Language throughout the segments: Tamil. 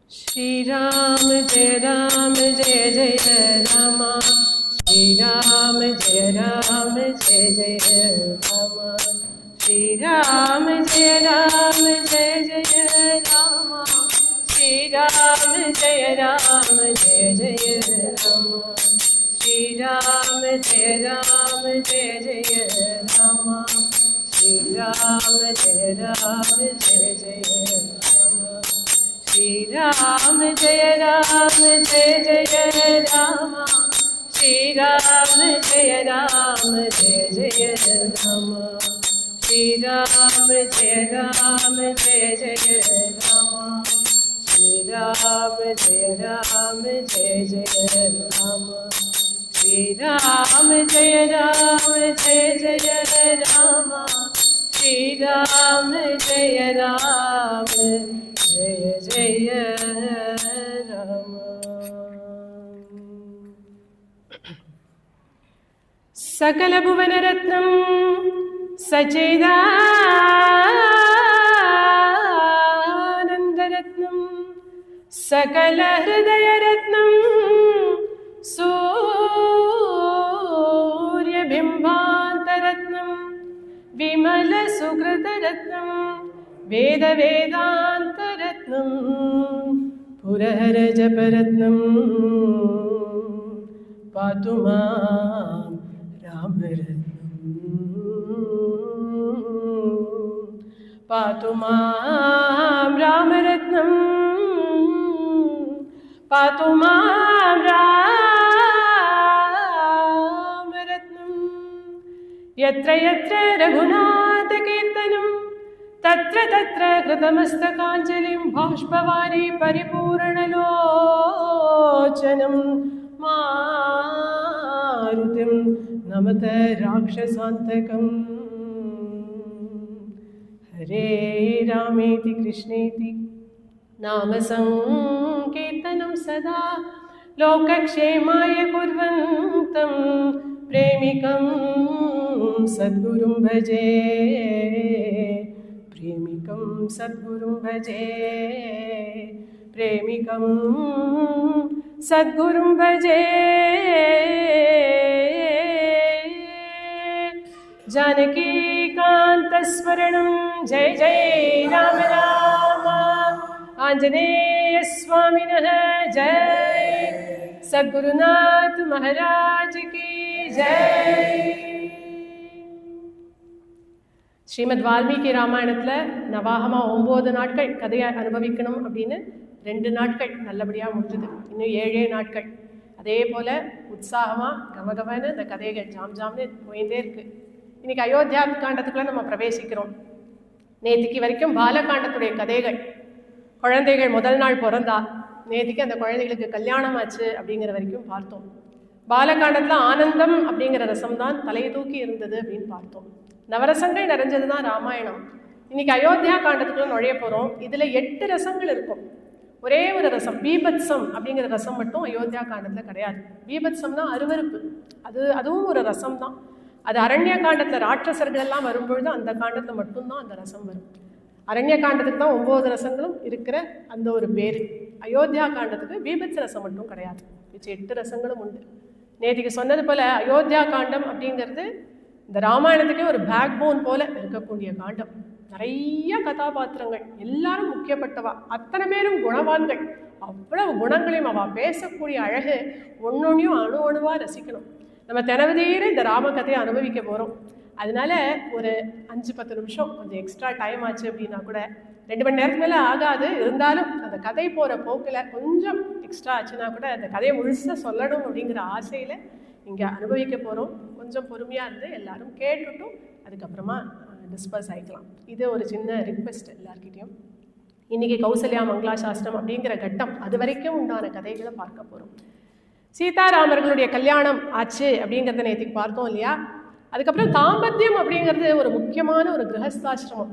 Shri Ram Jai Ram Jai Jai Rama. Shri Ram Jai Ram Jai Jai Rama. Shri Ram Jai Ram Jai Jai Rama. Shri Ram Jai Ram Jai Jai Rama. Shri Ram Jai Ram Jai Jai Rama. Shri Ram Jai Ram Jai Jai Rama. Shri Ram Jai Ram Jai Jai Rama. Shri Ram Jai Ram Jai Jai Rama. Shri Ram Jai Ram Jai Jai Rama. Shri Ram Jai Ram Jai Jai Rama. Shri Ram Jai Ram Jai Jai Rama. Shri Ram Jai Ram Jaya Jaya Rama. Sakala Bhuvana Ratnam Sachidananda Ratnam Sakala Hridaya Ratnam Surya Bimbanta Ratnam Vimala Sukrata Ratnam Veda Vedanta Ratnam Purahara Japaratnam Patumam Ramaratnam Patumam Ramaratnam Patumam Ramaratnam Yatra Yatra Raghunatha Kirtanam Tatra Tatra Kritamastakāñjalim Bhāshpavāri Paripūranalochanam Mārutim Namata Rakshasantakam Hare Rameti Krishneti Nama Sankirtanam Sada Lokakshemaya Kurvantam Premikam Sadgurum Bhaje Premikam Sadgurum Bhaje Premikam Sadgurum Bhaje Janaki Kanta Smaranam Jai Jai Rama Rama Anjaneya Swaminah Jai Sadgurunath Maharaj Ki Jai. Srimad Valmiki ராமாயணத்தில் நவாகமா 9 நாட்கள் கதையை அனுபவிக்கணும் அப்படின்னு 2 நாட்கள் நல்லபடியாக முடிஞ்சுது. இன்னும் 7 நாட்கள் அதே போல் உற்சாகமாக கமகமன்னு இந்த கதைகள் ஜாம்னு போயிட்டே இருக்குது. இன்றைக்கி அயோத்தியா காண்டத்துக்குள்ளே நம்ம பிரவேசிக்கிறோம். நேற்றுக்கு வரைக்கும் பாலகாண்டத்துடைய கதைகள், குழந்தைகள் முதல் நாள் பிறந்தா, நேற்றுக்கு அந்த குழந்தைகளுக்கு கல்யாணம் ஆச்சு அப்படிங்கிற வரைக்கும் பார்த்தோம். பாலகாண்டத்தில் ஆனந்தம் அப்படிங்கிற ரசம் தான் தலை தூக்கி இருந்தது அப்படின்னு பார்த்தோம். நவரசங்கள் நிறைஞ்சது தான் ராமாயணம். இன்னைக்கு அயோத்தியா காண்டத்துக்குள்ள நுழைய போகிறோம். இதில் 8 ரசங்கள் இருக்கும். ஒரே ஒரு ரசம் பீபத்சம் அப்படிங்கிற ரசம் மட்டும் அயோத்தியா காண்டத்தில் கிடையாது. பீபத்சம்னா அருவருப்பு, அதுவும் ஒரு ரசம் தான். அது அரண்ய காண்டத்தில் ராட்சசர்கள் எல்லாம் வரும்பொழுது அந்த காண்டத்தில் மட்டும்தான் அந்த ரசம் வரும். அரண்ய காண்டத்துக்கு தான் 9 ரசங்களும் இருக்கிற அந்த ஒரு பேர். அயோத்தியா காண்டத்துக்கு பீபத்ச ரசம் மட்டும் கிடையாது, மிச்சம் 8 ரசங்களும் உண்டு. நேற்றுக்கு சொன்னது போல் அயோத்தியா காண்டம் அப்படிங்கிறது இந்த ராமாயணத்துக்கே ஒரு பேக் போன் போல இருக்கக்கூடிய காண்டம். நிறைய கதாபாத்திரங்கள், எல்லாரும் முக்கியப்பட்டவா, அத்தனை பேரும் குணவான்கள். அவ்வளவு குணங்களையும் அவள் பேசக்கூடிய அழகு ஒன்னொன்னையும் அணு அணுவாக ரசிக்கணும். நம்ம தினவதீர இந்த ராமகதையை அனுபவிக்க போகிறோம். அதனால ஒரு 5-10 நிமிஷம் கொஞ்சம் எக்ஸ்ட்ரா டைம் ஆச்சு அப்படின்னா கூட 2 மணி நேரத்துக்கு மேலே ஆகாது. இருந்தாலும் அந்த கதை போகிற போக்கில் கொஞ்சம் எக்ஸ்ட்ரா ஆச்சுன்னா கூட அந்த கதையை முழுசாக சொல்லணும் அப்படிங்கிற ஆசையில் இங்கே அனுபவிக்க போகிறோம். கொஞ்சம் பொறுமையாக இருந்து எல்லாரும் கேட்டுட்டும் அதுக்கப்புறமா டிஸ்பர்ஸ் ஆகிக்கலாம். இது ஒரு சின்ன ரிக்வெஸ்ட் எல்லார்கிட்டையும். இன்றைக்கி கௌசல்யா மங்களாசாஸ்திரம் அப்படிங்கிற கட்டம், அது வரைக்கும் உண்டான கதைகளை பார்க்க போகிறோம். சீதாராமர்களுடைய கல்யாணம் ஆச்சு அப்படிங்கிறத நேற்றுக்கு பார்த்தோம் இல்லையா? அதுக்கப்புறம் தாம்பத்தியம் அப்படிங்கிறது ஒரு முக்கியமான ஒரு கிரகஸ்தாசிரமம்.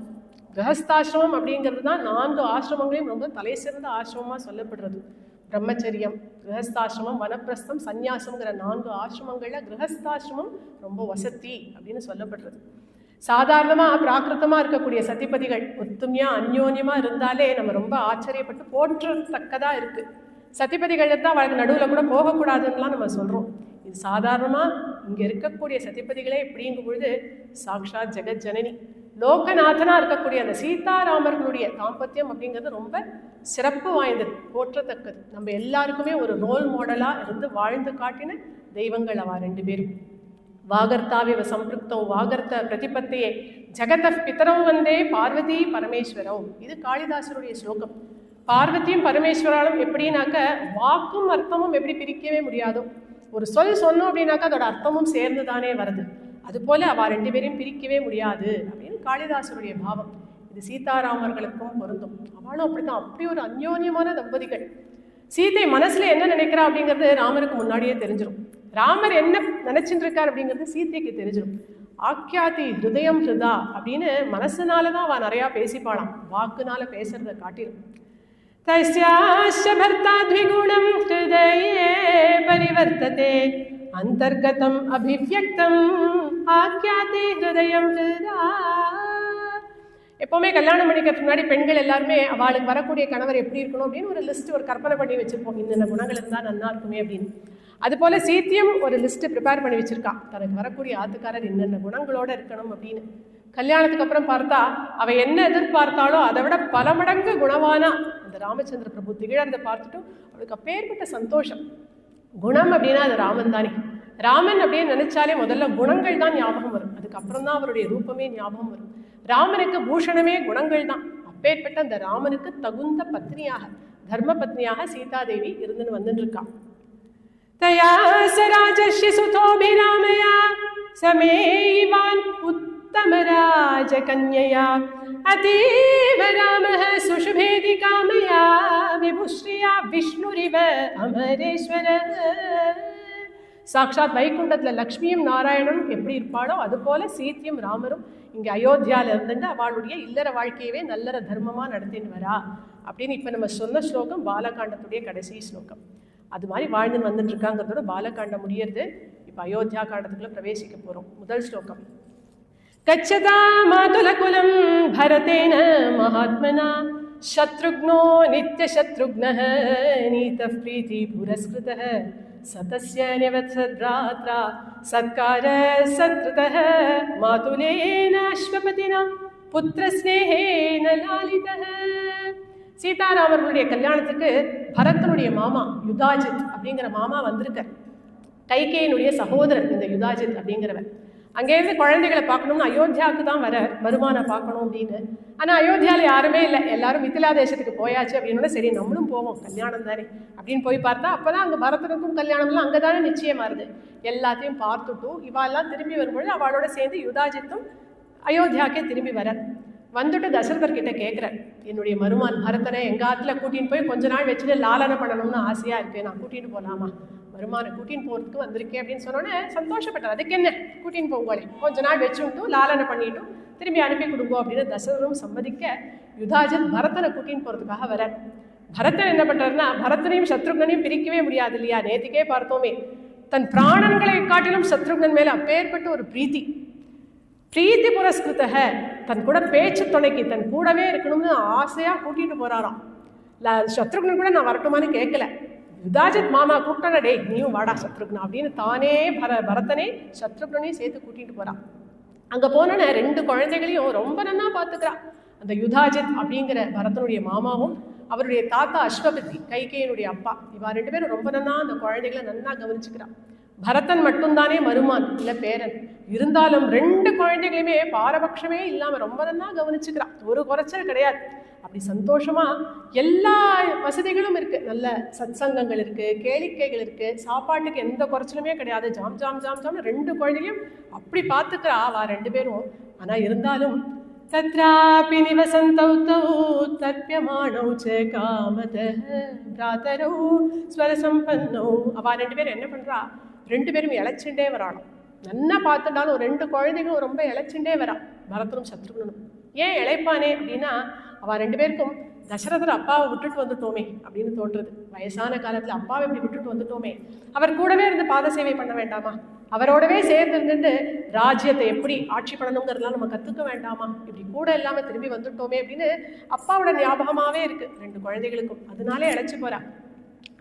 கிரகஸ்தாசிரமம் அப்படிங்கிறது தான் 4 ஆசிரமங்களையும் ரொம்ப தலை சிறந்த ஆசிரமமாக சொல்லப்படுறது. பிரம்மச்சரியம், கிரகஸ்தாசிரமம், வனப்பிரஸ்தம், சந்நியாசம்ங்கிற 4 ஆசிரமங்களில் கிரகஸ்தாசிரமம் ரொம்ப வசதி அப்படின்னு சொல்லப்படுறது. சாதாரணமாக பிராகிருத்தமாக இருக்கக்கூடிய சதிபதிகள் ஒத்துமையாக அந்யோன்யமாக இருந்தாலே நம்ம ரொம்ப ஆச்சரியப்பட்டு போற்றத்தக்கதாக இருக்குது. சதிபதிகள் தான் அவளுக்கு நடுவில் கூட போகக்கூடாதுன்னெலாம் நம்ம சொல்கிறோம். இது சாதாரணமாக இங்கே இருக்கக்கூடிய சதிபதிகளே இப்படிங்கும் பொழுது சாக்ஷாத் ஜெகத் ஜனனி லோகநாதனாக இருக்கக்கூடிய அந்த சீதாராமர்களுடைய தாம்பத்தியம் அப்படிங்கிறது ரொம்ப சிறப்பு வாய்ந்தது, போற்றத்தக்கது. நம்ம எல்லாருக்குமே ஒரு ரோல் மாடலாக இருந்து வாழ்ந்து காட்டின தெய்வங்கள் அவ ரெண்டு பேரும். வாகர்த்தாவிவ சம்பிருக்தம் வாகர்த்த பிரதிபத்தையே ஜெகத பிதரவு வந்தே பார்வதி பரமேஸ்வரம். இது காளிதாசருடைய ஸ்லோகம். பார்வதியும் பரமேஸ்வராலும் எப்படின்னாக்க வாக்கும் அர்த்தமும் எப்படி பிரிக்கவே முடியாதோ, ஒரு சொல் சொன்னோம் அப்படின்னாக்கா அதோட அர்த்தமும் சேர்ந்து தானே வருது. அதுபோல அவ ரெண்டு பேரையும் பிரிக்கவே முடியாது அப்படின்னு காளிதாசருடைய பாவம். இது சீதாராமர்களுக்கும் பொருந்தும். அவளும் அப்படித்தான், அப்படி ஒரு அந்யோன்யமான தம்பதிகள். சீதை மனசுல என்ன நினைக்கிறா அப்படிங்கிறது ராமருக்கு முன்னாடியே தெரிஞ்சிடும். ராமர் என்ன நினைச்சுட்டு இருக்கார் அப்படிங்கிறது சீதைக்கு தெரிஞ்சிடும். ஆக்கியாதி ஹிருதயம் ஹிருதா அப்படின்னு மனசுனாலதான் அவ நிறையா பேசிப்பாளாம், வாக்குனால பேசுறத காட்டிடும். தஸ்யாஸ்ய பர்த்தாத்விகுணம் ஹிருதயே பரிவர்த்ததே அந்தர்கதம் அபிவ்யக்தம் ஆக்கியாதி ஹிருதயம் ஹிருதா. எப்போவுமே கல்யாணம் பண்ணிக்கிறதுக்கு முன்னாடி பெண்கள் எல்லாருமே அவளுக்கு வரக்கூடிய கணவர் எப்படி இருக்கணும் அப்படின்னு ஒரு லிஸ்ட், ஒரு கற்பனை பண்ணி வச்சிருப்போம். இன்னென்ன குணங்கள் இருந்தால் நல்லா இருக்குமே அப்படின்னு. அதுபோல் சீத்தியம் ஒரு லிஸ்ட்டு ப்ரிப்பேர் பண்ணி வச்சிருக்கா, தனக்கு வரக்கூடிய ஆத்துக்காரர் என்னென்ன குணங்களோடு இருக்கணும் அப்படின்னு. கல்யாணத்துக்கு அப்புறம் பார்த்தா அவள் என்ன எதிர்பார்த்தாலோ அதை விட பல மடங்கு குணவானா அந்த ராமச்சந்திர பிரபு திகழறதை பார்த்துட்டு அவளுக்கு அப்பேற்பட்ட சந்தோஷம். குணம் அப்படின்னா அது ராமன் தானே. ராமன் அப்படின்னு நினைச்சாலே முதல்ல குணங்கள் தான் ஞாபகம் வரும், அதுக்கப்புறம் தான் அவருடைய ரூபமே ஞாபகம் வரும். ராமனுக்கு பூஷணமே குணங்கள் தான். அப்பேற்பட்ட அந்த ராமனுக்கு தகுந்த பத்னியாக, தர்ம பத்னியாக சீதாதேவி இருந்துன்னு வந்துட்டு இருக்கா. தயா சராஜர்ஷி சுதோபிராமயா சமேவான் உத்தமராஜ கன்யயா அதீவ ராமஹ சுஷுபேதி காமயா விபுஸ்ரீயா விஷ்ணுரிவ அமரேஸ்வர. சாக்ஷாத் வைகுண்டத்தில் லக்ஷ்மியும் நாராயணனும் எப்படி இருப்பாளோ அதுபோல சீத்தியும் ராமரும் இங்கே அயோத்தியாவில் இருந்துட்டு அவளுடைய இல்லற வாழ்க்கையவே நல்லற தர்மமாக நடத்தின்னு வரா அப்படின்னு இப்போ நம்ம சொன்ன ஸ்லோகம் பாலகாண்டத்துடைய கடைசி ஸ்லோகம். அது மாதிரி வாழ்ந்துன்னு வந்துட்டு இருக்காங்கிறதோட பாலகாண்டம் முடியறது. இப்போ அயோத்தியா காண்டத்துக்குள்ள பிரவேசிக்க போகிறோம். முதல் ஸ்லோகம். கச்சதா மாதுலகுலம் பரதேன மகாத்மனா சத்ருக்னோ நித்ய சத்ருக்னஹ நீதः பிரீதி புரஸ்கிருதः சதஸ்ய நிவத்சத்ராத்ரா சத்கார சத்ருதः மாதுலேன அஸ்வபதினா புத்திரஸ்நேஹேன லாலிதः. சீதாராமர்களுடைய கல்யாணத்துக்கு பரதனுடைய மாமா யுதாஜித் அப்படிங்கிற மாமா வந்திருக்கார். கைகேயினுடைய சகோதரன் இந்த யுதாஜித் அப்படிங்கிறவர். அங்கேருந்து குழந்தைகளை பார்க்கணும்னு அயோத்தியாவுக்கு தான் வர, வருமானை பார்க்கணும் அப்படின்னு. ஆனால் அயோத்தியாவில் யாருமே இல்லை, எல்லாரும் மிथिला தேசத்துக்கு போயாச்சு அப்படின்னா சரி நம்மளும் போவோம், கல்யாணம் தானே அப்படின்னு போய் பார்த்தா அப்போ தான் அங்கே பரதனுக்கும் கல்யாணம்லாம் அங்கே தானே நிச்சயமாகுது. எல்லாத்தையும் பார்த்துட்டும் இவாளெல்லாம் திரும்பி வரும்பொழுது அவளோட சேர்ந்து யுதாஜித்தும் அயோத்தியாவுக்கே திரும்பி வர. வந்துட்டு தசரதர்கிட்ட கேட்குறேன், என்னுடைய மருமான் பரதனை எங்கள் ஆற்றுல கூட்டின்னு போய் கொஞ்ச நாள் வச்சுட்டு லாலனை பண்ணணும்னு ஆசையாக இருக்குது, நான் கூட்டிகிட்டு போகலாமா, மருமானை கூட்டின்னு போகிறதுக்கு வந்திருக்கேன் அப்படின்னு சொன்னோன்னே சந்தோஷப்பட்டார். அதுக்கு என்ன, கூட்டின்னு போங்களே, கொஞ்ச நாள் வச்சுட்டும் லாலனை பண்ணிட்டும் திரும்பி அனுப்பி கொடுங்கோ அப்படின்னு தசரதரும் சம்மதிக்க யுதாஜித் பரதனை கூட்டின்னு போகிறதுக்காக வர. பரதன் என்ன பண்ணுறாருன்னா, பரதனையும் சத்ருக்னையும் பிரிக்கவே முடியாது இல்லையா, நேற்றுக்கே பார்த்தோமே, தன் பிராணன்களை காட்டிலும் சத்ருக்னன் மேலே அப்பேற்பட்ட ஒரு பிரீத்தி புரஸ்கிருத்தக, தன் கூட பேச்சு துணைக்கு தன் கூடவே இருக்கணும்னு ஆசையாக கூட்டிகிட்டு போகிறாராம். சத்ருக்னன் கூட நான் வரட்டுமான்னு கேட்கல, யுதாஜித் மாமா கூப்பிட்டான, டே நீயும் வாடா சத்ருக்னா அப்படின்னு தானே பரதனே சத்ருக்னையும் சேர்த்து கூட்டிகிட்டு போகிறான். அங்கே போனோன்னே 2 குழந்தைகளையும் ரொம்ப நன்னா பார்த்துக்கிறான். அந்த யுதாஜித் அப்படிங்கிற பரதனுடைய மாமாவும் அவருடைய தாத்தா அஸ்வபதி கைகேயினுடைய அப்பா, இவா 2 பேரும் ரொம்ப நன்னா அந்த குழந்தைகளை நன்னா கவனிச்சுக்கிறான். பரதன் மட்டும்தானே மருமான் இல்லை பேரன், இருந்தாலும் 2 குழந்தைகளையுமே பாரபட்சமே இல்லாமல் ரொம்ப நன்னா கவனிச்சுக்கிறான், ஒரு குறைச்சல் கிடையாது. அப்படி சந்தோஷமா எல்லா வசதிகளும் இருக்கு, நல்ல சத்சங்கங்கள் இருக்கு, கேளிக்கைகள் இருக்கு, சாப்பாட்டுக்கு எந்த குறைச்சலுமே கிடையாது. ஜாம் ஜாம் ஜாம் ஜாம்னு 2 குழந்தையும் அப்படி பார்த்துக்கிறா அவ 2 பேரும். ஆனா இருந்தாலும் தத்ராபி நிவசந்தௌ தௌ தர்ப்யமானௌ ச காமதः பிராதரௌ ஸ்வரசம்பன்னௌ. அவ 2 பேரும் என்ன பண்றா, 2 பேரும் இழைச்சுட்டே வராளாம். நல்லா பார்த்துட்டாலும் 2 குழந்தைகளும் ரொம்ப இழைச்சுட்டே வரா, பரதனும் சத்ருக்னனும். ஏன் இழைப்பானே அப்படின்னா, அவள் 2 பேருக்கும் தசரதர் அப்பாவை விட்டுட்டு வந்துட்டோமே அப்படின்னு தோன்றுறது. வயசான காலத்தில் அப்பாவை இப்படி விட்டுட்டு வந்துட்டோமே, அவர் கூடவே இருந்து பாத சேவை பண்ண வேண்டாமா அவரோடவே சேர்ந்து இருந்துட்டு ராஜ்யத்தை எப்படி ஆட்சி பண்ணணுங்கிறதுலாம் நம்ம கற்றுக்க வேண்டாமா, இப்படி கூட இல்லாமல் திரும்பி வந்துட்டோமே அப்படின்னு அப்பாவோட ஞாபகமாகவே இருக்குது 2 குழந்தைகளுக்கும். அதனாலே அழைச்சி போகிறா.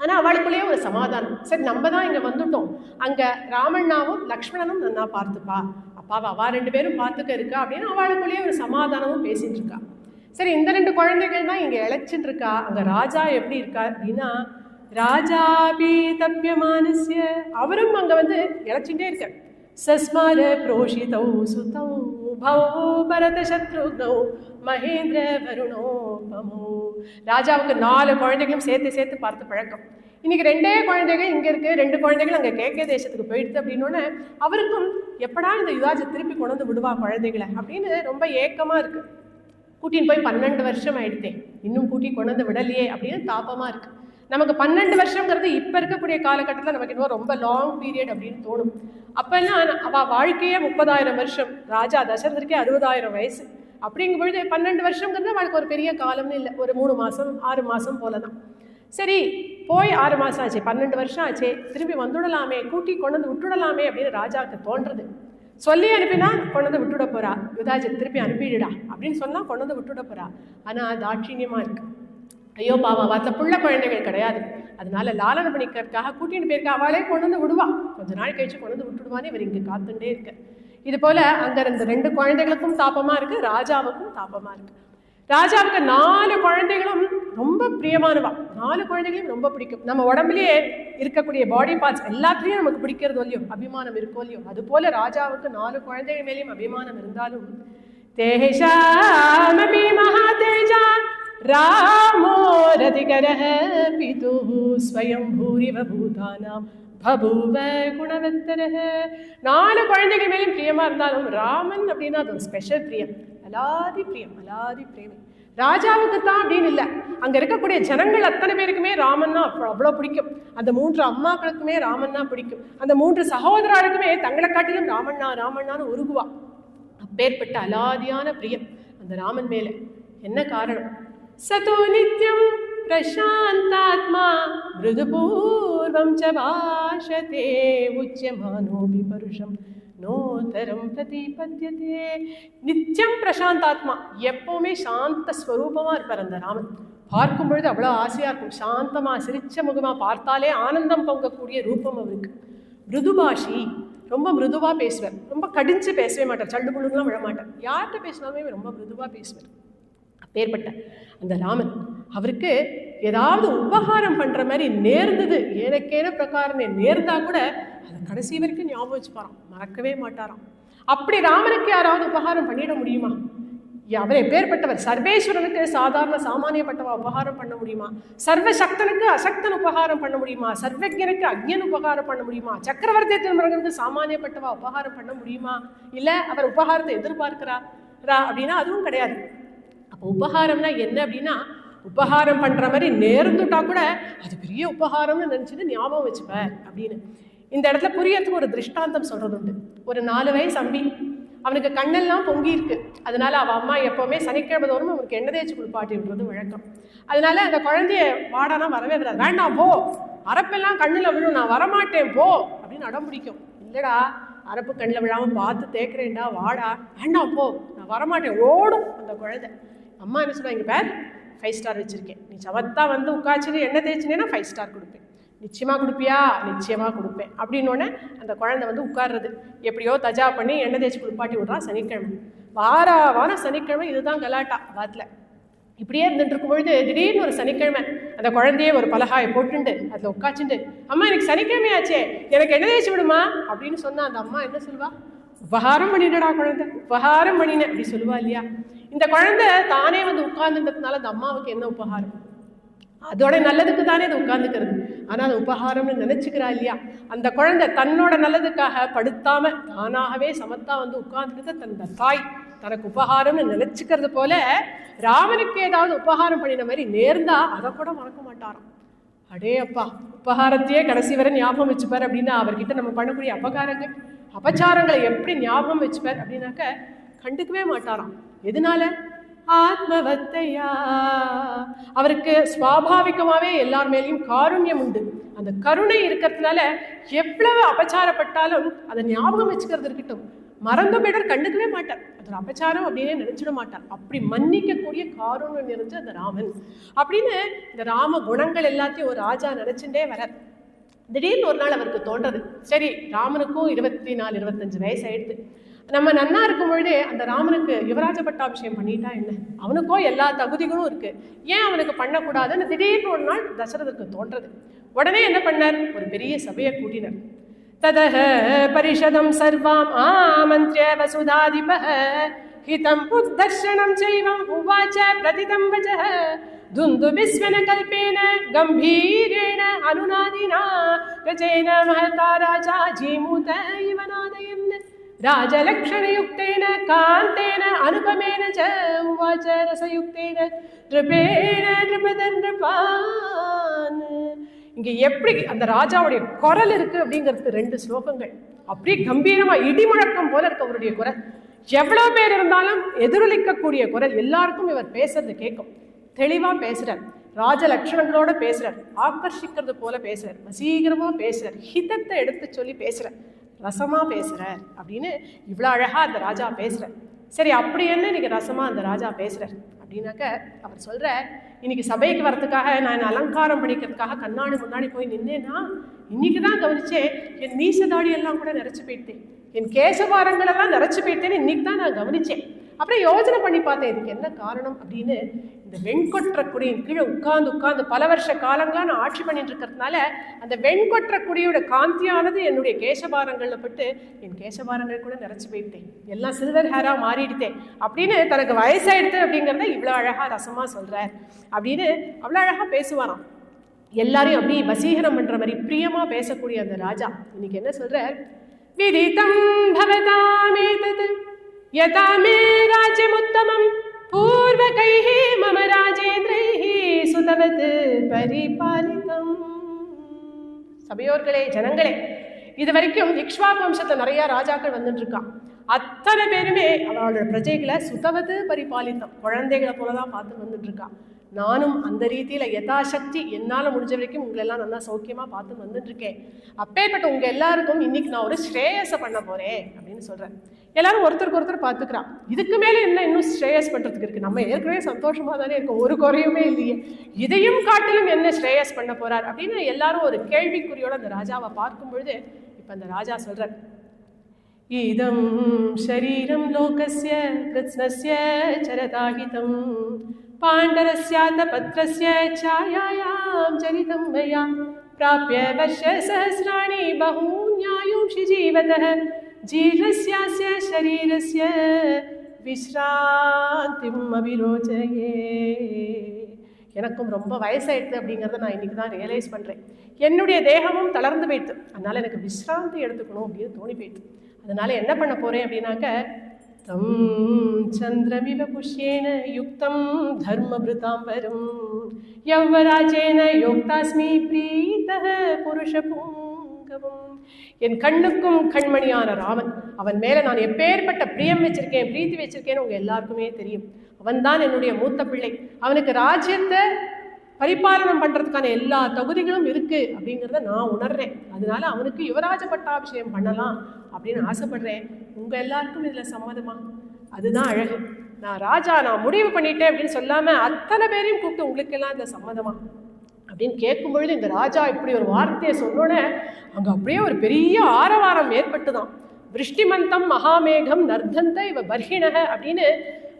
ஆனால் அவளுக்குள்ளேயே ஒரு சமாதானம், சரி நம்ம தான் இங்கே வந்துட்டோம், அங்கே ராமண்ணாவும் லக்ஷ்மணனும் நன்னா பார்த்துப்பா, அப்பாவை அவா 2 பேரும் பார்த்துக்க இருக்கா அப்படின்னு அவளுக்குள்ளேயே ஒரு சமாதானமும் பேசிட்டு இருக்கா. சரி, இந்த 2 குழந்தைகள் தான் இங்கே இழைச்சிட்டு இருக்கா. அங்கே ராஜா எப்படி இருக்கா அப்படின்னா, ராஜாபி தப்யமானஸ்ய, அவரும் அங்கே வந்து இழைச்சிட்டே இருக்கார். சஸ்மார புரோஷிதௌ சுதௌ பௌ பரத சத்ருக்னௌ மகேந்திர வருணோபமோ. ராஜாவுக்கு 4 குழந்தைகளும் சேர்த்து பார்த்து பழக்கம். இன்னைக்கு 2 குழந்தைகள் இங்கே இருக்குது, 2 குழந்தைகள் அங்கே கேகே தேசத்துக்கு போயிடுது அப்படின்னோடனே அவருக்கும் எப்படா இந்த யுதாஜை திருப்பி கொண்டு வந்து விடுவா குழந்தைகளை அப்படின்னு ரொம்ப ஏக்கமாக இருக்குது. கூட்டின்னு போய் 12 வருஷம் ஆயிடுத்தேன், இன்னும் கூட்டி கொண்டு வந்து விடலையே அப்படின்னு தாபமாக இருக்குது. நமக்கு 12 வருஷங்கிறது இப்போ இருக்கக்கூடிய காலகட்டத்தில் நமக்கு இன்னும் ரொம்ப லாங் பீரியட் அப்படின்னு தோணும். அப்போல்லாம் அவள் வாழ்க்கையே 30,000 வருஷம், ராஜா தசரதருக்கே 60,000 வயசு. அப்படிங்கும்பொழுது 12 வருஷங்கிறது அவளுக்கு ஒரு பெரிய காலம்னு இல்லை, ஒரு 3 மாதம் 6 மாதம் போல தான். சரி, போய் 6 மாதம் ஆச்சு, 12 வருஷம் ஆச்சே, திரும்பி வந்துடலாமே, கூட்டி கொண்டு வந்து விட்டுடலாமே அப்படின்னு ராஜாவுக்கு தோன்றது. சொல்லி அனுப்பினா கொண்டு வந்து விட்டுட போறா, யுதாஜை திருப்பி அனுப்பிடுடா அப்படின்னு சொன்னால் கொண்டு வந்து விட்டுட போறா. ஆனால் தாட்சிணியமாக இருக்கு. ஐயோ பாவம், வார்த்தை புள்ள குழந்தைகள் கிடையாது, அதனால லாலனை பண்ணிக்கிறதுக்காக கூட்டின்னு போயிருக்கா, அவளே கொண்டு வந்து விடுவா, கொஞ்ச நாள் கழிச்சு கொண்டு வந்து விட்டுடுவான்னு இவர் இங்கே காத்துட்டே இருக்க. இது போல அங்கே இருந்த 2 குழந்தைகளுக்கும் தாபமாக இருக்கு, ராஜாவுக்கும் தாபமாக இருக்கு. ராஜாவுக்கு 4 குழந்தைகளும் ரொம்ப பிரியமானவா, 4 குழந்தைகளையும் ரொம்ப பிடிக்கும். நம்ம உடம்புலேயே இருக்கக்கூடிய பாடி பார்ட்ஸ் எல்லாத்துலேயும் நமக்கு பிடிக்கிறது இல்லையோ, அபிமானம் இருக்கோ இல்லையோ, அது போல ராஜாவுக்கு 4 குழந்தைகள் மேலேயும் அபிமானம் இருந்தாலும் தேஷாமபி மகாதேஜா ராமோ ரதிகரஹ பிதுஹ ஸ்வயம் பூரிவ பூதானாம் பபூவ குணவத்தரஹ. 4 குழந்தைகள் மேலும் பிரியமா இருந்தாலும் ராமன் அப்படின்னா அது ஒரு ஸ்பெஷல் பிரியம், அலாதி பிரியம், அலாதி பிரேமி. ராஜாவுக்கு தான் அப்படின்னு இல்லை, அங்கே இருக்கக்கூடிய ஜனங்கள் அத்தனை பேருக்குமே ராமன் தான் அவ்வளோ பிடிக்கும். அந்த 3 அம்மாக்களுக்குமே ராமன் தான் பிடிக்கும். அந்த 3 சகோதரர்களுக்குமே தங்களை காட்டிலும் ராமண்ணா ராமண்ணான்னு உருகுவா. அப்பேற்பட்ட அலாதியான பிரியம் அந்த ராமன் மேலே. என்ன காரணம்? சதோ நித்யம் பிரசாந்தாத்மா மிருதுபூர்வம் ச பாஷதே உச்யமானோபி பருஷம் நோதரம் பிரதிபத்யதே. நித்தியம் பிரசாந்தாத்மா, எப்பவுமே சாந்த ஸ்வரூபமாக இருப்பார் அந்த ராமன். பார்க்கும் பொழுது அவ்வளோ ஆசையாக இருக்கும், சாந்தமாக சிரிச்ச முகமாக, பார்த்தாலே ஆனந்தம் பொங்கக்கூடிய ரூபம் அவருக்கு. மிருதுபாஷி, ரொம்ப மிருதுவாக பேசுவார், ரொம்ப கடிஞ்சு பேசவே மாட்டார், சண்டு புழுங்கெலாம் விழமாட்டார், யார்கிட்ட பேசினாலுமே ரொம்ப மிருதுவாக பேசுவார். அப்பேற்பட்ட அந்த ராமன், அவருக்கு ஏதாவது உபகாரம் பண்ணுற மாதிரி நேர்ந்தது, ஏனக்கேன பிரகாரமே நேர்ந்தா கூட அதை கடைசி வரைக்கும் ஞாபகம் வச்சுப்பாராம், மறக்கவே மாட்டாராம். அப்படி ராமனுக்கு யாராவது உபகாரம் பண்ணிட முடியுமா? அவர் எப்பேற்பட்டவர்? சர்வேஸ்வரனுக்கு சாதாரண சாமானியப்பட்டவா உபகாரம் பண்ண முடியுமா? சர்வசக்தனுக்கு அசக்தன் உபகாரம் பண்ண முடியுமா? சர்வஜனுக்கு அக்ஞன் உபகாரம் பண்ண முடியுமா? சக்கரவர்த்தி திருமணங்களுக்கு சாமானியப்பட்டவா உபகாரம் பண்ண முடியுமா? இல்லை அவர் உபகாரத்தை எதிர்பார்க்கிறாரா அப்படின்னா அதுவும் கிடையாது. அப்போ உபகாரம்னா என்ன அப்படின்னா, உபகாரம் பண்ணுற மாதிரி நேர்ந்துட்டா கூட அது பெரிய உபகாரம்னு நினச்சிட்டு ஞாபகம் வச்சுப்பார் அப்படின்னு. இந்த இடத்துல புரியறதுக்கு ஒரு திருஷ்டாந்தம் சொல்கிறது உண்டு. ஒரு 4 வயசு அம்பி, அவனுக்கு கண்ணெல்லாம் பொங்கி இருக்கு. அதனால அவள் அம்மா எப்போவுமே சனிக்கிழமை தோறும் அவனுக்கு எண்ணெய் தேய்ச்சி குளிப்பாட்டி விடுறது வழக்கம். அதனால அந்த குழந்தைய வாடானா வரவே வராது, வேண்டாம் போ, அரப்பெல்லாம் கண்ணில் விழும், நான் வரமாட்டேன் போ அப்படின்னு அடம் பிடிக்கும். இல்லைடா, அரப்பு கண்ணில் விழாமல் பார்த்து தேய்க்கிறேன்டா, வாடா, வேண்டாம் போ, நான் வரமாட்டேன், ஓடும் அந்த குழந்தை. அம்மா என்ன சொல்லுவாங்க, பேர் 5 ஸ்டார் வச்சுருக்கேன், நீ சவத்தா வந்து உட்காச்சிட்டு எண்ணெய் தேய்ச்சினேன்னா 5 ஸ்டார் கொடுப்பேன், நிச்சயமாக கொடுப்பியா? நிச்சயமாக கொடுப்பேன் அப்படின்னோடனே அந்த குழந்தை வந்து உட்கார்றது. எப்படியோ தஜா பண்ணி எண்ணெய் தேய்ச்சி குளிப்பாட்டி விட்றான் சனிக்கிழமை. வாரம் சனிக்கிழமை இதுதான் கலாட்டா வாத்தில். இப்படியே இருந்துட்டு இருக்கும் பொழுது திடீர்னு ஒரு சனிக்கிழமை அந்த குழந்தையே ஒரு பலகாயை போட்டுண்டு அதில் உட்காச்சுண்டு, அம்மா எனக்கு சனிக்கிழமையாச்சே, எனக்கு எண்ணெய் தேய்ச்சி விடுமா அப்படின்னு சொன்னால் அந்த அம்மா என்ன சொல்லுவா? உபகாரம் பண்ணிடடா குழந்தை, உபகாரம் பண்ணினேன் அப்படி சொல்லுவா இல்லையா? இந்த குழந்தை தானே வந்து உட்கார்ந்துன்றதுனால அந்த அம்மாவுக்கு என்ன உபகாரம்? அதோட நல்லதுக்கு தானே அது உட்கார்ந்துக்கிறது. ஆனால் அது உபகாரம்னு நினைச்சுக்கிறா இல்லையா? அந்த குழந்தை தன்னோட நல்லதுக்காக படுத்தாம தானாகவே சமத்தா வந்து உட்கார்ந்துட்டு தந்த தாய் தனக்கு உபகாரம்னு நினைச்சுக்கிறது போல ராமனுக்கு ஏதாவது உபகாரம் பண்ணின மாதிரி நேர்ந்தா அதை கூட மறக்க மாட்டாராம். அடே அப்பா, உபகாரத்தையே கடைசி வரை ஞாபகம் வச்சுப்பார் அப்படின்னா அவர்கிட்ட நம்ம பண்ணக்கூடிய அபகாரங்கள் அபச்சாரங்களை எப்படி ஞாபகம் வச்சுப்பார் அப்படின்னாக்க கண்டுக்கவே மாட்டாராம். எதனால? ஆத்மவத்தையா, அவருக்கு சுவாபாவிகமாகவே எல்லார் மேலேயும் காருண்யம் உண்டு. அந்த கருணை இருக்கிறதுனால எவ்வளவு அபச்சாரப்பட்டாலும் அதை ஞாபகம் வச்சுக்கிறது இருக்கட்டும், மறந்து போயிடர் கண்டுக்கவே மாட்டார். அது ஒரு அபச்சாரம் அப்படின்னே நினைச்சிட மாட்டார். அப்படி மன்னிக்கக்கூடிய காரணம் நிறைஞ்ச அந்த ராமன் அப்படின்னு இந்த ராம குணங்கள் எல்லாத்தையும் ஒரு ராஜா நினைச்சுட்டே வர திடீர்னு ஒரு நாள் அவருக்கு தோன்றது, சரி ராமனுக்கும் 24-25 வயசு ஆயிடுது, நம்ம நன்னா இருக்கும் பொழுதே அந்த ராமனுக்கு யுவராஜ பட்டாபிஷேகம் பண்ணிட்டா என்ன, அவனுக்கோ எல்லா தகுதிகளும் இருக்கு, ஏன் அவனுக்கு பண்ணக்கூடாதுன்னு திடீர்னு ஒரு நாள் தசரதற்கு தோன்றது. உடனே என்ன பண்ணார், ஒரு பெரிய சபையை கூட்டினார். ததஹ பரிஷதம் சர்வாம் ஆமந்த்ய வசுதாதிபஹ ஹிதம் உத்தர்ஷனம் சைவம் உவாச்ச பிரதிதம் வஜஹ துந்துபிஸ்வன கல்பேன கம்பீரேண அனுநாதினா கஜேன மஹதா ராஜா ஜீமூத இவநாதயம் ராஜலக்ஷணயுக்தேன காந்தேன அனுபமேன ச உவாச்ச ரசயுக்தேன த்ருபேண த்ருபதன் த்ருபான். இங்க எப்படி அந்த ராஜாவுடைய குரல் இருக்கு அப்படிங்கிறதுக்கு 2 ஸ்லோகங்கள். அப்படியே கம்பீரமா இடி முழக்கம் போல இருக்கு அவருடைய குரல். எவ்வளவு பேர் இருந்தாலும் எதிரொலிக்கக்கூடிய குரல், எல்லாருக்கும் இவர் பேசுறது கேட்கும். தெளிவா பேசுறார், ராஜ லட்சணங்களோட பேசுறார், ஆக்கர்ஷிக்கிறது போல பேசுறார், வசீகரமா பேசுறார், ஹிதத்தை எடுத்து சொல்லி பேசுறார், ரசமா பேசுறார் அப்படின்னு இவ்வளோ அழகா அந்த ராஜா பேசுறார். சரி, அப்படி என்ன இன்னைக்கு ரசமா அந்த ராஜா பேசுறார் அப்படின்னாக்க அவர் சொல்ற, இன்னைக்கு சபைக்கு வரதுக்காக நான் அலங்காரம் பண்ணிக்கிறதுக்காக கண்ணாடி முன்னாடி போய் நின்னேன்னா இன்னைக்கு தான் கவனிச்சேன், என் மீசதாடி எல்லாம் கூட நிறைச்சு போயிட்டேன், என் கேசபாரங்கள் எல்லாம் நிறைச்சு போயிட்டேன்னு இன்னைக்கு தான் நான் கவனிச்சேன். அப்புறம் யோசனை பண்ணி பார்த்தேன் இதுக்கு என்ன காரணம் அப்படின்னு. இந்த வெண்கொற்ற குடியின் கீழே உட்கார்ந்து பல வருஷ காலங்களா நான் ஆட்சி பண்ணிட்டு இருக்கிறதுனால அந்த வெண்கொற்ற குடியோட காந்தியானது என்னுடைய கேசபாரங்கள்ல பட்டு என் கேசபாரங்கள் கூட நிறைச்சு போயிட்டேன், எல்லாம் சில்வர் ஹேரா மாறிடுத்தேன் அப்படின்னு தனக்கு வயசாயிடுது அப்படிங்கிறத இவ்வளோ அழகா ரசமா சொல்றார் அப்படின்னு அவ்வளோ அழகா பேசுவாராம். எல்லாரையும் அப்படி வசீகரம் பண்ற மாதிரி பிரியமா பேசக்கூடிய அந்த ராஜா இன்னைக்கு என்ன சொல்றார், விதிதம் பவதாமேதத் யதா மே ராஜ்யமுத்தமம் பூர்வகைஹ மம ராஜேந்திரைஹ சுதவத் பரிபாலிதம். சபையோர்களே, ஜனங்களே, இது வரைக்கும் இக்ஷ்வாகு வம்சத்துல நிறைய ராஜாக்கள் வந்துட்டு இருக்கான். அத்தனை பேருமே அவளோட பிரஜைகளை சுதவது பரிபாலித்தம், குழந்தைகளை போலதான் பார்த்து வந்துட்டு இருக்கான். நானும் அந்த ரீதியில யதாசக்தி என்னால முடிஞ்ச வரைக்கும் உங்களெல்லாம் நல்லா சௌக்கியமா பார்த்து வந்துட்டு இருக்கேன். அப்பேற்பட்ட உங்க எல்லாருக்கும் இன்னைக்கு நான் ஒரு ஸ்ரேயஸை பண்ண போறேன் அப்படின்னு சொல்றேன். எல்லாரும் ஒருத்தருக்கு ஒருத்தர் பார்த்துக்கிறான். இதுக்கு மேல என்ன இன்னும் ஸ்ரேயஸ் பண்றதுக்கு இருக்கு, நம்ம ஏற்கனவே சந்தோஷமா தானே இருக்கும், ஒரு குறையுமே இல்லையே, இதையும் காட்டிலும் என்ன ஸ்ரேயஸ் பண்ண போறார் அப்படின்னு எல்லாரும் ஒரு கேள்விக்குறியோட அந்த ராஜாவை பார்க்கும் பொழுது இப்ப அந்த ராஜா சொல்றார், இதம் ஷரீரம் லோகஸ்ய கிருஷ்ணஸ்ய சரதாஹிதம் பாண்டரஸ்யாத பத்ரஸ்ய சாயாயாம் சரிதம் மயா பிராப்ய வர்ஷ சஹஸ்ராணி பஹூன்யாயுஷி ஜீவதः ஜீர்ணஸ்யாஸ்ய ஷரீரஸ்ய விஸ்ராந்திம் அபிரோச்சயே. எனக்கும் ரொம்ப வயசாயிடுது அப்படிங்கிறத நான் இன்னைக்கு தான் ரியலைஸ் பண்றேன். என்னுடைய தேகமும் தளர்ந்து போயிடுது, அதனால எனக்கு விஸ்ராந்தி எடுத்துக்கணும் அப்படின்னு தோணி போயிடுது. அதனால என்ன பண்ண போறேன் அப்படின்னாக்க, தம் சந்திரமிவ புஷ்யேன யுக்தம் தர்மபிருதாம்பரம் யவ்வராஜேன யோக்தாஸ்மி பிரீதः புருஷ புங்கவம். என் கண்ணுக்கும் கண்மணியான ராமன், அவன் மேல நான் எப்பேற்பட்ட பிரியம் வச்சிருக்கேன், பிரீத்தி வச்சிருக்கேன்னு உங்க எல்லாருக்குமே தெரியும். அவன் தான் என்னுடைய மூத்த பிள்ளை, அவனுக்கு ராஜ்யத்தை பரிபாலனம் பண்றதுக்கான எல்லா தகுதிகளும் இருக்கு அப்படிங்கிறத நான் உணர்றேன். அதனால அவனுக்கு யுவராஜ பட்டாபிஷேகம் பண்ணலாம் அப்படின்னு ஆசைப்படுறேன். உங்க எல்லாருக்கும் இதுல சம்மதமா? அதுதான் அழகு. நான் ராஜா, நான் முடிவு பண்ணிட்டேன் அப்படின்னு சொல்லாம அத்தனை பேரையும் கூப்பிட்டு உங்களுக்கு எல்லாம் இதுல சம்மதமா அப்படின்னு கேட்கும் பொழுது இந்த ராஜா இப்படி ஒரு வார்த்தையை சொன்னோன்னே அங்க அப்படியே ஒரு பெரிய ஆரவாரம் ஏற்பட்டுதான். விருஷ்டிமந்தம் மகாமேகம் நர்தந்த இவ பர்ஹிணக அப்படின்னு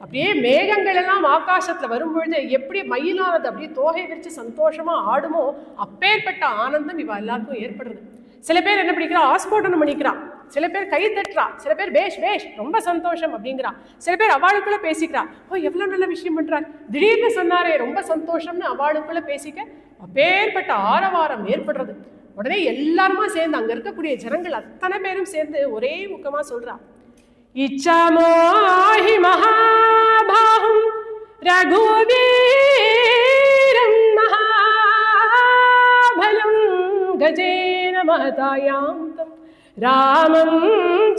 அப்படியே மேகங்கள் எல்லாம் ஆகாசத்துல வரும்பொழுது எப்படி மயிலானது அப்படியே தோகை விரிச்சு சந்தோஷமா ஆடுமோ அப்பேற்பட்ட ஆனந்தம் இவ எல்லாருக்கும் ஏற்படுறது. சில பேர் என்ன பண்ணிக்கிறா, ஆஸ்போட்டனம் பண்ணிக்கிறா, சில பேர் கை தட்டுறா, சில பேர் பேஷ் பேஷ் ரொம்ப சந்தோஷம் அப்படிங்கிறா, சில பேர் அவளுக்குள்ள பேசிக்கிறா, ஓ எவ்வளவு நல்ல விஷயம் பண்றார், திடீர்னு சொன்னாரே ரொம்ப சந்தோஷம்னு அவளுக்குள்ள பேசிக்க அப்பேற்பட்ட ஆரவாரம் ஏற்படுறது. உடனே எல்லாருமா சேர்ந்து அங்க இருக்கக்கூடிய ஜனங்கள் அத்தனை பேரும் சேர்ந்து ஒரே முக்கமா சொல்றா, இச்சாமோஹி மகாபாஹும் ரகுவீரம் மகாபலம் கஜேன மஹதாயாந்தம் ராமம்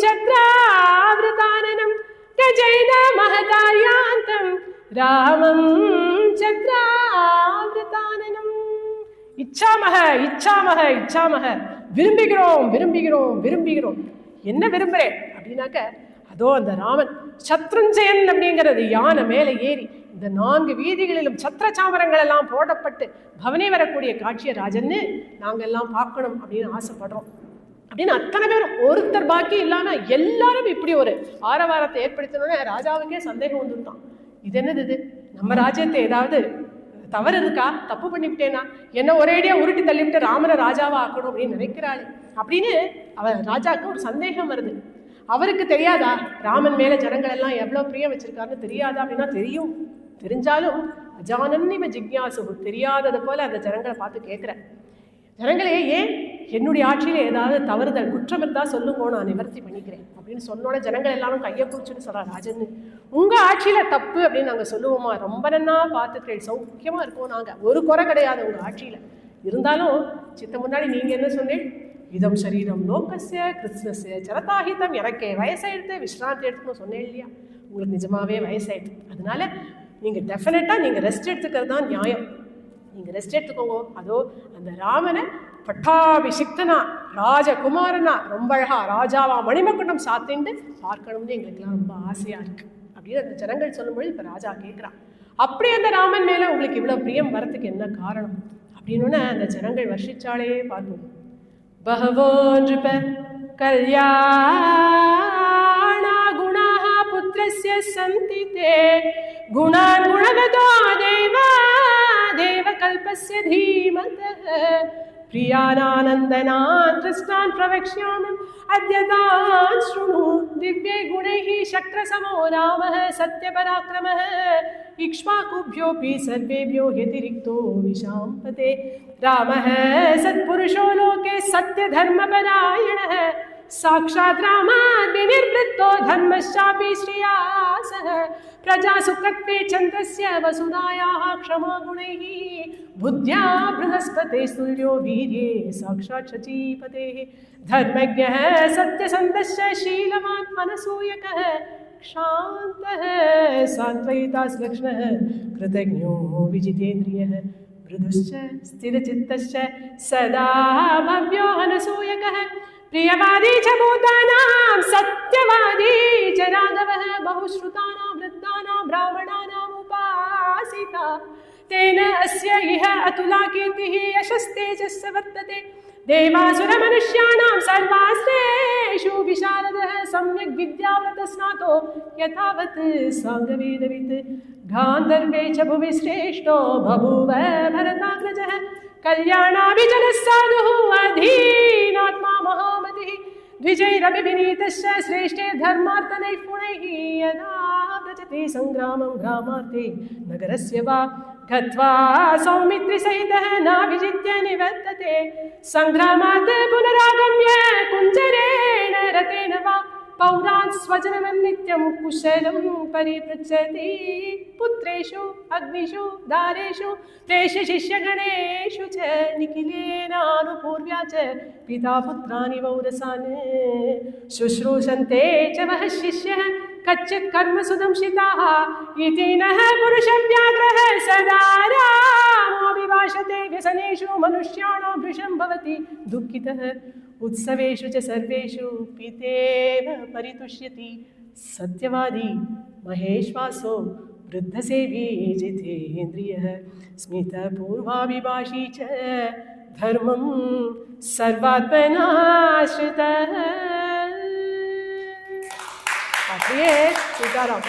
சக்ராவ்ரதானனம் கஜேன மஹதாயாந்தம் ராமம் சக்ராவ்ரதானனம். இச்சாமக இச்சாமக இச்சாமக, விரும்புகிறோம் விரும்புகிறோம் விரும்புகிறோம். என்ன விரும்புறேன் அப்படின்னாக்க, அதோ அந்த ராமன் சத்ருஞ்சயன் அப்படிங்கிறது யானை மேலே ஏறி இந்த 4 வீதிகளிலும் சத்திர சாமரங்கள் எல்லாம் போடப்பட்டு பவனி வரக்கூடிய காட்சியை ராஜன்னு நாங்கள் எல்லாம் பார்க்கணும் அப்படின்னு ஆசைப்படுறோம் அப்படின்னு அத்தனை பேரும் ஒருத்தர் பாக்கி இல்லாம எல்லாரும் இப்படி ஒரு ஆரவாரத்தை ஏற்படுத்தணும்னு ராஜாவுக்கே சந்தேகம் வந்துட்டான். இது என்னது, இது நம்ம ராஜ்யத்தை ஏதாவது தவறு இருக்கா, தப்பு பண்ணிவிட்டேனா, என்ன ஒரேடியா உருட்டி தள்ளிவிட்டு ராமனை ராஜாவா ஆக்கணும் அப்படின்னு நினைக்கிறாள் அப்படின்னு அவன் ராஜாவுக்கு ஒரு சந்தேகம் வருது. அவருக்கு தெரியாதா ராமன் மேல ஜனங்கள் எல்லாம் எவ்வளவு பிரியம் வச்சிருக்காருன்னு தெரியாதா அப்படின்னா தெரியும். தெரிஞ்சாலும் அஜானன்னிவ ஜிக்யாசு, தெரியாதது போல அந்த ஜனங்களை பார்த்து கேட்குற, ஜனங்களே ஏன் என்னுடைய ஆட்சியில ஏதாவது தவறுதல் குற்றம் இருந்தா சொல்லுங்க, நான் நிவர்த்தி பண்ணிக்கிறேன் அப்படின்னு சொன்னோட ஜனங்கள் எல்லாரும் கையை பிடிச்சுன்னு சொல்றா, ராஜன்னு உங்க ஆட்சியில தப்பு அப்படின்னு நாங்க சொல்லுவோமா, ரொம்ப நன்னா பார்த்துக்கிறேன், சௌக்கியமா இருக்கோம் நாங்க, ஒரு குறை கிடையாது உங்க ஆட்சியில. இருந்தாலும் சித்த முன்னாடி நீங்க என்ன சொன்னேன், இதம் சரீரம் லோகஸ்ய கிருஷ்ணஸ்ய சரதாஹிதம், எனக்கே வயசாயிடுத்து விஸ்ராந்தி எடுத்துக்கணும் சொன்னேன் இல்லையா. உங்களுக்கு நிஜமாவே வயசாயிடுது, அதனால நீங்க டெஃபினட்டா நீங்க ரெஸ்ட் எடுத்துக்கிறது தான் நியாயம். நீங்க ரெஸ்ட் எடுத்துக்கோங்க. அதோ அந்த ராமனை பட்டாபிஷிக்தனா ராஜகுமாரனா ரொம்ப அழகா ராஜாவா மணிமகுண்டம் சாத்திண்டு பார்க்கணும்னு எங்களுக்குலாம் ரொம்ப ஆசையா இருக்கு அப்படின்னு அந்த ஜனங்கள் சொல்லும்போது இப்ப ராஜா கேட்கிறான், அப்படி அந்த ராமன் மேல உங்களுக்கு இவ்வளவு பிரியம் வரத்துக்கு என்ன காரணம் அப்படின்னு அந்த ஜனங்கள் வர்ஷிச்சாலே பார்ப்போம். பகவோ நிருப கல்யாணா குணாஹ புத்ரஸ்ய சந்தி தே குணான் குணவதோ தேவா தேவகல்பஸ்ய தீமதः प्रियानानन्दनान् कृष्णान् प्रवक्ष्यामि अद्यतान् शृणु दिव्ये गुणैः शक्रसमो रामः सत्यपराक्रमः इक्ष्वाकुभ्योऽपि सर्वेभ्यो ह्यतिरिक्तो विशाम्पते रामः सत्पुरुषो लोके सत्यधर्मपरायणः साक्षात् रामाद् विनिर्वृत्तो धर्मश्चापि श्रेयासः प्रजासुखत्वे चन्द्रस्य वसुधायाः क्षमागुणैः बुद्ध्या बृहस्पते स्तुल्यो वीर्ये साक्षात् शचीपतेः धर्मज्ञः सत्यसन्धश्च शीलवान् मनसूयकः क्षान्तः सान्त्वयितास्लक्ष्णः कृतज्ञो विजितेन्द्रियः मृदुश्च स्थिरचित्तश्च सदा भव्यो अनसूयकः प्रियवादी च भूतानां सत्यवादी च राघवः बहुश्रुतानां वृद्धानां ब्राह्मणानाम् उपासिता तेन अस्य इह अतुला कीर्तिः यशस्तेजस्य वर्तते देवासुरमनुष्याणां सर्वास्त्रेषु विशारदः सम्यक् विद्याव्रतस्नातो यथावत् साङ्गवेदवित् गान्धर्वे च भुवि श्रेष्ठो बभूव भरताग्रजः कल्याणाभिजनः साधुः अधीनात्मा महामतिः द्विजैरभिविनीतश्च श्रेष्ठे धर्मार्थनैपुणैः यदा व्रजते सङ्ग्रामं ग्रामार्थे नगरस्य वा गत्वा सौमित्रिसहितः नाभिजित्य निवर्तते सङ्ग्रामात् पुनरागम्य कुञ्जरेण रतेन वा पौरान् स्वजनं नित्यं कुशलं परिपृच्छति पुत्रेषु अग्निषु दारेषु तेषु शिष्यगणेषु च निखिलेनानुपूर्व्या च पिता पुत्राणि वौरसान् शुश्रूषन्ते च वः शिष्यः कच्चित् कर्मसुदंशिताः इति नः पुरुषव्याघ्रः सदा रामोऽभिभाषते व्यसनेषु मनुष्याणां भृशं भवति दुःखितः उत्सवेषु च सर्वेषु पितेव परितुष्यति सत्यवादी महेश्वासो वृद्धसेवी जितेन्द्रियः स्मितपूर्वाभिभाषी च धर्मं सर्वात्मनाश्रितः. அப்படியே சீதாராம்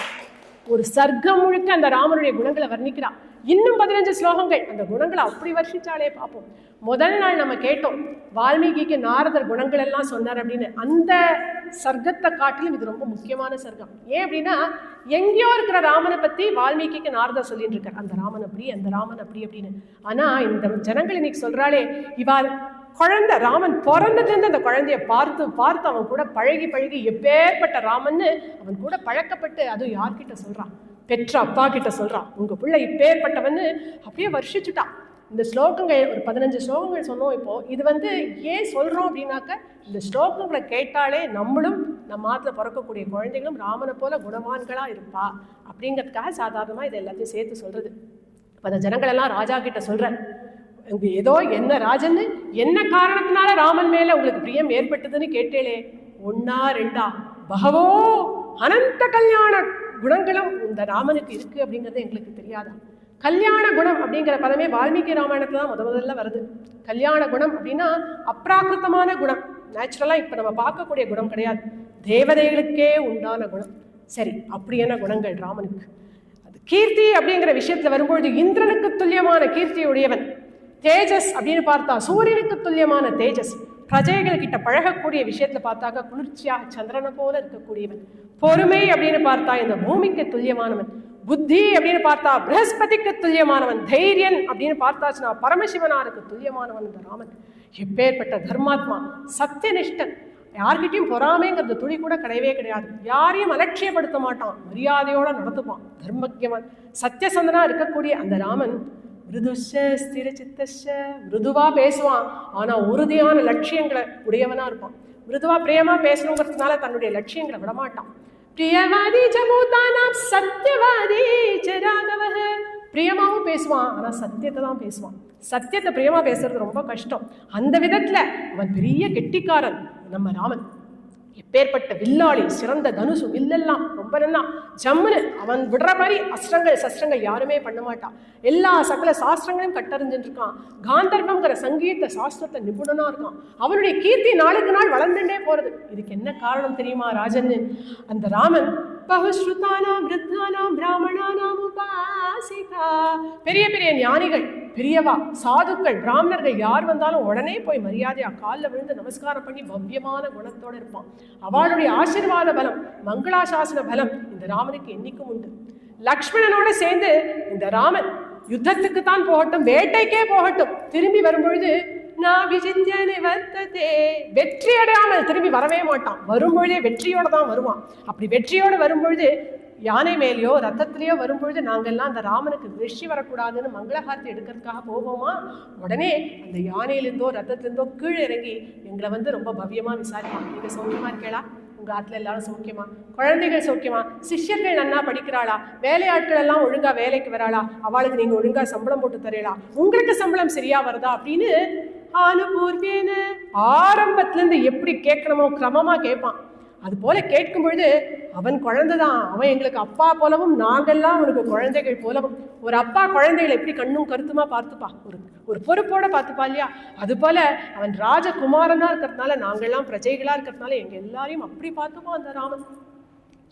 ஒரு சர்க்கம் முழுக்க அந்த ராமனுடைய குணங்களை வர்ணிக்கிறான். இன்னும் 15 ஸ்லோகங்கள் அந்த குணங்களை அப்படி வர்ஷிச்சாலே பார்ப்போம். முதல் நாள் நம்ம கேட்டோம் வால்மீகிக்கு நாரதர் குணங்கள் எல்லாம் சொன்னார் அப்படின்னு. அந்த சர்க்கத்தை காட்டிலும் இது ரொம்ப முக்கியமான சர்க்கம். ஏன் அப்படின்னா எங்கேயோ இருக்கிற ராமனை பத்தி வால்மீகிக்கு நாரதர் சொல்லிட்டு இருக்கார், அந்த ராமன் அப்படி அந்த ராமன் அப்படி அப்படின்னு. ஆனா இந்த ஜனங்கள் இன்னைக்கு சொல்றாளே, இவா குழந்தை ராமன் பிறந்ததுலேருந்து அந்த குழந்தைய பார்த்து பார்த்து அவன் கூட பழகி பழகி எப்பேற்பட்ட ராமன்னு அவன் கூட பழக்கப்பட்டு அதுவும் யார்கிட்ட சொல்றான், பெற்ற அப்பா கிட்ட சொல்றான், உங்க பிள்ளை இப்பேற்பட்டவன்னு அப்படியே வர்ஷிச்சுட்டான். இந்த ஸ்லோகங்கள் ஒரு 15 ஸ்லோகங்கள் சொன்னோம். இப்போ இது ஏன் சொல்றோம் அப்படின்னாக்க, இந்த ஸ்லோகங்களை கேட்டாலே நம்மளும் நம்ம ஆத்துல பிறக்கக்கூடிய குழந்தைகளும் ராமனை போல குணவான்களா இருப்பா அப்படிங்கிறதுக்காக சாதாரணமா இது எல்லாத்தையும் சேர்த்து சொல்றது. இப்போ அந்த ஜனங்கள் எல்லாம் ராஜா கிட்ட சொல்ற, ஏதோ என்ன ராஜன்னு என்ன காரணத்தினால ராமன் மேல உங்களுக்கு பிரியம் ஏற்பட்டதுன்னு கேட்டேளே, 1 2 பகவோ அனந்த கல்யாண குணங்களும் இந்த ராமனுக்கு இருக்கு அப்படிங்கிறது எங்களுக்கு தெரியாதா? கல்யாண குணம் அப்படிங்கிற பதமே வால்மீகி ராமாயணத்துல தான் முதல்ல வருது. கல்யாண குணம் அப்படின்னா அப்ராகிருத்தமான குணம், நேச்சுரலா இப்ப நம்ம பார்க்கக்கூடிய குணம் கிடையாது, தேவதைகளுக்கே உண்டான குணம். சரி, அப்படியான குணங்கள் ராமனுக்கு. அது கீர்த்தி அப்படிங்கிற விஷயத்துல வரும்பொழுது இந்திரனுக்கு துல்லியமான கீர்த்தி உடையவன். தேஜஸ் அப்படின்னு பார்த்தா சூரியனுக்கு துல்லியமான தேஜஸ். பிரஜைகள் கிட்ட பழகக்கூடிய விஷயத்துல பார்த்தாக்க குளிர்ச்சியாக சந்திரனை போல இருக்கக்கூடியவன். பொறுமை அப்படின்னு பார்த்தா இந்த பூமிக்கு துல்லியமானவன். புத்தி அப்படின்னு பார்த்தா பிரகஸ்பதிக்கு துல்லியமானவன். தைரியன் அப்படின்னு பார்த்தாச்சுன்னா பரமசிவனாருக்கு துல்லியமானவன் இந்த ராமன். எப்பேற்பட்ட தர்மாத்மா, சத்தியனிஷ்டன், யார்கிட்டையும் பொறாமைங்கிறது துளி கூட கிடையவே கிடையாது. யாரையும் அலட்சியப்படுத்த மாட்டான், மரியாதையோட நடத்துவான், தர்மஜவன், சத்தியசந்தனா இருக்கக்கூடிய அந்த ராமன் மிருதுஷ ஸ்திர சித்தஷ, மிருதுவா பேசுவான், ஆனா உறுதியான லட்சியங்களை உடையவனா இருப்பான். மிருதுவா பிரேமா பேசணுங்கிறதுனால தன்னுடைய லட்சியங்களை விடமாட்டான். பிரியவாதி ஜபூதானாம் சத்தியவாதி ஜராகவஹ, பிரியமாவும் பேசுவான், ஆனா சத்தியத்தை தான் பேசுவான். சத்தியத்தை பிரியமா பேசுறது ரொம்ப கஷ்டம். அந்த விதத்துல அவன் பெரிய கெட்டிக்காரன் நம்ம ராமன். எப்பேற்பட்ட வில்லாளி, சிறந்த தனுசு, வில்லெல்லாம் ரொம்ப நல்லா ஜம்முன்னு அவன் விடுற மாதிரி அஸ்திரங்கள் சஸ்திரங்கள் யாருமே பண்ண மாட்டான். எல்லா சகல சாஸ்திரங்களையும் கட்டறிஞ்சுட்டு இருக்கான். காந்தர்வங்கிற சங்கீத சாஸ்திரத்தை நிபுணனா இருக்கான். அவனுடைய கீர்த்தி நாளுக்கு நாள் வளர்ந்துட்டே போறது. இதுக்கு என்ன காரணம் தெரியுமா ராஜன்? அந்த ராமன் பகுஸ்ருதானாம் விருத்தானாம் பிராமணானாம் உபாசிகா, பெரிய பெரிய ஞானிகள், பெரியவா, சாதுக்கள், பிராமணர்கள் யார் வந்தாலும் உடனே போய் மரியாதையா காலில் விழுந்து நமஸ்காரம் பண்ணி பவ்யமான குணத்தோட இருப்பான். அவளுடைய ஆசீர்வாத பலம், மங்களாசாசன பலம் இந்த ராமனுக்கு என்னைக்கும் உண்டு. லக்ஷ்மணனோட சேர்ந்து இந்த ராமன் யுத்தத்துக்கு தான் போகட்டும், வேட்டைக்கே போகட்டும், திரும்பி வரும்பொழுது நான் விஜித்ய நிவர்த்ததே, வெற்றி அடையாமல் திரும்பி வரவே மாட்டான். வரும்பொழுதே வெற்றியோட தான் வருவான். அப்படி வெற்றியோடு வரும்பொழுது யானை மேலேயோ ரத்தத்திலேயோ வரும்பொழுது நாங்கள்லாம் அந்த ராமனுக்கு வெற்றி வரக்கூடாதுன்னு மங்களஹாரத்தை எடுக்கிறதுக்காக போவோமா, உடனே அந்த யானையிலிருந்தோ ரத்தத்திலிருந்தோ கீழே இறங்கி எங்களை வந்து ரொம்ப பவ்யமா விசாரிப்பான். நீங்க சௌக்கியமா இருக்கேளா, உங்க ஆத்துல எல்லாரும் சௌக்கியமா, குழந்தைகள் சௌக்கியமா, சிஷ்யர்கள் நன்னா படிக்கிறாளா, வேலையாட்கள் எல்லாம் ஒழுங்கா வேலைக்கு வராளா, அவளுக்கு நீங்க ஒழுங்கா சம்பளம் போட்டு தரீங்களா, உங்களுக்கு சம்பளம் சரியா வருதா அப்படின்னு ஆனுபூர்வேன ஆரம்பத்துல இருந்து எப்படி கேட்கணுமோ கிரமமா கேட்பான். அது போல கேட்கும் பொழுது அவன் குழந்தைதான், அவன் எங்களுக்கு அப்பா போலவும் நாங்கெல்லாம் அவனுக்கு குழந்தைகள் போலவும். ஒரு அப்பா குழந்தைகளை எப்படி கண்ணும் கருத்துமா பார்த்துப்பா, ஒரு பொறுப்போட பார்த்துப்பா இல்லையா, அது போல அவன் ராஜகுமாரனா இருக்கிறதுனால நாங்கெல்லாம் பிரஜைகளா இருக்கிறதுனால எங்க எல்லாரையும் அப்படி பார்த்துப்போம் அந்த ராமன்.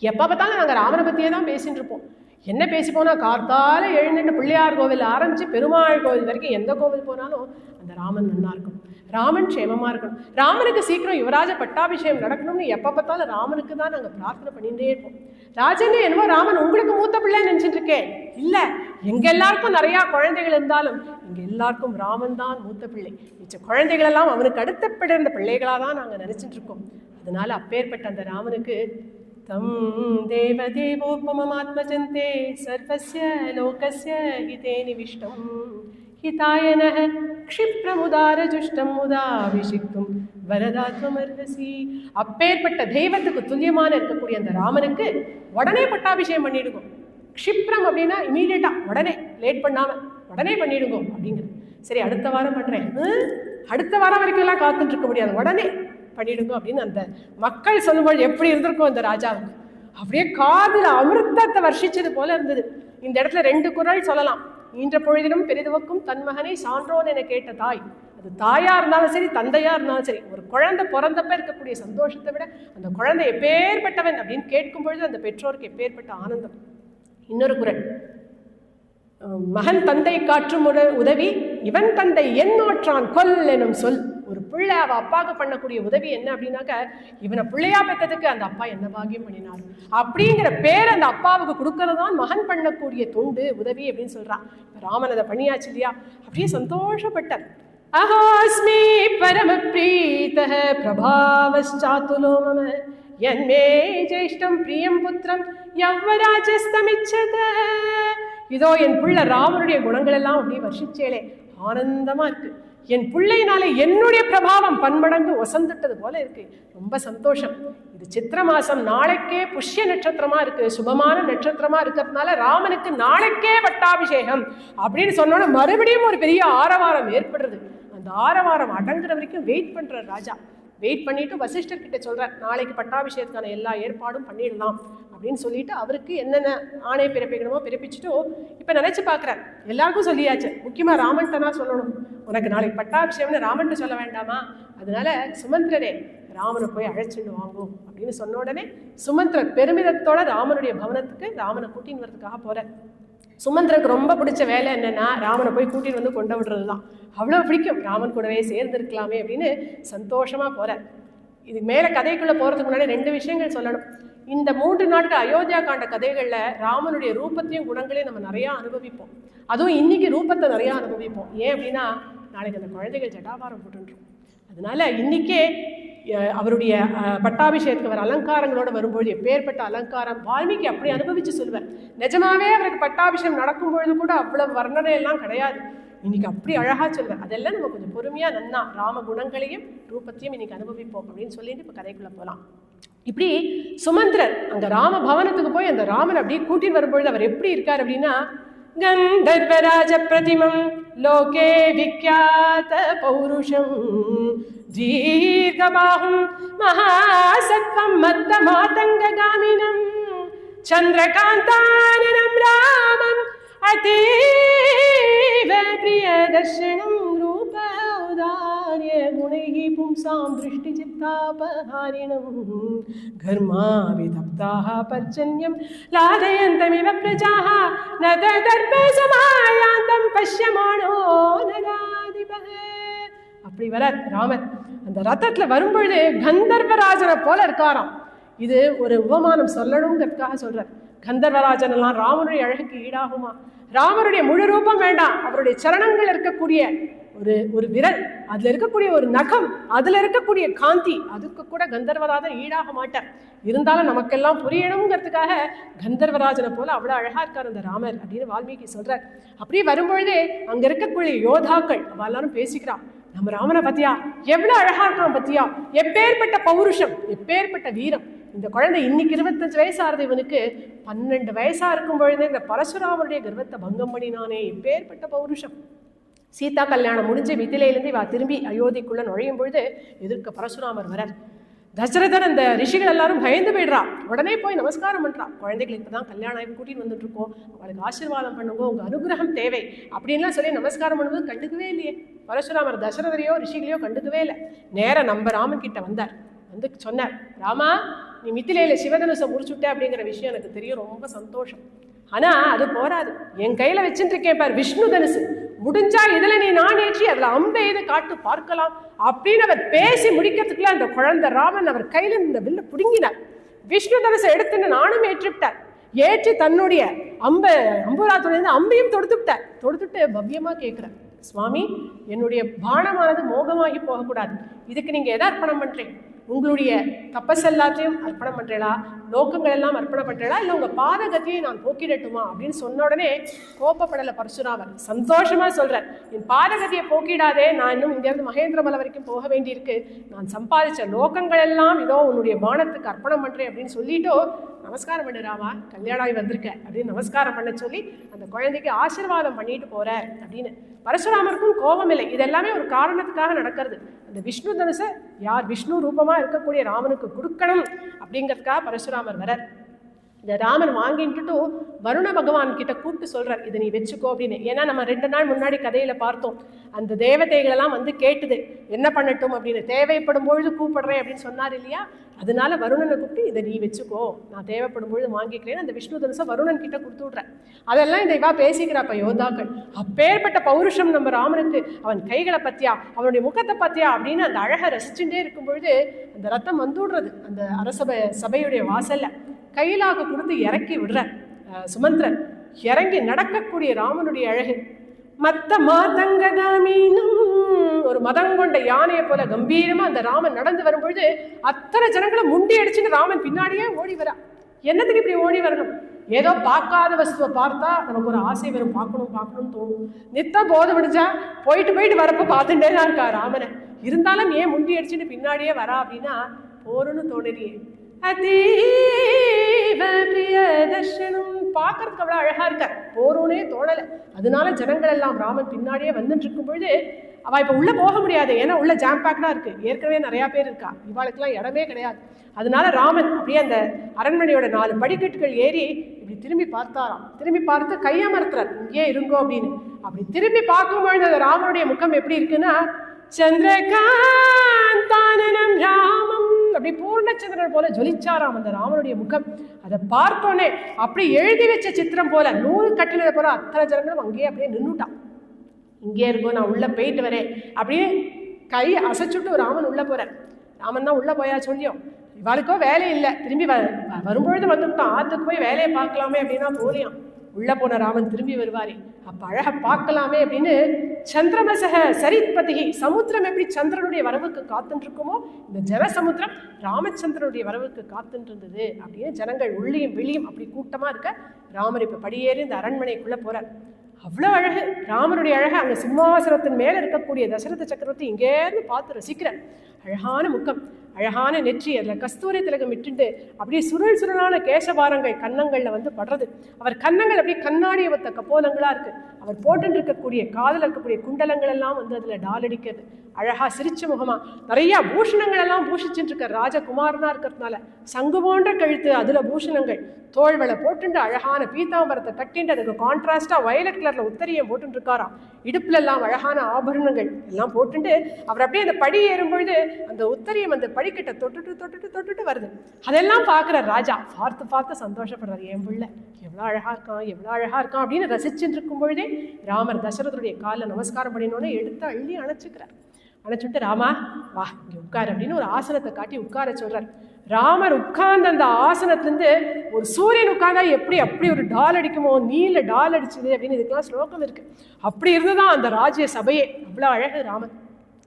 எப்ப பார்த்தாலும் நாங்க ராமனை பத்தியே தான் பேசிட்டு இருப்போம். என்ன பேசி போனா கார்த்தால எழுந்துட்டு பிள்ளையார் கோவில் ஆரம்பிச்சு பெருமாள் கோவில் வரைக்கும் எந்த கோவில் போனாலும் அந்த ராமன் நல்லா இருக்கும், ராமன் க்ஷேமமா இருக்கணும், ராமனுக்கு சீக்கிரம் யுவராஜ பட்டாபிஷேகம் நடக்கணும்னு எப்ப பார்த்தாலும் ராமனுக்கு தான் நாங்க பிரார்த்தனை பண்ணிட்டே இருப்போம். ராஜனே என்னவோ ராமன் உங்களுக்கு மூத்த பிள்ளைன்னு நினைச்சிட்டு இருக்கேன், இல்ல எங்க எல்லாருக்கும் நிறைய குழந்தைகள் இருந்தாலும் எங்க எல்லாருக்கும் ராமன் தான் மூத்த பிள்ளை. மிச்ச குழந்தைகள் எல்லாம் அவனுக்கு அடுத்த பிறந்த பிள்ளைகளா தான் நாங்க நினைச்சிட்டு இருக்கோம். அதனால அப்பேற்பட்ட அந்த ராமனுக்கு தம் தேவதேவோபமமாத்மஜந்தே சர்வஸ்ய லோகஸ்ய ஹிதே நிவிஷ்டம் ஹிதாயனஹ க்ஷிப்ரமுதாரஜுஷ்டம் முதாபிஷிக்தும் வரதாத்வமர்ஹசி. அப்பேற்பட்ட தெய்வத்துக்கு துல்லியமான இருக்கக்கூடிய அந்த ராமனுக்கு உடனே பட்டாபிஷேகம் பண்ணிடுங்க. க்ஷிப்ரம் அப்படின்னா இமீடியட்டா, உடனே லேட் பண்ணாம உடனே பண்ணிடுங்க அப்படிங்கிறது. சரி அடுத்த வாரம் பண்றேன், அடுத்த வாரம் வரைக்கும் எல்லாம் காத்துட்டு இருக்க முடியாது, உடனே பண்ணிடுங்க அப்படின்னு அந்த மக்கள் சொல்லும்போது எப்படி இருந்திருக்கும் அந்த ராஜாவுக்கு, அப்படியே காதுல அமிர்தத்தை வர்ஷிச்சது போல இருந்தது. இந்த இடத்துல 2 குறள் சொல்லலாம். ஈன்ற பொழுதிலும் பெரிதுவக்கும் தன் மகனை சான்றோன் என கேட்ட தாய், அது தாயா இருந்தாலும் சரி தந்தையா இருந்தாலும் சரி, ஒரு குழந்தை பிறந்தப்ப இருக்கக்கூடிய சந்தோஷத்தை விட அந்த குழந்தை எப்பேற்பட்டவன் அப்படின்னு கேட்கும் பொழுது அந்த பெற்றோருக்கு எப்பேற்பட்ட ஆனந்தம். இன்னொரு குறள், மகன் தந்தை காற்றும் உதவி இவன் தந்தை என் நோற்றான் கொல் எனும் சொல். ஒரு பிள்ளை அவ அப்பாவுக்கு பண்ணக்கூடிய உதவி என்ன அப்படின்னாக்க, இவனை பிள்ளையா பெற்றதுக்கு அந்த அப்பா என்ன பாக்கியம் பண்ணினார் அப்படிங்கிற பேர் அந்த அப்பாவுக்கு கொடுக்கறது தான் மகன் பண்ணக்கூடிய தொண்டு உதவி அப்படின்னு சொல்றான். ராமன் அதை பண்ணியாச்சு இல்லையா, அப்படியே சந்தோஷப்பட்டார். அஹாஸ்மி பரம பிரீதஹ பிரபாவச்சாதுலோ மம யன்மே ஜேஷ்டம் பிரியம் புத்திரம் யவ்வராஜஸ்தமிச்சத. இதோ என் பிள்ளை ராமனுடைய குணங்கள் எல்லாம் அப்படி வர்ஷிச்சேலே, ஆனந்தமா இருக்கு. என் பிள்ளையினாலே என்னுடைய பிரபாவம் பன்மடங்கு வசந்துட்டது போல இருக்கு. ரொம்ப சந்தோஷம். இது சித்திர மாசம், நாளைக்கே புஷ்ய நட்சத்திரமா இருக்கு, சுபமான நட்சத்திரமா இருக்கிறதுனால ராமனுக்கு நாளைக்கே பட்டாபிஷேகம் அப்படின்னு சொன்னோன்னா மறுபடியும் ஒரு பெரிய ஆரவாரம் ஏற்படுறது. அந்த ஆரவாரம் அடங்குற வரைக்கும் வெயிட் பண்ற ராஜா. வெயிட் பண்ணிட்டு வசிஷ்டர் கிட்ட சொல்றார், நாளைக்கு பட்டாபிஷேகத்துக்கான எல்லா ஏற்பாடும் பண்ணிடலாம் அப்படின்னு சொல்லிட்டு அவருக்கு என்னென்ன ஆணை பிறப்பிக்கணுமோ பிறப்பிச்சுட்டோ இப்ப நினைச்சு பாக்குறார். எல்லாருக்கும் சொல்லியாச்சு, முக்கியமா ராமன்ட்டனா சொல்லணும். உனக்கு நாளைக்கு பட்டாபிஷேகம்னு ராமன்ட்டு சொல்ல வேண்டாமா? அதனால சுமந்திரனே ராமனை போய் அழைச்சிட்டு வாங்கும் அப்படின்னு சொன்ன உடனே சுமந்திரன் பெருமிதத்தோட ராமனுடைய பவனத்துக்கு ராமனை கூட்டின்னு வரதுக்காக போறார். சுமந்திரனுக்கு ரொம்ப பிடிச்ச வேலை என்னன்னா ராமனை போய் கூட்டின்னு வந்து கொண்டு விடுறது தான். அவ்வளோ பிடிக்கும், ராமன் கூடவே சேர்ந்துருக்கலாமே அப்படின்னு சந்தோஷமா போறார். இதுக்கு மேல கதைக்குள்ள போறதுக்கு முன்னாடி 2 விஷயங்கள் சொல்லணும். இந்த 3 நாட்கள் அயோத்தியா காண்ட கதைகள்ல ராமனுடைய ரூபத்தையும் குணங்களையும் நம்ம நிறைய அனுபவிப்போம். அதுவும் இன்னைக்கு ரூபத்தை நிறைய அனுபவிப்போம். ஏன் அப்படின்னா நாளைக்கு அந்த குழந்தைகள் ஜடாபாரம் போட்டுன்றோம். அதனால இன்னைக்கே அவருடைய பட்டாபிஷேகத்துக்கு வர அலங்காரங்களோட வரும்பொழுது எப்பேற்பட்ட அலங்காரம் வால்மீகி அப்படி அனுபவிச்சு சொல்லுவார். நிஜமாவே அவருக்கு பட்டாபிஷேகம் நடக்கும் பொழுது கூட அவ்வளவு வர்ணனை எல்லாம் கிடையாது. இன்னைக்கு அப்படி அழகா சொல்வார். அதெல்லாம் நம்ம கொஞ்சம் பொறுமையா நன்னா ராம குணங்களையும் ரூபத்தையும் இன்னைக்கு அனுபவிப்போம் அப்படின்னு சொல்லிட்டு இப்ப கதைக்குள்ள போகலாம். இப்படி சுமந்திரன் அங்க ராம பவனத்துக்கு போய் அந்த ராமன் அப்படியே கூட்டின்னு வரும்பொழுது அவர் எப்படி இருக்கார் அப்படின்னா, கந்தர்வராஜ பிரதிமம் லோகே விக்யாத பௌருஷம் தீர்க்கபாஹும் மகாசத்வம் மத்த மாதங்ககாமினம் சந்திரகாந்தானனம் ராமம் அதீவ பிரியதர்ஷனம் ரூப உதாரிய குணைஹி பும்சாம் திருஷ்டி சித்தாபஹாரிணம் கர்மாவிதப்தாஹ பர்ஜன்யம் லாதயந்தமிவ பிரஜாஹ நததர்ப சமாயாந்தம் பஷ்யமானோ நராதிபஹ. அப்படி வர ராமன் அந்த ரத்தத்துல வரும்பொழுது கந்தர்வராஜனை போல இருக்காராம். இது ஒரு உபமானம் சொல்லணுங்கிறதுக்காக சொல்றார். கந்தர்வராஜன் எல்லாம் ராமனுடைய அழகுக்கு ஈடாகுமா? ராமனுடைய முழு ரூபம் வேண்டாம், அவருடைய சரணங்கள் இருக்கக்கூடிய ஒரு விரல், அதுல இருக்கக்கூடிய ஒரு நகம், அதுல இருக்கக்கூடிய காந்தி, அதுக்கு கூட கந்தர்வராஜன் ஈடாக மாட்டார். இருந்தாலும் நமக்கெல்லாம் புரியணுங்கிறதுக்காக கந்தர்வராஜனை போல அவ்வளவு அழகா இருக்கார் அந்த ராமர் அப்படின்னு வால்மீகி சொல்றார். அப்படியே வரும்பொழுதே அங்க இருக்கக்கூடிய யோதாக்கள் அவ எல்லாரும் பேசிக்கிறான், நம்ம ராமனை பத்தியா எவ்வளவு அழகா இருக்கான் பத்தியா, எப்பேற்பட்ட பௌருஷம், எப்பேற்பட்ட வீரம். இந்த குழந்தை இன்னைக்கு 25 வயசாகிறது, இவனுக்கு 12 வயசா இருக்கும் பொழுதே இந்த பரசுராமருடைய கர்வத்தை பங்கம் பண்ணினானே, எப்பேற்பட்ட பௌருஷம். சீதா கல்யாணம் முடிஞ்சு மிதிலையிலேருந்து இவா திரும்பி அயோத்திக்குள்ள நுழையும் பொழுது எதிர்க்க பரசுராமர் வரார். தசரதன் அந்த ரிஷிகள் எல்லாரும் பயந்து போயிடுறா. உடனே போய் நமஸ்காரம் பண்றா. குழந்தைகளுக்கு இப்பதான் கல்யாணம் ஆகி கூட்டின்னு வந்துட்டு இருக்கோம், அவளுக்கு ஆசீர்வாதம் பண்ணுங்க, உங்க அனுகிரகம் தேவை அப்படின்லாம் சொல்லி நமஸ்காரம் பண்ணும்போது கண்டுக்கவே இல்லையே பரசுராமர். தசரதரையோ ரிஷிகளையோ கண்டுக்கவே இல்லை. நேரம் நம்ம ராமன் கிட்ட வந்தார். வந்து சொன்னார், ராமா நீ மிதிலையில சிவதனுசை முடிச்சுட்ட அப்படிங்கிற விஷயம் எனக்கு தெரியும், ரொம்ப சந்தோஷம். ஆனா அது போராது, என் கையில வச்சுட்டு இருக்கேன் பார் விஷ்ணு தனுசு, முடிஞ்சா இதுல நீ நான் ஏற்றி அதுல அம்பை எது காட்டு பார்க்கலாம் அப்படின்னு அவர் பேசி முடிக்கிறதுக்குள்ள அந்த குழந்தை ராமன் அவர் கையில இந்த வில்ல புடுங்கினார். விஷ்ணு தனுசை எடுத்துன்னு நானும் ஏற்றிவிட்டார். ஏற்றி தன்னுடைய அம்புராத்துடைய அம்பையும் தொடுத்துட்டு பவ்யமா கேட்கிறார், சுவாமி என்னுடைய பானமானது மோகமாகி போகக்கூடாது, இதுக்கு நீங்க எதை அர்ப்பணம் பண்றீங்க? உங்களுடைய தபஸ் எல்லாத்தையும் அர்ப்பணம் பண்றீங்களா, லோகங்கள் எல்லாம் அர்ப்பணம் பண்றீங்களா, இல்லை உங்க பாதகத்தையை நான் போக்கிடட்டுமா அப்படின்னு சொன்ன உடனே கோபப்படலை பரசுராமர். சந்தோஷமா சொல்றார், என் பாதகத்தையை போக்கிடாதே, நான் இன்னும் இங்கிருந்து மகேந்திரமலை வரைக்கும் போக வேண்டியிருக்கு, நான் சம்பாதிச்ச லோகங்கள் எல்லாம் இதோ உன்னுடைய பானத்துக்கு அர்ப்பணம் பண்றேன் அப்படின்னு சொல்லிட்டோ நமஸ்காரம் பண்ணு ராமா, கல்யாணம் வந்திருக்க அப்படின்னு நமஸ்காரம் பண்ண சொல்லி அந்த குழந்தைக்கு ஆசீர்வாதம் பண்ணிட்டு போறார் அப்படின்னு. பரசுராமருக்கும் கோபம் இல்லை, இதெல்லாமே ஒரு காரணத்துக்காக நடக்கிறது. அந்த விஷ்ணு தனுசை யார் விஷ்ணு ரூபமா இருக்கக்கூடிய ராமனுக்கு கொடுக்கணும் அப்படிங்கிறதுக்காக பரசுராமர் வரார். இந்த ராமன் வாங்கிட்டு வருண பகவான் கிட்ட கூப்பிட்டு சொல்றார், இதை நீ வச்சுக்கோ அப்படின்னு. ஏன்னா நம்ம 2 நாள் முன்னாடி கதையில பார்த்தோம், அந்த தேவதைகள் எல்லாம் வந்து கேட்டுது என்ன பண்ணட்டும் அப்படின்னு, தேவைப்படும் பொழுது கூப்பிடுறேன் அப்படின்னு சொன்னார் இல்லையா. அதனால வருணனை கூப்பிட்டு இதை நீ வச்சுக்கோ, நான் தேவைப்படும் பொழுது வாங்கிக்கிறேன்னு அந்த விஷ்ணு தனுசை வருணன் கிட்ட கொடுத்து விடுறேன். அதெல்லாம் இந்த இவா பேசிக்கிறாப்ப யோதாக்கள். அப்பேற்பட்ட பௌருஷம் நம்ம ராமனுக்கு, அவன் கைகளை பத்தியா அவனுடைய முகத்தை பத்தியா அப்படின்னு அந்த அழகை ரசிச்சுட்டே இருக்கும் பொழுது அந்த ரத்தம் வந்துடுறது அந்த சபையுடைய வாசல்ல. கையிலாக கொடுத்து இறக்கி விடுற சுமந்திரன் இறங்கி நடக்கக்கூடிய ராமனுடைய அழகு மத்த மாதங்கதாமீனும் ஒரு மதங்கொண்ட யானையை போல கம்பீரமா அந்த ராமன் நடந்து வரும்பொழுது அத்தனை ஜனங்களை முண்டி அடிச்சுன்னு ராமன் பின்னாடியே ஓடி வரா. என்னத்துக்கு இப்படி ஓடி வரணும்? ஏதோ பார்க்காத வஸ்துவை பார்த்தா நமக்கு ஒரு ஆசை வரும், பார்க்கணும்னு தோணும். நித்தம் போதை விடுச்சா போயிட்டு வரப்போ பார்த்துட்டே தான் இருக்கா ராமனை. இருந்தாலும் ஏன் முண்டி அடிச்சுட்டு பின்னாடியே வரா அப்படின்னா போறன்னு தோணலையே. அதீவ பிரிய தர்ஷனம், பார்க்கறதுக்கு அவ்வளோ அழகா இருக்கார், போறோனே தோணலை. அதனால ஜனங்கள் எல்லாம் ராமன் பின்னாடியே வந்துட்டு இருக்கும் பொழுது அவள் இப்போ உள்ளே போக முடியாது, ஏன்னா உள்ள ஜாம் பேக்டாக இருக்குது, ஏற்கனவே நிறையா பேர் இருக்கா, இவாளுக்கெல்லாம் இடமே கிடையாது. அதனால ராமன் அப்படியே அந்த அரண்மனையோட 4 படிக்கட்டுகள் ஏறி இப்படி திரும்பி பார்த்தாராம். திரும்பி பார்த்து கையமர்த்துறார், இங்கே இருங்கோ அப்படின்னு. அப்படி திரும்பி பார்க்கும்பொழுது அந்த ராமனுடைய முகம் எப்படி இருக்குன்னா, சந்திரகாந்தானனம் ராமம், அப்படி பூர்ணச்சந்திரன் போல ஜொலிச்சாராம் அந்த ராமனுடைய முகம். அதை பார்த்தோன்னே அப்படி எழுதி வச்ச சித்திரம் போல 100 கட்டில போல அத்தனை ஜனங்களும் அங்கேயே அப்படியே நின்றுட்டான். இங்கே இருக்கும், நான் உள்ளே போயிட்டு வரேன் அப்படியே கை அசைச்சுட்டு ராமன் உள்ளே போகிறார். ராமன் தான் உள்ளே போயா சொல்லியும், இவாளுக்கோ வேலை இல்லை, திரும்பி வரும்பொழுது வந்துவிட்டான், ஆற்றுக்கு போய் வேலையை பார்க்கலாமே அப்படின்னா போலியாம். உள்ளே போன ராமன் திரும்பி வருவாரே, அப்போ அழகை பார்க்கலாமே அப்படின்னு சந்திரமசக சரித்பதி, சமுத்திரம் எப்படி சந்திரனுடைய வரவுக்கு காத்துட்டு இருக்குமோ இந்த ஜனசமுத்திரம் ராமச்சந்திரனுடைய வரவுக்கு காத்துட்டு இருந்தது அப்படின்னு ஜனங்கள் உள்ளியும் வெளியும் அப்படி கூட்டமாக இருக்க ராமர் இப்போ படியேறி இந்த அரண்மனைக்குள்ளே போகிறார். அவ்வளோ அழகு ராமனுடைய அழகு. அங்கே சிம்மாசனத்தின் மேலே இருக்கக்கூடிய தசரத சக்கரவர்த்தி இங்கேருந்து பார்த்து ரசிக்கிறார். அழகான முகம், அழகான நெற்றி, அதில் கஸ்தூரி திலகம் இட்டுண்டு அப்படியே சுருளான கேசபாரங்கள் கன்னங்களில் வந்து படுறது. அவர் கன்னங்கள் அப்படியே கண்ணாடி ஒத்த கப்போலங்களாக இருக்குது. அவர் போட்டு இருக்கக்கூடிய காதில் இருக்கக்கூடிய குண்டலங்கள் எல்லாம் வந்து அதில் டால் அடிக்கிறது. அழகாக சிரிச்ச முகமாக நிறையா பூஷணங்கள் எல்லாம் பூஷிச்சுட்டு இருக்க ராஜகுமாரனாக இருக்கிறதுனால சங்கு போன்ற கழுத்து, அதில் பூஷணங்கள், தோள்வளை போட்டுண்டு அழகான பீதாம்பரத்தை கட்டிண்டு அதுக்கு கான்ட்ராஸ்டாக வயலட் கலரில் உத்தரியம் போட்டுட்டு இருக்காராம். இடுப்புல எல்லாம் அழகான ஆபரணங்கள் எல்லாம் போட்டுண்டு அவர் அப்படியே அந்த படி ஏறும்பொழுது அந்த உத்தரியம் அந்த படிக்கட்டை தொட்டுட்டு வருது. அதெல்லாம் பார்க்குற ராஜா பார்த்து சந்தோஷப்படுறாரு. என் பிள்ளை எவ்வளோ அழகாக இருக்கான் அப்படின்னு ரசிச்சுட்டு இருக்கும் பொழுதே ராமர் தசரதனுடைய காலில் நமஸ்காரம் பண்ணினோன்னே எடுத்து அள்ளி அணைச்சிக்கிறார். அணைச்சுட்டு ராமா வா இங்கே உட்கார் அப்படின்னு ஒரு ஆசனத்தை காட்டி உட்கார சொல்றார். ராமர் உட்கார்ந்த அந்த ஆசனத்துலேருந்து ஒரு சூரியன் உட்கார்ந்தா அப்படி ஒரு டால் அடிக்குமோ, நீல டால் அடிச்சுது அப்படின்னு இதுக்கெல்லாம் ஸ்லோகம் இருக்கு. அப்படி இருந்துதான் அந்த ராஜ்ய சபையே. அவ்வளோ அழகு ராமன்.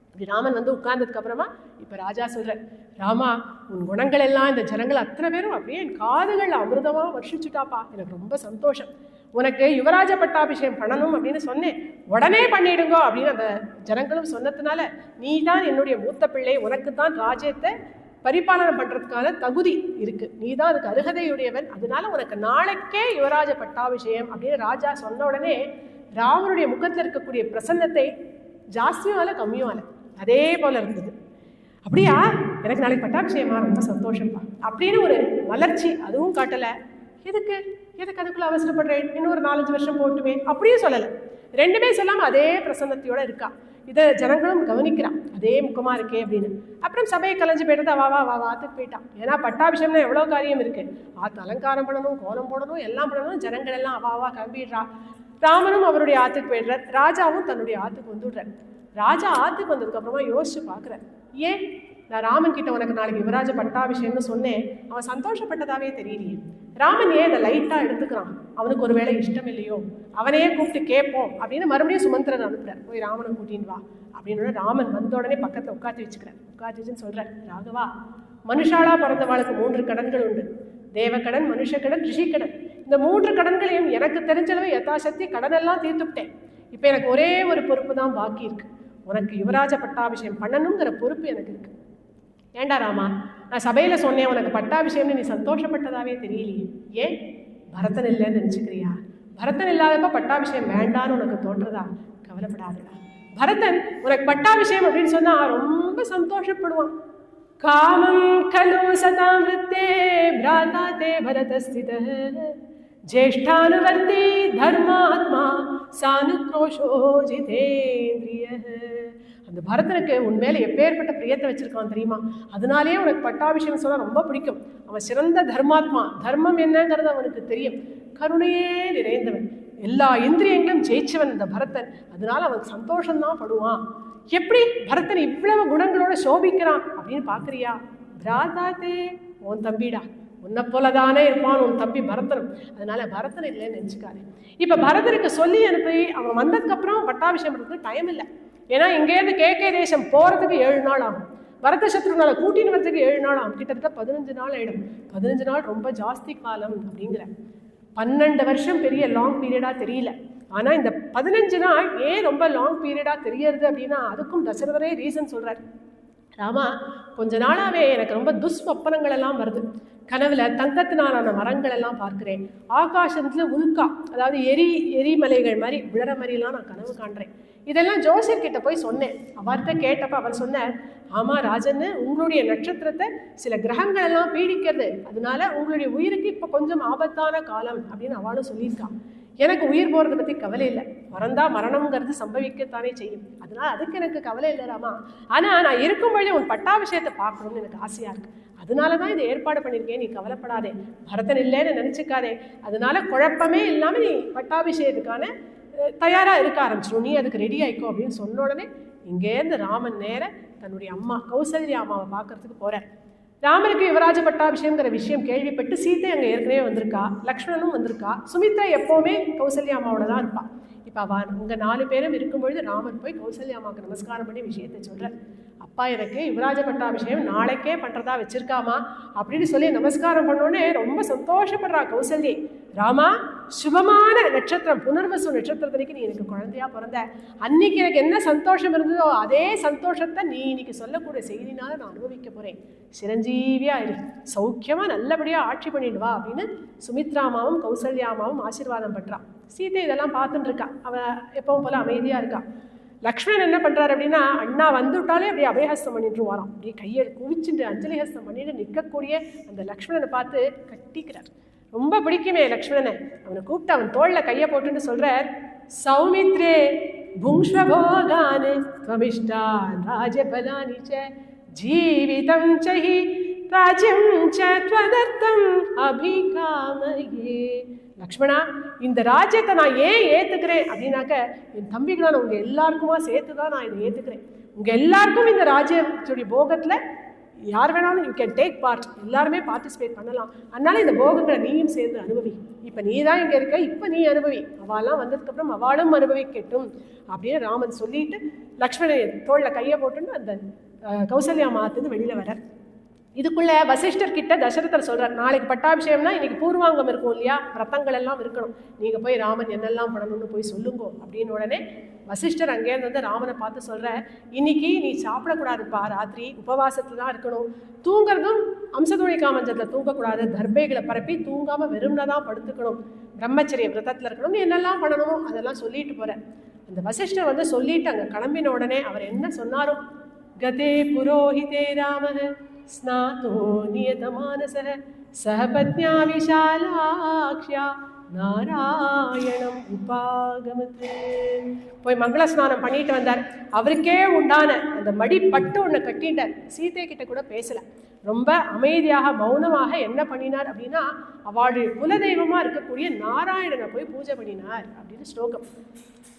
இப்படி ராமன் வந்து உட்கார்ந்ததுக்கு அப்புறமா இப்போ ராஜா சொல்கிறார், ராமா உன் குணங்கள் எல்லாம் இந்த ஜனங்கள் அத்தனை பேரும் அப்படியே என் காதுகள் அமிர்தமாக வர்ஷிச்சுட்டாப்பா, எனக்கு ரொம்ப சந்தோஷம். உனக்கு யுவராஜ பட்டாபிஷேகம் பண்ணணும் அப்படின்னு சொன்னேன், உடனே பண்ணிடுங்கோ அப்படின்னு அந்த ஜனங்களும் சொன்னதுனால நீ தான் என்னுடைய மூத்த பிள்ளை, உனக்கு தான் ராஜ்யத்தை பரிபாலனம் பண்ணுறதுக்கான தகுதி இருக்குது, நீ தான் அதுக்கு அருகதையுடையவன், அதனால உனக்கு நாளைக்கே யுவராஜ பட்டாபிஷேகம் அப்படின்னு ராஜா சொன்ன உடனே ராமனுடைய முகத்தில் இருக்கக்கூடிய பிரசன்னத்தை ஜாஸ்தியும் ஆல கம்மியும் ஆல அதே போல இருந்தது. அப்படியா எனக்கு நாளைக்கு பட்டாபிஷேகமா, ரொம்ப சந்தோஷம்ப்பா அப்படின்னு ஒரு வளர்ச்சி அதுவும் காட்டலை. எதுக்கு அதுக்குள்ள அவசரப்படுறேன், இன்னும் ஒரு 4-5 வருஷம் போட்டுமே அப்படியும் சொல்லலை. ரெண்டுமே சொல்லாமல் அதே பிரசன்னத்தையோட இருக்கா. இதை ஜனங்களும் கவனிக்கிறான், அதே முகமா இருக்கே அப்படின்னு. அப்புறம் சபையை கலைஞ்சு போயிட்டு வா ஆத்துக்கு போயிட்டான். ஏன்னா பட்டாபிஷேகம்னா எவ்வளோ காரியம் இருக்கு, ஆத்து அலங்காரம் பண்ணணும், கோலம் போடணும், எல்லாம் பண்ணணும். ஜனங்கள் எல்லாம் அவாவா கிளம்பிடுறா. ராமனும் அவருடைய ஆத்துக்கு போயிடுறார், ராஜாவும் தன்னுடைய ஆத்துக்கு வந்துடுறார். ராஜா ஆத்துக்கு வந்ததுக்கு அப்புறமா யோசிச்சு பார்க்குறார், ஏன் நான் ராமன் கிட்ட உனக்கு நாளைக்கு யுவராஜ பட்டாபிஷேகம்னு சொன்னேன், அவன் சந்தோஷப்பட்டதாவே தெரியலையே. ராமன் ஏன் இதை லைட்டாக எடுத்துக்கிறான், அவனுக்கு ஒரு வேளை இஷ்டம் இல்லையோ, அவனையே கூப்பிட்டு கேட்போம் அப்படின்னு மறுபடியும் சுமந்திரன் அனுப்புறார், போய் ராமனை கூட்டின்னு வா அப்படின்னு. ராமன் வந்த உடனே பக்கத்தில் உட்காந்து வச்சுன்னு சொல்றார், ராகவா மனுஷாலா பிறந்தவாளுக்கு 3 கடன்கள் உண்டு, தேவக்கடன், மனுஷக்கடன், ரிஷிக்கடன். இந்த 3 கடன்களையும் எனக்கு தெரிஞ்சளவு யதாசக்தி கடனெல்லாம் தீர்த்துவிட்டேன். இப்போ எனக்கு ஒரே ஒரு பொறுப்பு தான் பாக்கி இருக்கு, உனக்கு யுவராஜ பட்டாபிஷேகம் பண்ணணுங்கிற பொறுப்பு எனக்கு இருக்கு. ஏண்டா ராமா, நான் சபையில் சொன்னேன் உனக்கு பட்டாபிஷேகம்னு நீ சந்தோஷப்பட்டதாவே தெரியலையே, ஏன் பரதன் இல்லைன்னு நினச்சிக்கிறியா? பரதன் இல்லாதப்ப பட்டாபிஷேகம் வேண்டான்னு உனக்கு தோன்றதா? கவலைப்படாதடா, பரதன் உனக்கு பட்டாபிஷேகம் அப்படின்னு சொன்னா ரொம்ப சந்தோஷப்படுவான். காமம் கலு சதாமிருத்தே பிராதா தே பரதஸ்தித ஜேஷ்டானுவர்த்தி தர்மாத்மா சானுக்ரோஷோ ஜிதேந்திரிய. அந்த பரதனுக்கு உன் மேலே எப்பேற்பட்ட பிரியத்தை வச்சிருக்கான் தெரியுமா? அதனாலேயே உனக்கு பட்டாபிஷேகம் சொன்னால் ரொம்ப பிடிக்கும். அவன் சிறந்த தர்மாத்மா, தர்மம் என்னங்கிறது அவனுக்கு தெரியும். கருணையே நிறைந்தவன், எல்லா இந்திரியங்களும் ஜெயிச்சவன் அந்த பரதன். அதனால அவன் சந்தோஷம்தான் படுவான். எப்படி பரதன் இவ்வளவு குணங்களோட சோபிக்கிறான் அப்படின்னு பார்க்குறியா? பிராதாதே, உன் தம்பிடா, உன்னை போலதானே இருப்பான் உன் தம்பி பரதனும். அதனால பரதன் இல்லைன்னு நினச்சிக்காரு. இப்போ பரதனுக்கு சொல்லி அனுப்பி அவன் வந்ததுக்கப்புறம் பட்டாபிஷேகம் பண்ணுறதுக்கு டைம் இல்லை. ஏன்னா இங்கேருந்து கேகே தேசம் போகிறதுக்கு 7 நாள் ஆகும், பரத சத்ருனால கூட்டின்னு வரதுக்கு 7 நாள் ஆகும், கிட்டத்தட்ட 15 நாள் ஆகிடும். 15 நாள் ரொம்ப ஜாஸ்தி காலம் அப்படிங்கிற. 12 வருஷம் பெரிய லாங் பீரியடாக தெரியல. ஆனால் இந்த 15 நாள் ஏன் ரொம்ப லாங் பீரியடாக தெரியறது அப்படின்னா அதுக்கும் தசரதரே ரீசன் சொல்கிறார். ராமா, கொஞ்ச நாளாகவே எனக்கு ரொம்ப துஸ்வப்பனங்கள் எல்லாம் வருது. கனவுல தங்கத்தினாலான மரங்கள் எல்லாம் பார்க்கிறேன். ஆகாசத்துல உல்கா, அதாவது எரிமலைகள் மாதிரி விழற மாதிரிலாம் நான் கனவு காண்றேன். இதெல்லாம் ஜோசியர் கிட்ட போய் சொன்னேன். அவர்கிட்ட கேட்டப்ப அவர் சொன்னார், ஆமா ராஜன்னு, உங்களுடைய நட்சத்திரத்தை சில கிரகங்கள் எல்லாம் பீடிக்கிறது, அதனால உங்களுடைய உயிருக்கு இப்போ கொஞ்சம் ஆபத்தான காலம் அப்படின்னு அவளும் சொல்லியிருக்கான். எனக்கு உயிர் போகிறத பற்றி கவலை இல்லை. மறந்தா மரணம்ங்கிறது சம்பவிக்கத்தானே செய்யும். அதனால அதுக்கு எனக்கு கவலை இல்லை ராமா. ஆனால் நான் இருக்கும்பொழுது உன் பட்டாபிஷேகத்தை பார்க்கணும்னு எனக்கு ஆசையாக இருக்கு. அதனால தான் இதை ஏற்பாடு பண்ணியிருக்கேன். நீ கவலைப்படாதே, பரதன் இல்லைன்னு நினச்சிக்காதே. அதனால குழப்பமே இல்லாமல் நீ பட்டாபிஷேகத்துக்கான தயாராக இருக்க ஆரம்பிச்சிடும். நீ அதுக்கு ரெடி ஆயிக்கோ அப்படின்னு சொன்ன உடனே இங்கேருந்து ராமன் நேர தன்னுடைய அம்மா கௌசல்யா அம்மாவை பார்க்கறதுக்கு போகிறார். ராமருக்கு யுவராஜ பட்டாபிஷேகங்கிற விஷயம் கேள்விப்பட்டு சீத்தை அங்கே ஏற்கனவே வந்திருக்கா, லக்ஷ்மணனும் வந்திருக்கா. சுமித்ரா எப்போவுமே கௌசல்யா அம்மாவோட தான் இருப்பாள். இப்போ அவன் இங்கே 4 பேரும் இருக்கும்பொழுது ராமன் போய் கௌசல்யா அம்மாவுக்கு நமஸ்காரம் பண்ணி விஷயத்தை சொல்கிறார். அப்பா, எனக்கு யுவராஜ பட்டாபிஷேகம் நாளைக்கே பண்ணுறதா வச்சிருக்காமா அப்படின்னு சொல்லி நமஸ்காரம் பண்ணோடனே ரொம்ப சந்தோஷப்படுறா கௌசல்யை. ராமா, சுபமான நட்சத்திரம் புனர்வசு நட்சத்திரத்தன்னைக்கு நீ எனக்கு குழந்தையா பிறந்த. அன்னைக்கு எனக்கு என்ன சந்தோஷம் இருந்ததோ அதே சந்தோஷத்தை நீ இன்னைக்கு சொல்லக்கூடிய செய்தினால நான் அனுபவிக்க போறேன். சிரஞ்சீவியா இரு, சௌக்கியமா நல்லபடியா ஆட்சி பண்ணிட்டு வா அப்படின்னு சுமித்ராமாவும் கௌசல்யாமாவும் ஆசீர்வாதம் பண்றான். சீதை இதெல்லாம் பார்த்துட்டு இருக்கா. அவ எப்பவும் போல அமைதியா இருக்கா. லக்ஷ்மணன் என்ன பண்றாரு அப்படின்னா, அண்ணா வந்துவிட்டாலே அப்படியே அபயஹஸ்தம் பண்ணிட்டு வரான். அப்படியே கையை குவிச்சுட்டு அஞ்சலி ஹஸ்தம் பண்ணிட்டு நிற்கக்கூடிய அந்த லக்ஷ்மணனை பார்த்து கட்டிக்கிறார். ரொம்ப பிடிக்குமே லக்ஷ்மணனை. அவனை கூப்பிட்டு அவன் தோளில் கையை போட்டுன்னு சொல்றார், சௌமித்ரே புங்ஷ்வபோகான் த்வமிஷ்டான் ராஜபலானி ச ஜீவிதம் சஹி ராஜ்யம் ச த்வதர்த்தம் அபிகாமயே. லக்ஷ்மணா, இந்த ராஜ்யத்தை நான் ஏன் ஏற்றுக்கிறேன் அப்படின்னாக்க, என் தம்பிகளை நான் உங்கள் எல்லாருக்குமா சேர்த்து தான் நான் இதை ஏற்றுக்கிறேன். உங்கள் எல்லாருக்கும் இந்த ராஜ்யத்துடைய போகத்தில் யார் வேணாலும் யூ கேன் டேக் பார்ட், எல்லாருமே பார்ட்டிசிபேட் பண்ணலாம். அதனால இந்த போகங்களை நீயும் சேர்ந்து அனுபவி. இப்போ நீ தான் இங்கே இருக்க, இப்போ நீ அனுபவி, அவெல்லாம் வந்ததுக்கப்புறம் அவளும் அனுபவிக்கட்டும் அப்படின்னு ராமன் சொல்லிட்டு லக்ஷ்மணன் தோளில் கையை போட்டுன்னு அந்த கௌசல்யா மாத்துன்னு வெளியில் வர. இதுக்குள்ள வசிஷ்டர் கிட்ட தசரதர் சொல்றார், நாளைக்கு பட்டாபிஷேகம்னா இன்னைக்கு பூர்வாங்கம் இருக்கும் இல்லையா, ரத்தங்கள் எல்லாம் இருக்கணும், நீங்க போய் ராமன் என்னெல்லாம் பண்ணணும்னு போய் சொல்லுங்க அப்படின்னு. உடனே வசிஷ்டர் அங்கேருந்து வந்து ராமனை பார்த்து சொல்ற, இன்னைக்கு நீ சாப்பிடக்கூடாதுப்பா, ராத்திரி உபவாசத்துல தான் இருக்கணும், தூங்குறதும் அம்சதோழி காமஞ்சத்தில் தூங்கக்கூடாது, தர்பைகளை பரப்பி தூங்காம வெறும்னதான் படுத்துக்கணும், பிரம்மச்சரிய விரதத்துல இருக்கணும், நீ என்னெல்லாம் பண்ணணுமோ அதெல்லாம் சொல்லிட்டு போற. அந்த வசிஷ்டர் வந்து சொல்லிட்டு அங்க கிளம்பின உடனே அவர் என்ன சொன்னாரோ, கதே புரோஹிதே ராமஹ ஸ்நாதோ நியதமானசஹ சஹபத்ஞா விஷாலாக்ஷ்யா நாராயணம் உபாகமதே. போய் மங்கள ஸ்நானம் பண்ணிட்டு வந்தார். அவருக்கே உண்டான அந்த மடி பட்டு ஒன்று கட்டிட்டார். சீதை கிட்ட கூட பேசல, ரொம்ப அமைதியாக மௌனமாக என்ன பண்ணினார் அப்படின்னா, அவளுடைய குலதெய்வமா இருக்கக்கூடிய நாராயணனை போய் பூஜை பண்ணினார் அப்படின்னு ஸ்லோகம்.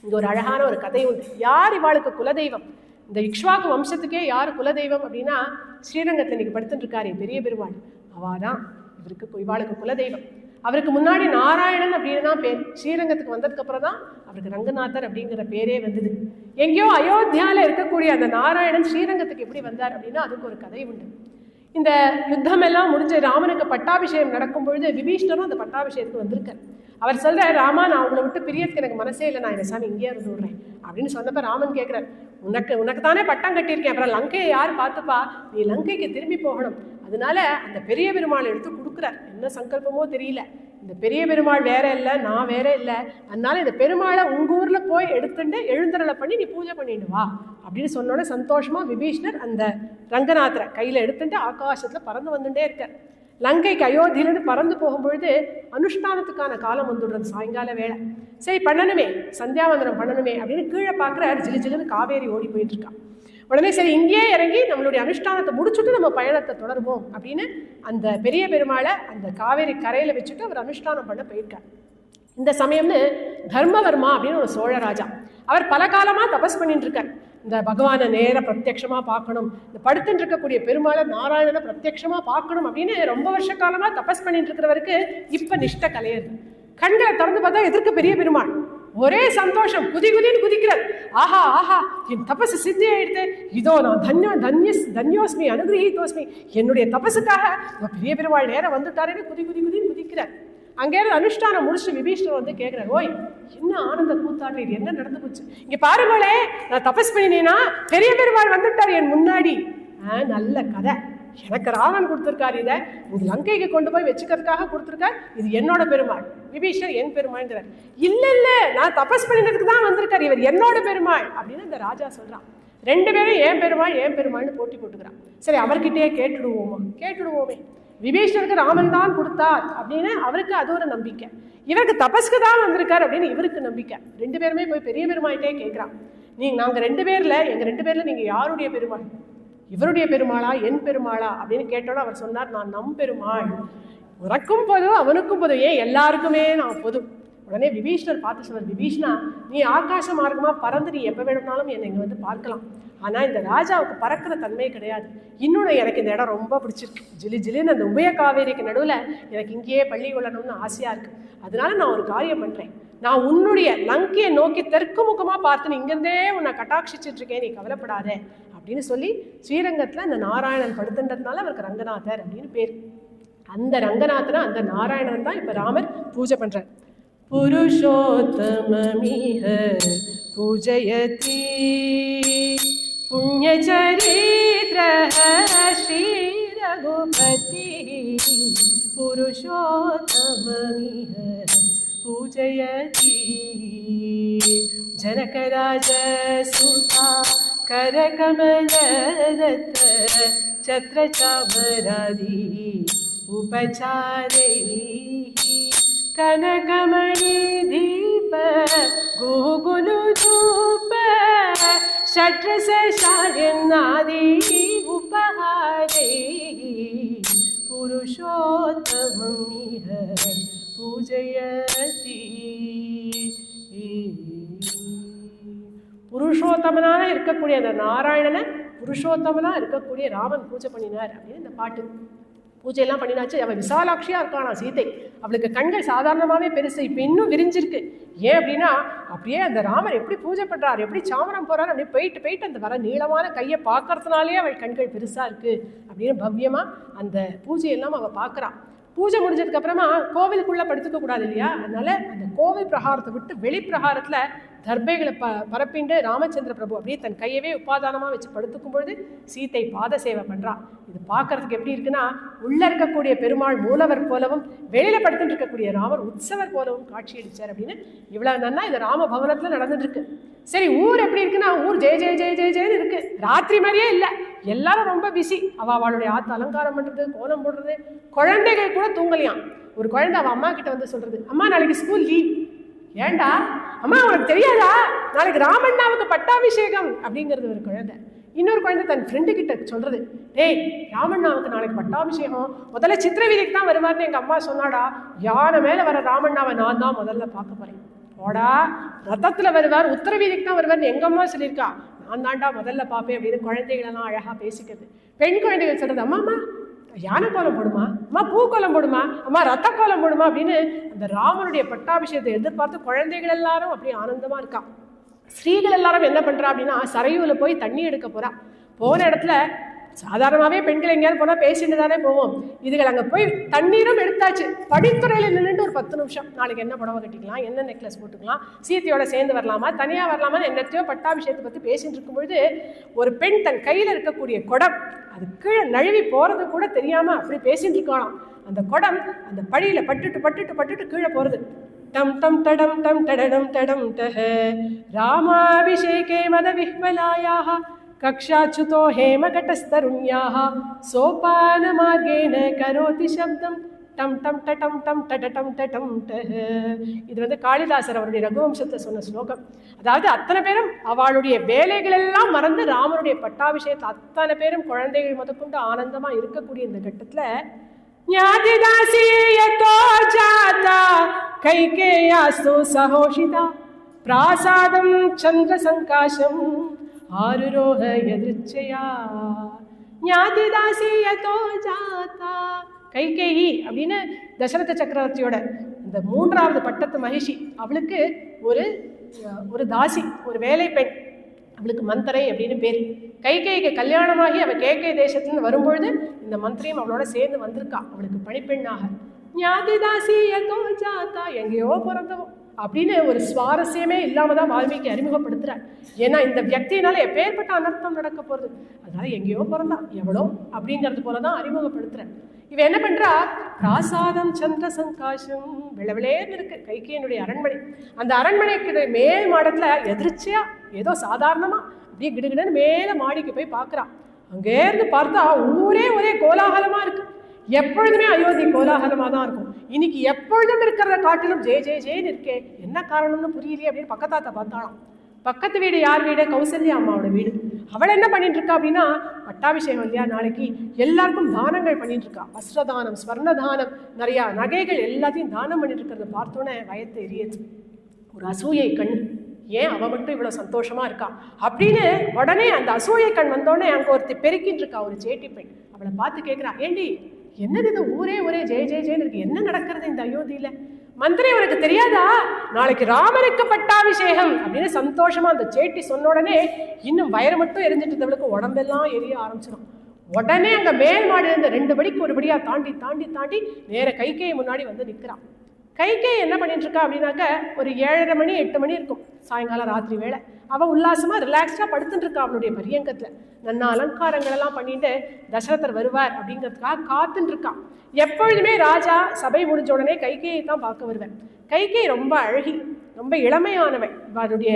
இங்க ஒரு அழகான ஒரு கதை உண்டு. யார் இவாளுக்கு குலதெய்வம்? இந்த இக்ஷ்வாக்கு வம்சத்துக்கே யார் குலதெய்வம் அப்படின்னா, ஸ்ரீரங்கத்தில் இன்னைக்கு படுத்துட்டு இருக்காரு பெரிய பெருமாள், அவாதான் இவாளுக்கு குலதெய்வம். அவருக்கு முன்னாடி நாராயணன் அப்படின்னு தான் பேர். ஸ்ரீரங்கத்துக்கு வந்ததுக்கு அப்புறம் தான் அவருக்கு ரங்கநாதர் அப்படிங்கிற பேரே வந்தது. எங்கேயோ அயோத்தியால இருக்கக்கூடிய அந்த நாராயணன் ஸ்ரீரங்கத்துக்கு எப்படி வந்தார் அப்படின்னா அதுக்கு ஒரு கதை உண்டு. இந்த யுத்தம் எல்லாம் முடிஞ்சு ராமனுக்கு பட்டாபிஷேகம் நடக்கும் பொழுது விபீஷ்ணரும் அந்த பட்டாபிஷேகத்துக்கு வந்திருக்கார். அவர் சொல்ற, ராமா, நான் உங்களை விட்டு பிரியத்துக்கு எனக்கு மனசே இல்லை, நான் என்ன சாமி இங்கேயே இருந்து விடுறேன் அப்படின்னு சொன்னப்ப ராமன் கேட்கிறார், உனக்கு தானே பட்டம் கட்டியிருக்கேன், அப்புறம் லங்கையை யார் பார்த்துப்பா, நீ லங்கைக்கு திரும்பி போகணும். அதனால அந்த பெரிய பெருமாள் எடுத்து கொடுக்குறார். என்ன சங்கல்பமோ தெரியல, இந்த பெரிய பெருமாள் வேற இல்லை, நான் வேற இல்லை, அதனால இந்த பெருமாளை உங்க ஊர்ல போய் எடுத்துட்டு எழுந்தருளை பண்ணி நீ பூஜை பண்ணிட்டு வா அப்படின்னு சொன்னோட சந்தோஷமா விபீஷ்ணர் அந்த ரங்கநாதரை கையில எடுத்துட்டு ஆகாசத்துல பறந்து வந்துட்டே இருக்கார். லங்கைக்கு அயோத்தியிலிருந்து பறந்து போகும்பொழுது அனுஷ்டானத்துக்கான காலம் வந்துடுறது, சாயங்கால வேலை. சரி பண்ணணுமே, சந்தியாவந்தனம் பண்ணணுமே அப்படின்னு கீழே பார்க்குறாரு. ஜிலு ஜிலுன்னு காவேரி ஓடி போயிட்டு இருக்கான். உடனே சரி இங்கேயே இறங்கி நம்மளுடைய அனுஷ்டானத்தை முடிச்சுட்டு நம்ம பயணத்தை தொடருவோம் அப்படின்னு அந்த பெரிய பெருமாளை அந்த காவேரி கரையில் வச்சுட்டு அவர் அனுஷ்டானம் பண்ண போயிருக்கார். இந்த சமயம்னு தர்மவர்மா அப்படின்னு ஒரு சோழ ராஜா, அவர் பல காலமாக தபஸ் பண்ணிட்டு இருக்கார். இந்த பகவானை நேர பிரத்யட்சமாக பார்க்கணும், இந்த படுத்துட்டு இருக்கக்கூடிய பெருமாளை நாராயணனை பிரத்யட்சமாக பார்க்கணும் அப்படின்னு ரொம்ப வருஷ காலமாக தபஸ் பண்ணிட்டு இருக்கிறவருக்கு இப்போ நிஷ்ட கலையது. கண்களை திறந்து பார்த்தா எதிர்க்க பெரிய பெருமாள். ஒரே சந்தோஷம், குதின்னு குதிக்கிறார். ஆஹா ஆஹா, என் தபசு சித்தி ஆயிடுத்து, இதோ நான் தன்யோஸ்மி அனுகிரகித்தோஸ்மி, என்னுடைய தபசுக்காக பெரிய பெருமாள் நேரம் வந்துட்டாருன்னு குதின்னு குதிக்கிறார். அங்கேயிருந்து அனுஷ்டானம் முடிச்சு விபீஷ்ணர் வந்து கேட்குறாரு, ஓய் என்ன ஆனந்த கூத்தாட்டு, இது என்ன நடந்து போச்சு, இங்கே பாருங்களே நான் தபஸ் பண்ணினேன்னா பெரிய பெருமாள் வந்துட்டார் என் முன்னாடி. நல்ல கதை, எனக்கு ராவன் கொடுத்துருக்காரு, இதை உங்க லங்கைக்கு கொண்டு போய் வச்சுக்கிறதுக்காக கொடுத்துருக்கார், இது என்னோட பெருமாள். விபீஷணர் என் பெருமாள்ங்கிறார். இல்லை இல்லை, நான் தபஸ் பண்ணினதுக்கு தான் வந்திருக்கார், இவர் என்னோட பெருமாள் அப்படின்னு இந்த ராஜா சொல்கிறான். ரெண்டு பேரும் ஏன் பெருமாள்னு போட்டி போட்டுக்கிறான். சரி, அவர்கிட்டயே கேட்டுடுவோமே. விபீஷணருக்கு ராமன் தான் கொடுத்தார் அப்படின்னு அவருக்கு அது ஒரு நம்பிக்கை, இவருக்கு தபஸ்க்கு தான் வந்திருக்கார் அப்படின்னு இவருக்கு நம்பிக்கை. ரெண்டு பேருமே போய் பெரிய பெருமாள்கிட்டே கேட்குறான், நாங்கள் எங்கள் ரெண்டு பேரில் நீங்கள் யாருடைய பெருமாள், இவருடைய பெருமாளா என் பெருமாளா அப்படின்னு கேட்டோன்னா அவர் சொன்னார், நான் நம் பெருமாள், உனக்கும் பொது அவனுக்கும் பொது, ஏன் எல்லாருக்குமே நான் பொது. உடனே விபீஷணர் பார்த்து சொன்னார், விபீஷ்ணா நீ ஆகாச மார்க்கமாக பறந்து நீ எப்போ வேணும்னாலும் என்னை இங்கே வந்து பார்க்கலாம், ஆனால் இந்த ராஜாவுக்கு பறக்கிற தன்மை கிடையாது. இன்னொன்று, எனக்கு இந்த இடம் ரொம்ப பிடிச்சிருக்கு, ஜிலின்னு அந்த உபய காவேரிக்கு நடுவில் எனக்கு இங்கேயே பள்ளி கொள்ளணும்னு ஆசையாக இருக்குது. அதனால நான் ஒரு காரியம் பண்ணுறேன், நான் உன்னுடைய லங்கையை நோக்கி தெற்கு முகமாக பார்த்து இங்கேருந்தே உன்னை கட்டாட்சிச்சுட்டு இருக்கேன், நீ கவலைப்படாத அப்படின்னு சொல்லி ஸ்ரீரங்கத்தில் அந்த நாராயணன் படுத்துன்றதுனால அவருக்கு ரங்கநாதர் அப்படின்னு பேர். அந்த ரங்கநாதனை, அந்த நாராயணன் தான் இப்போ ராமர் பூஜை பண்ணுறார். புருஷோத்தமமிஹ பூஜயதி புண்ணியசரித்ரஹ ஸ்ரீ ரகுபதி புருஷோத்தமமிஹ பூஜயதி ஜனகராஜ சுதா करकमलरत छत्रचामरादि उपचारैः कनकमणि दीप गोकुलधूप षट्रसशायनादि उपहारैः पुरुषोत्तममिह पूजयति. புருஷோத்தமனாக இருக்கக்கூடிய அந்த நாராயணனை புருஷோத்தமனாக இருக்கக்கூடிய ராமன் பூஜை பண்ணினார் அப்படின்னு இந்த பாட்டு. பூஜையெல்லாம் பண்ணினாச்சு. அவள் விசாலாட்சியாக இருக்கானா சீதை, அவளுக்கு கண்கள் சாதாரணமாகவே பெருசு, இப்போ இன்னும் விரிஞ்சிருக்கு. ஏன் அப்படின்னா அப்படியே அந்த ராமர் எப்படி பூஜை பண்ணுறாரு, எப்படி சாமரம் போகிறாரு, அப்படியே போயிட்டு அந்த வர நீளமான கையை பார்க்கறதுனாலே அவள் கண்கள் பெருசாக இருக்குது அப்படின்னு பவ்யமாக அந்த பூஜையெல்லாம் அவள் பார்க்குறான். பூஜை முடிஞ்சதுக்கப்புறமா கோவிலுக்குள்ளே படுத்துக்க கூடாது இல்லையா, அதனால அந்த கோவில் பிரகாரத்தை விட்டு வெளி பிரகாரத்தில் தர்பைகளை பரப்பிண்டு ராமச்சந்திர பிரபு அப்படியே தன் கையவே உபாதானமாக வச்சு படுத்துக்கும் பொழுது சீத்தை பாத சேவை பண்ணுறான். இது பார்க்கறதுக்கு எப்படி இருக்குன்னா, உள்ளே இருக்கக்கூடிய பெருமாள் மூலவர் போலவும் வெளியில் படுத்துட்டு இருக்கக்கூடிய ராமர் உற்சவர் போலவும் காட்சி அளிச்சார் அப்படின்னு இவ்வளோ நன்னா இந்த ராம பவனத்தில் நடந்துட்டு இருக்கு. சரி, ஊர் எப்படி இருக்குன்னா, ஊர் ஜெய ஜெய ஜெய ஜெய ஜெயன்னு இருக்கு, ராத்திரி மாதிரியே இல்லை, எல்லாரும் ரொம்ப பிஸி. அவளுடைய ஆற்று அலங்காரம் பண்ணுறது, கோலம் போடுறது, குழந்தைகள் கூட தூங்கலையாம். ஒரு குழந்தை அவள் அம்மா கிட்ட வந்து சொல்றது, அம்மா நாளைக்கு ஸ்கூல் லீவ். ஏண்டா அம்மா, உனக்கு தெரியாதா நாளைக்கு ராமண்ணாவுக்கு பட்டாபிஷேகம் அப்படிங்கிறது ஒரு குழந்தை. இன்னொரு குழந்தை தன் ஃப்ரெண்டு கிட்ட சொல்றது, டேய் ராமண்ணாவுக்கு நாளைக்கு பட்டாபிஷேகம், முதல்ல சித்திரவீதிக்கு தான் வருவார்னு எங்கள் அம்மா சொன்னாடா, யானை மேலே வர ராமண்ணாவை நான் தான் முதல்ல பார்க்க போறேன். போடா, ரத்தத்தில் வருவார், உத்தரவீதிக்கு தான் வருவார்னு எங்கள் அம்மா சொல்லியிருக்கா, நான் தாண்டா முதல்ல பார்ப்பேன் அப்படின்னு குழந்தைகளெல்லாம் அழகாக பேசிக்கிறது. பெண் குழந்தைகள் சொல்கிறது, அம்மா யானை கோலம் போடுமா, அம்மா பூ கோலம் போடுமா, அம்மா ரத்த கோலம் போடுமா அப்படின்னு அந்த ராமனுடைய பட்டாபிஷேகத்தை எதிர்பார்த்து குழந்தைகள் எல்லாரும் அப்படியே ஆனந்தமாக இருக்கா. ஸ்ரீகள் எல்லாரும் என்ன பண்ணுறா அப்படின்னா, சரையூரில் போய் தண்ணி எடுக்க போகிறா. போன இடத்துல சாதாரணமாகவே பெண்கள் எங்கேயாவது போனால் பேசிட்டு தானே போவோம். இதுகள் அங்கே போய் தண்ணீரும் எடுத்தாச்சு. படித்துறையில் நின்றுட்டு ஒரு 10 நிமிஷம் நாளைக்கு என்ன புடவை கட்டிக்கலாம், என்ன நெக்லஸ் போட்டுக்கலாம், சீத்தையோட சேர்ந்து வரலாமா, தனியாக வரலாமா, என்னத்தையோ பட்டாபிஷேகத்தை பற்றி பேசிட்டு இருக்கும்பொழுது ஒரு பெண் தன் கையில் இருக்கக்கூடிய குடம் அது கீழே நழுவி போகிறது கூட தெரியாமல் அப்படி பேசிட்டு இருக்கலாம். அந்த குடம் அந்த படியில் பட்டுட்டு கீழே போகிறது. டம் டம் தடம் டம் தடடம் தடம் தஹ ராமாபிஷேகே மத விஹ்வலாயாஹ கக்ஷாச்சுதோ ஹேமகட்டஸ்தருண்யாஹ சோபான மார்கேன கரோதி சப்தம் டம் டம் டடம் டம் டடம் டடம் டஹ. இது வந்து காளிதாசர் அவருடைய ரகுவம்சத்தை சொன்ன ஸ்லோகம். அதாவது அத்தனை பேரும் அவளுடைய வேலைகள் எல்லாம் மறந்து ராமனுடைய பட்டாபிஷேகத்தில் அத்தனை பேரும் குழந்தைகள் முதற்கொண்டு ஆனந்தமா இருக்கக்கூடிய இந்த கட்டத்துல ஞாதிதாசியதோ ஜாதா கைகேயாஸ்து சஹோஷிதா பிராசாதம் சந்திர சங்காசம் ஆருரோஹ யதிருச்சயா. ஞாதிதாசியதோ ஜாதா கைகேயி அப்படின்னு தசரத சக்கரவர்த்தியோட இந்த 3வது பட்டத்து மகிஷி, அவளுக்கு ஒரு தாசி, ஒரு வேலை பெண், அவளுக்கு மந்தரை அப்படின்னு பேர். கைகேயிக்கு கல்யாணமாகி அவள் கேகே தேசத்துலேருந்து வரும்பொழுது இந்த மந்திரியும் அவளோட சேர்ந்து வந்திருக்கா அவளுக்கு பணிப்பெண்ணாக. ஞாதிதாசியதோ ஜாத்தா, எங்கேயோ பிறந்தவோ அப்படின்னு ஒரு சுவாரஸ்யமே இல்லாம தான் வால்மீகி அறிமுகப்படுத்துறார். ஏன்னா இந்த வியக்தியினால எப்பேற்பட்ட அனர்த்தம் நடக்க போறது, அதனால எங்கேயோ பிறந்தா எவ்வளோ அப்படிங்கிறது போலதான் அறிமுகப்படுத்துறார். இவ என்ன பண்றா, பிராசாதம் சந்திர சங்காசம் விளவிளேன்னு இருக்கு கைகேயினுடைய அரண்மனை. அந்த அரண்மனைக்கு மேல் மாடத்துல எதிர்ச்சியா ஏதோ சாதாரணமா அப்படியே கிடுகிடன்னு மேல மாடிக்கு போய் பார்க்கறா. அங்கே இருந்து பார்த்தா ஊரே ஒரே கோலாகலமா இருக்கு. எப்பொழுதுமே அயோத்தி கோலாகலமா தான் இருக்கும். இன்னைக்கு எப்பொழுதும் இருக்கிறத காட்டிலும் ஜெய ஜெய ஜெயன்னு இருக்கே, என்ன காரணம்னு புரியலையே அப்படின்னு பக்கத்தாத்த பார்த்தாலாம். பக்கத்து வீடு யார் வீடு? கௌசல்யா அம்மாவோட வீடு. அவள் என்ன பண்ணிட்டு இருக்கா அப்படின்னா, பட்டாபிஷேகம் இல்லையா நாளைக்கு, எல்லாருக்கும் தானங்கள் பண்ணிட்டு இருக்கா. வஸ்திரதானம், ஸ்வர்ணதானம், நிறையா நகைகள் எல்லாத்தையும் தானம் பண்ணிட்டு இருக்கிறத பார்த்தோன்னே வயத்தை எரியுது. ஒரு அசூயை கண், ஏன் அவ மட்டும் இவ்வளவு சந்தோஷமா இருக்கா அப்படின்னு உடனே அந்த அசூயை கண் வந்தோடனே அங்க ஒருத்தி பெருக்கிட்டு இருக்கா, ஒரு சேட்டி பெண். அவளை பார்த்து கேட்கிறா, ஏண்டி என்னது இது ஊரே ஒரே ஜெய ஜெய ஜெயன்னு இருக்கு, என்ன நடக்கிறது இந்த அயோத்தியில? மந்திரி உனக்கு தெரியாதா, நாளைக்கு ராமனுக்கு பட்டாபிஷேகம் அப்படின்னு சந்தோஷமா அந்த சேட்டி சொன்ன உடனே இன்னும் வயிறு மட்டும் எரிஞ்சிட்டு இருந்தவளுக்கு உடம்பெல்லாம் எரிய ஆரம்பிச்சிடும். உடனே அங்க மேல் மாடி இருந்த 2 படிக்கு ஒரு படியா தாண்டி தாண்டி தாண்டி நேர கைகேயி முன்னாடி வந்து நிற்கிறான். கைகேயி என்ன பண்ணிட்டு இருக்கா அப்படின்னாக்க, ஒரு 7:30 மணி 8 மணி இருக்கும் சாயங்காலம் ராத்திரி வேலை. அவள் உல்லாசமா ரிலாக்ஸ்டா படுத்துட்டு இருக்கா அவளுடைய பரியங்கத்துல. நன்னா அலங்காரங்கள் எல்லாம் பண்ணிட்டு தசரதர் வருவார் அப்படிங்கிறதுக்காக காத்துட்டு இருக்கான். எப்பொழுதுமே ராஜா சபை முடிஞ்ச உடனே கைகேயை தான் பார்க்க வருவேன். கைகேயி ரொம்ப அழகி, ரொம்ப இளமையானவள். அவளுடைய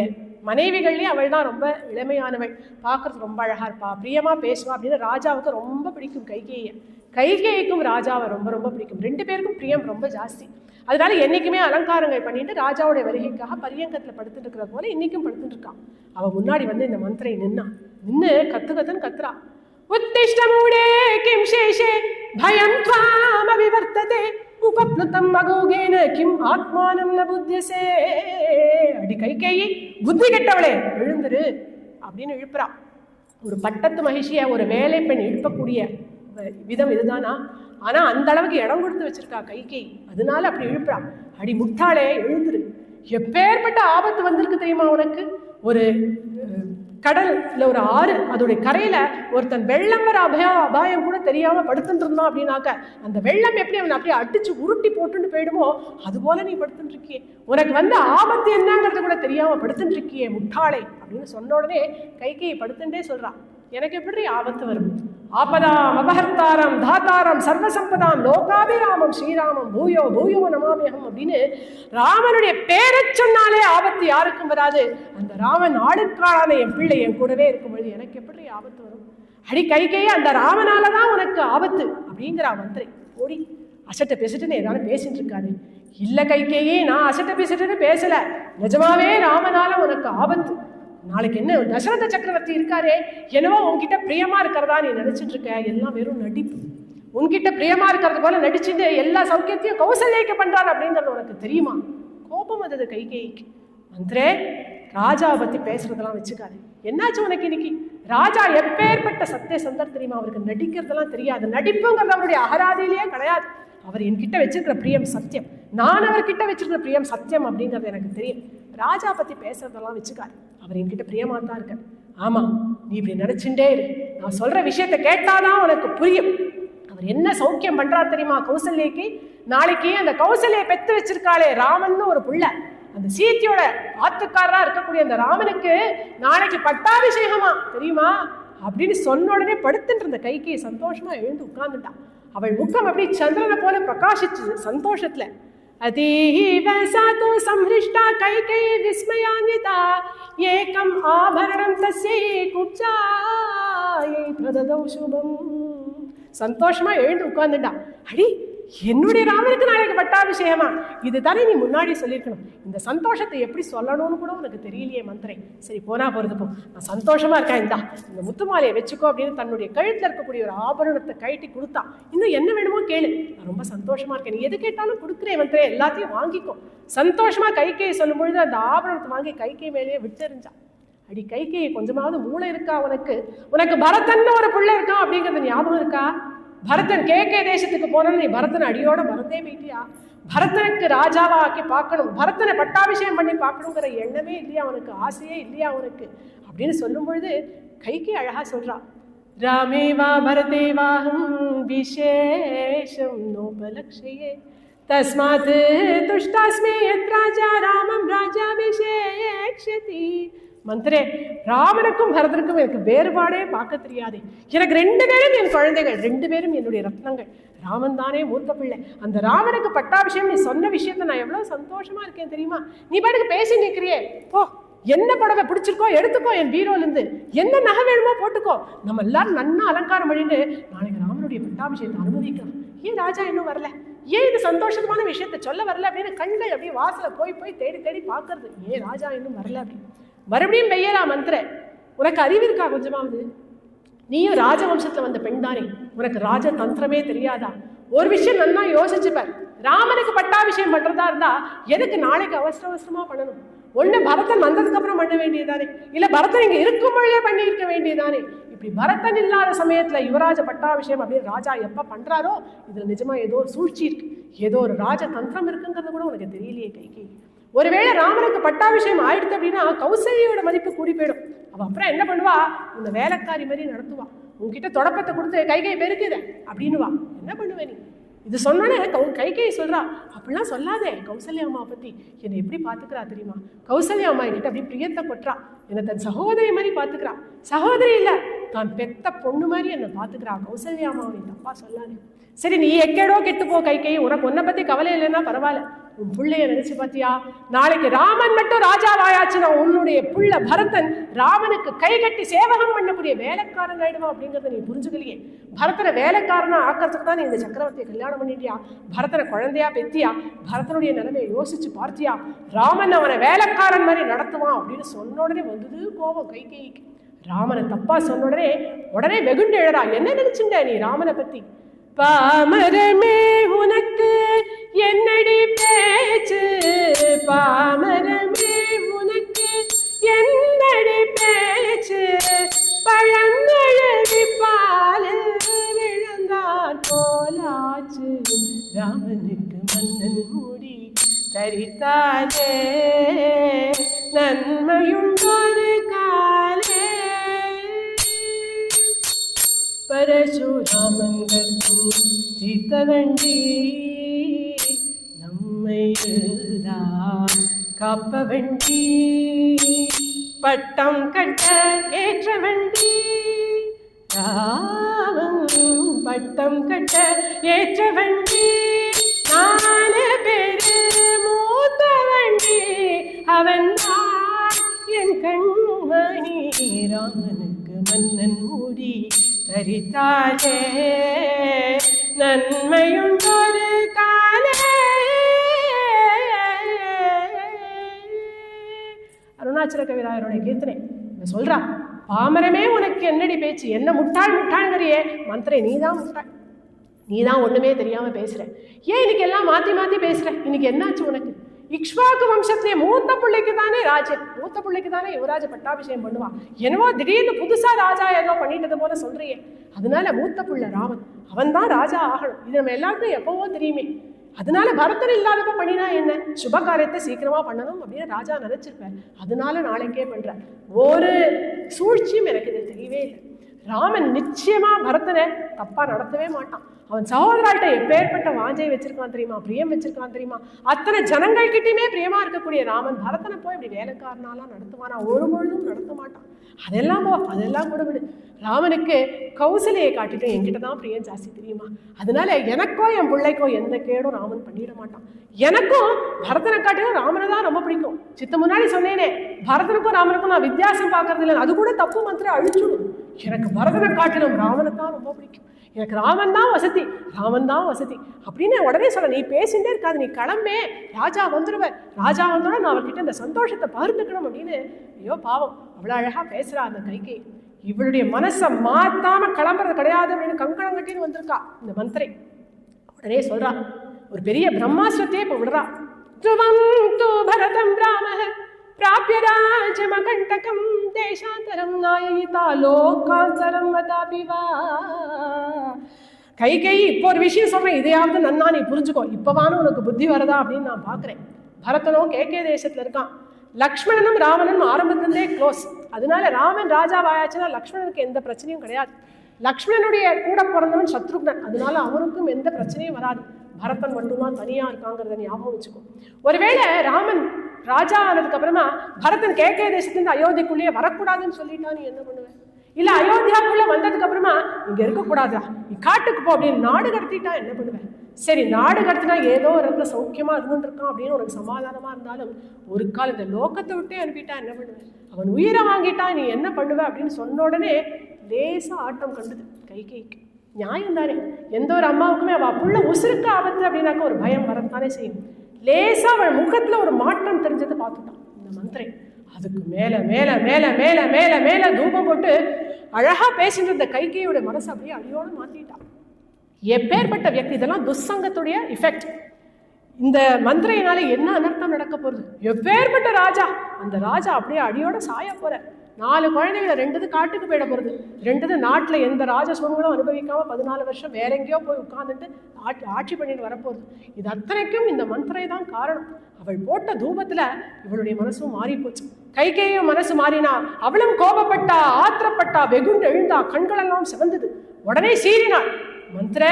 மனைவிகள்லேயே அவள் தான் ரொம்ப இளமையானவள். பார்க்கறது ரொம்ப அழகா இருப்பா, பிரியமா பேசுவா அப்படின்னு ராஜாவுக்கு ரொம்ப பிடிக்கும் கைகேயை. கைகேயிக்கும் ராஜாவை ரொம்ப ரொம்ப பிடிக்கும். 2 பேருக்கும் பிரியம் ரொம்ப ஜாஸ்தி. அதனால என்னைக்குமே அலங்காரங்கள் பண்ணிட்டு ராஜாவுடைய வருகைக்காக பரியங்கத்துல படுத்துட்டு இருக்கிற போல இன்னைக்கும் படுத்துட்டு இருக்கான். அவ முன்னாடி வந்து இந்த மந்திரை நின்னு கத்துன்னு கத்துறா. உத்திஷ்டமூடே கிம் சேஷே பயம் த்வாம் அவிவர்த்ததே உபப்ளுதம் அகோகேன கிம் ஆத்மானம் ந புத்தியசே. அடி கைகேயி, புத்தி கெட்டவளே எழுந்துரு அப்படின்னு இழுப்புறா. ஒரு பட்டத்து மகிழ்ச்சிய ஒரு வேலை பெண் எழுப்பக்கூடிய விதம் இதுதானா? ஆனா அந்த அளவுக்கு இடம் கொடுத்து வச்சிருக்கா கைகேயி, அதனால அப்படி இழுப்புறா. அடி முட்டாளே எழுந்துரு, எப்பேற்பட்ட ஆபத்து வந்திருக்கு தெரியுமா உனக்கு? ஒரு கடல் இல்லை ஒரு ஆறு, அதோடைய கரையில ஒருத்தன் வெள்ளம் வர அபாயம் கூட தெரியாம படுத்துட்டு இருந்தான் அப்படின்னாக்க அந்த வெள்ளம் எப்படி அவனை அப்படியே அடிச்சு உருட்டி போட்டுன்னு போயிடுமோ அது போல நீ படுத்துட்டு இருக்கியே, உனக்கு வந்து ஆபத்து என்னங்கிறது கூட தெரியாம படுத்துட்டு இருக்கியே முட்டாளை அப்படின்னு சொன்ன உடனே கைகேயி படுத்துட்டே சொல்றான், எனக்கு எப்படி ஆபத்து வரும்? ஆபதாம் அபஹர்த்தாரம் தாத்தாரம் சர்வசம்பதாம் லோகாபிராமம் ஸ்ரீராமம் பூயோ பூயோ நமாமியகம் அப்படின்னு ராமனுடைய பேரை சொன்னாலே ஆபத்து யாருக்கும் வராது. அந்த ராமன் ஆளுக்காளான என் பிள்ளை என் கூடவே இருக்கும்பொழுது எனக்கு எப்படி ஆபத்து வரும்? அடி கைகேயி, அந்த ராமனாலதான் உனக்கு ஆபத்து அப்படிங்கிறா மந்திரி. ஓடி அசட்ட பேசிட்டுன்னு ஏதாவது பேசிட்டு இருக்காரு. இல்ல கைகேயி, நான் அசட்ட பேசிட்டுன்னு பேசல, நிஜமாவே ராமனால உனக்கு ஆபத்து. நாளைக்கு என்ன தசரத சக்கரவர்த்தி இருக்காரே, என்னவோ உன்கிட்ட பிரியமா இருக்கிறதா நீ நினைச்சிட்டு இருக்க, எல்லாம் வெறும் நடிப்பு. உன்கிட்ட பிரியமா இருக்கிறது போல நடிச்சுட்டு எல்லா சௌக்கியத்தையும் கௌசல்யக்கு பண்றாரு அப்படிங்கிறது உனக்கு தெரியுமா? கோபம் வந்தது கைகேயிக்கு. மந்திரே, ராஜாவை பத்தி பேசுறதெல்லாம் வச்சுக்காரு. என்னாச்சு உனக்கு இன்னைக்கு? ராஜா எப்பேற்பட்ட சந்தர் தெரியுமா? அவருக்கு நடிக்கிறதெல்லாம் தெரியாது. நடிப்புங்கிறது அவருடைய அகராதியிலேயே கிடையாது. அவர் என்கிட்ட வச்சிருக்கிற பிரியம் சத்தியம், நான் அவர்கிட்ட வச்சிருக்கிற பிரியம் சத்தியம் அப்படிங்கிறது எனக்கு தெரியும். ராஜா பத்தி பேசுறதெல்லாம் வச்சுக்காரு, அவர் என்கிட்ட பிரியமா தான் இருக்க. ஆமா, நீ இப்படி நினைச்சுட்டே இரு, நான் சொல்ற விஷயத்த கேட்டாதான் உனக்கு புரியும். அவர் என்ன சௌக்கியம் பண்றாரு தெரியுமா கௌசல்யக்கு? நாளைக்கு அந்த கௌசல்யை பெத்து வச்சிருக்காளே ராமன் ஒரு புள்ள, அந்த சீத்தியோட ஆத்துக்காரரா இருக்கக்கூடிய அந்த ராமனுக்கு நாளைக்கு பட்டாபிஷேகமா தெரியுமா அப்படின்னு சொன்ன உடனே படுத்துட்டு இருந்த கைகேயி சந்தோஷமா எழுந்து உட்கார்ந்துட்டான். அவள் முகம் அப்படி சந்திரனை போல பிரகாசிச்சு சந்தோஷத்துல. அதீவ சாது சம்ஹ்ருஷ்டா கைகேயி விஸ்மயான்விதா ஏகம் ஆபரணம் தஸ்யை குப்ஜாயை பிரததௌ சுபம். சந்தோஷமா எழுந்து உட்கார்ந்துட்டான். அடி, என்னுடைய ராமனுக்கு நாளைக்கு பட்டாபிஷேகமா? இது தானே நீ முன்னாடி சொல்லியிருக்கணும். இந்த சந்தோஷத்தை எப்படி சொல்லணும்னு கூட உனக்கு தெரியலையே மந்திரை. சரி, போனா போறது போ, நான் சந்தோஷமா இருக்கேன், இந்த முத்துமாலையை வச்சுக்கோ அப்படின்னு தன்னுடைய கழுத்துல இருக்கக்கூடிய ஒரு ஆபரணத்தை கழட்டி கொடுத்தா. இன்னும் என்ன வேணுமோ கேளு, நான் ரொம்ப சந்தோஷமா இருக்கேன், நீ எது கேட்டாலும் கொடுக்குறேன் மந்திரே, எல்லாத்தையும் வாங்கிக்கோ. சந்தோஷமா கைகேயி சொல்லும் பொழுது அந்த ஆபரணத்தை வாங்கி கைகேயி மேலேயே விட்டெறிஞ்சான். அடி கைகேயி, கொஞ்சமாவது மூளை இருக்கா உனக்கு? உனக்கு பரதன்னு ஒரு பிள்ளை இருக்கான் அப்படிங்கிறது ஞாபகம் இருக்கா? பரதன் கேகே தேசத்துக்கு போனோன்னு நீ பரதன் அடியோட மறந்தே போயிட்டியா? பரதனுக்கு ராஜாவா ஆக்கி பார்க்கணும், பரதனை பட்டாபிஷேகம் பண்ணி பார்க்கணுங்கிற எண்ணமே இல்லையா உனக்கு? ஆசையே இல்லையா உனக்கு அப்படின்னு சொல்லும் பொழுது கைகேயி அழகா சொல்றா, ராமேவா பரதேவாஹம் விசேஷம் நோபலக்ஷயே தஸ்மாத் துஷ்டாஸ்மி யத் ராஜா ராமம் ராஜாபிஷேக்ஷதி. மந்திரே, ராமனுக்கும் பரதனுக்கும் எனக்கு வேறுபாடே பார்க்க தெரியாது. எனக்கு 2 பேரும் என் குழந்தைகள், 2 பேரும் என்னுடைய ரத்னங்கள். ராமன் தானே மூத்த பிள்ளை. அந்த ராமனுக்கு பட்டாபிஷேகம் நீ சொன்ன விஷயத்த நான் எவ்வளவு சந்தோஷமா இருக்கேன் தெரியுமா? நீ பாட்டுக்கு பேசி நிற்கிறியே, போ, என்ன புடவை பிடிச்சிருக்கோ எடுத்துக்கோ, என் பீரோல இருந்து என்ன நகை வேணுமோ போட்டுக்கோ, நம்ம எல்லாரும் நன்னா அலங்காரம் பண்ணிட்டு நாளைக்கு ராமனுடைய பட்டாபிஷேகத்தை அனுமதிக்கலாம். ஏன் ராஜா இன்னும் வரல, ஏன் இது சந்தோஷமான விஷயத்த சொல்ல வரல அப்படின்னு கண்கள் அப்படியே வாசல போய் போய் தேடி தேடி பாக்குறது. ஏன் ராஜா இன்னும் வரல அப்படின்னு மறுபடியும் பெய்யரா மந்திர, உனக்கு அறிவு இருக்கா கொஞ்சமாவது? நீயும் ராஜவம்சத்துல வந்த பெண் தானே, உனக்கு ராஜ தந்திரமே தெரியாதா? ஒரு விஷயம் நல்லா யோசிச்சுப்பார். ராமனுக்கு பட்டாபிஷேகம் பண்றதா இருந்தா எதுக்கு நாளைக்கு அவசர அவசரமா பண்ணணும்? ஒண்ணு பரதன் வந்ததுக்கு அப்புறம் பண்ண வேண்டியதானே, இல்ல பரதன் இங்க இருக்கும் பொழுதே பண்ணி இருக்க வேண்டியதானே. இப்படி பரதன் இல்லாத சமயத்துல யுவராஜ பட்டாபிஷேகம் அப்படின்னு ராஜா எப்ப பண்றாரோ இதுல நிஜமா ஏதோ ஒரு சூழ்ச்சி இருக்கு, ஏதோ ஒரு ராஜ தந்திரம் இருக்குங்கிறது கூட உனக்கு தெரியலையே கைகேயி. ஒருவேளை ராமனுக்கு பட்டாபிஷேகம் ஆயிடுத்து அப்படின்னா கௌசல்யோட மதிப்பு கூடி போயிடும். அவ அப்புறம் என்ன பண்ணுவா, உன்னை வேலைக்காரி மாதிரி நடத்துவா, உன்கிட்ட தொடப்பத்தை கொடுத்து கைகை பெருக்குத அப்படின்னுவா. என்ன பண்ணுவே நீ? இது சொன்னானே கைகேயி சொல்றா, அப்படிலாம் சொல்லாதே, கௌசல்யா அம்மா பத்தி என்னை எப்படி பாத்துக்கிறா தெரியுமா? கௌசல்யா அம்மா என்கிட்ட அப்படி பிரியத்தை கொட்டுறா, என்னை தன் சகோதரி மாதிரி பாத்துக்கிறா. சகோதரி இல்ல, தான் பெத்த பொண்ணு மாதிரி என்னை பாத்துக்கிறா கௌசல்யா அம்மா, நீ தப்பா சொல்லாதே. சரி, நீ எக்கேடோ கெட்டு போ கைகேயி, உனக்கு உன்னை பத்தி கவலை இல்லைன்னா பரவாயில்ல. உன் பிள்ளைய நினைச்சு பாத்தியா? நாளைக்கு ராமன் மட்டும் ராஜாவாயாச்சுன்னா உன்னுடைய புள்ள பரதன் ராமனுக்கு கை கட்டி சேவகம் பண்ணக்கூடிய வேலைக்காரன் ஆயிடுவான் அப்படிங்கறத நீ புரிஞ்சுக்கலையே. பரதனை வேலைக்காரனா ஆக்கிறதுக்கு தான் நீ இந்த சக்கரவர்த்தியை கல்யாணம் பண்ணிட்டியா? பரதனை குழந்தையா பெத்தியா? பரதனுடைய நிலைமையை யோசிச்சு பார்த்தியா? ராமன் அவனை வேலைக்காரன் மாதிரி நடத்துவான் அப்படின்னு சொன்ன உடனே வந்தது கோபம் கைகேயிக்கு. ராமனை தப்பா சொன்ன உடனே வெகுண்டு எழறா. என்ன நினைச்சுட்ட நீ ராமனை பத்தி? பாமரமே உனக்கு என்னடி பேச்சு, பாமரமே உனக்கு என்னடி பேச்சு, பழங்கழவி பாலில் விழுந்தார் போலாச்சு, ராமனுக்கு மன்னன் மூடி தரித்தாலே நன்மையும் ஒரு காலே, பரசுராமன் கர்ப்பம் தீர்த்தவண்டி நம்மை எல்லாம் காப்ப வண்டி, பட்டம் கட்ட ஏற்ற வண்டி, ராமன் பட்டம் கட்ட ஏற்ற வண்டி, 4 பேரு மூத்த வண்டி, அவன் தான் என் கண்மணி, ராமனுக்கு மன்னன் மூடி தரித்தாலே நன்மையுண்டொரு காலே. அருணாச்சல கவிராயருடைய கீர்த்தனை சொல்றா, பாமரமே உனக்கு என்னடி பேச்சு, என்ன முட்டாள் முட்டாள்ங்கிறியே மந்திரே, நீதான் முட்டாள், நீதான் ஒண்ணுமே தெரியாம பேசுற. ஏன் இன்னைக்கு எல்லாம் மாத்தி மாத்தி பேசுற? இன்னைக்கு என்னாச்சு உனக்கு? இக்ஷ்வாக்கு வம்சத்திலே மூத்த பிள்ளைக்கு தானே ராஜன், மூத்த பிள்ளைக்கு தானே யுவராஜ பட்டாபிஷேகம் பண்ணுவான். என்னவோ திடீர்னு புதுசா ராஜா ஏதோ பண்ணிட்டது போல சொல்றியே. அதனால மூத்த பிள்ளை ராமன், அவன் தான் ராஜா ஆகணும், இது நம்ம எல்லாருக்கும் எப்பவோ தெரியுமே. அதனால பரதன் இல்லாதப்ப பண்ணினா என்ன, சுப காரியத்தை சீக்கிரமா பண்ணணும் அப்படின்னு ராஜா நினைச்சிருப்பார். அதனால நாளைக்கே பண்ற. ஒரு சூழ்ச்சியும் எனக்கு இது தெரியவே இல்லை. ராமன் நிச்சயமா பரதனை தப்பா நடத்தவே மாட்டான். அவன் சகோதராட்ட எப்பேற்பட்ட வாஞ்சை வச்சிருக்கான் தெரியுமா, பிரியம் வச்சிருக்கான் தெரியுமா? அத்தனை ஜனங்கள் கிட்டயுமே பிரியமா இருக்கக்கூடிய ராமன் பரதனை போய் இப்படி வேலைக்காரனாலாம் நடத்துவானா? ஒரு பொழுதும் நடத்த மாட்டான். அதெல்லாம் அதெல்லாம் கூட விடு. ராமனுக்கு கௌசல்யை காட்டிட்டு என்கிட்ட தான் பிரியம் ஜாஸ்தி தெரியுமா? அதனால எனக்கோ என் பிள்ளைக்கோ எந்த கேடும் ராமன் பண்ணிட மாட்டான். எனக்கும் பரதனை காட்டிலும் ராமனை தான் ரொம்ப பிடிக்கும். சித்த முன்னாடி சொன்னேனே, பரதனுக்கும் ராமனுக்கும் நான் வித்தியாசம் பார்க்கறது இல்லை, அது கூட தப்பு மந்திரம் அழிச்சுடும். எனக்கு பரதனை காட்டிலும் ராமனை தான் ரொம்ப பிடிக்கும், எனக்கு ராமன் தான் வசதி, ராமன் தான் வசதி அப்படின்னு உடனே சொல்ல. நீ பேசிட்டே இருக்காது, நீ கிளம்பே, ராஜா வந்துடுவேன், ராஜா வந்தோட நான் அவர்கிட்ட இந்த சந்தோஷத்தை பகிர்ந்துக்கணும் அப்படின்னு. ஐயோ பாவம், அவ்வளோ அழகா பேசுறா அந்த கைகை. இவளுடைய மனசை மாத்தாம கிளம்புறது கிடையாது அப்படின்னு கங்கணம் கட்டின்னு வந்திருக்கா இந்த மந்திரை. உடனே சொல்றா, ஒரு பெரிய பிரம்மாஸ்திரத்தையே இப்போ விடுறா. துவம் தூ பரதம் ராமஹ பிராப்ய ராஜமகண்டகம் தேசாந்தரம் நாயயிதா லோகாந்தரம் வதாபி வா. கைகை, இப்போ ஒரு விஷயம் சொல்றேன், இதையாவது நன்னா நீ புரிஞ்சுக்கோ, இப்பவானும் உனக்கு புத்தி வரதா அப்படின்னு நான் பாக்குறேன். பரதனும் கேகே தேசத்துல இருக்கான், லக்ஷ்மணனும் ராவணனும் ஆரம்பத்திலிருந்தே க்ளோஸ். அதனால ராமன் ராஜாவாயாச்சுன்னா லக்ஷ்மணனுக்கு எந்த பிரச்சனையும் கிடையாது. லக்ஷ்மணனுடைய கூட பிறந்தவன் சத்ருக்னன், அதனால அவனுக்கும் எந்த பிரச்சனையும் வராது. பரதன் மட்டும்தான் தனியா இருக்காங்கிறத ஞாபகம் வச்சுக்கோ. ஒருவேளை ராமன் ராஜா ஆனதுக்கு அப்புறமா பரதன் கேகே தேசத்துலேருந்து அயோத்திக்குள்ளேயே வரக்கூடாதுன்னு சொல்லிட்டா நீ என்ன பண்ணுவேன்? இல்ல அயோத்தியாக்குள்ள வந்ததுக்கு அப்புறமா இங்க இருக்கக்கூடாதா, நீ காட்டுக்கு போ அப்படின்னு நாடு கடத்திட்டா என்ன பண்ணுவேன்? சரி, நாடு கடத்தினா ஏதோ இருந்த சௌக்கியமா இருந்துருக்கான் அப்படின்னு உனக்கு சமாதானமா இருந்தாலும் ஒரு கால் இந்த லோகத்தை விட்டே அனுப்பிட்டா என்ன பண்ணுவேன்? அவன் உயிரை வாங்கிட்டா நீ என்ன பண்ணுவ அப்படின்னு சொன்ன உடனே லேசா ஆட்டம் கண்டுது கைகேயிக்கு. நியாயம் தானே, எந்த ஒரு அம்மாவுக்குமே அவள் புள்ள உசுருக்கு ஆபத்து அப்படின்னாக்க ஒரு பயம் வரத்தானே செய்யும். லேசா அவள் முகத்துல ஒரு மாற்றம் தெரிஞ்சதை பார்த்துட்டான் இந்த மந்திரை. அதுக்கு மேல மேல மேல மேல மேல மேல தூபம் போட்டு அழகா பேசிட்டு இருந்த கைகேயோட மனசு அப்படியே அடியோட மாத்திட்டான். எப்பேற்பட்ட வியக்தி! இதெல்லாம் துஸ்சங்கத்துடைய இஃபெக்ட். இந்த மந்திரையினால என்ன அனர்த்தம் நடக்க போறது? எப்பேற்பட்ட ராஜா! அந்த ராஜா அப்படியே அடியோட சாய போற. 4 குழந்தைகளை 2 காட்டுக்கு போயிட போறது, 2 நாட்டில் எந்த ராஜசுவங்களும் அனுபவிக்காம 14 வருஷம் வேற எங்கேயோ போய் உட்கார்ந்துட்டு ஆட்சி பண்ணிட்டு வரப்போகுது. இது அத்தனைக்கும் இந்த மந்திரை தான் காரணம். அவள் போட்ட தூபத்துல இவளுடைய மனசும் மாறி போச்சு. கைகேயும் மனசு மாறினா, அவளும் கோபப்பட்டா, ஆத்திரப்பட்டா, வெகுண்டு எழுந்தா, கண்களெல்லாம் சிவந்தது. உடனே சீறினாள். மந்திர,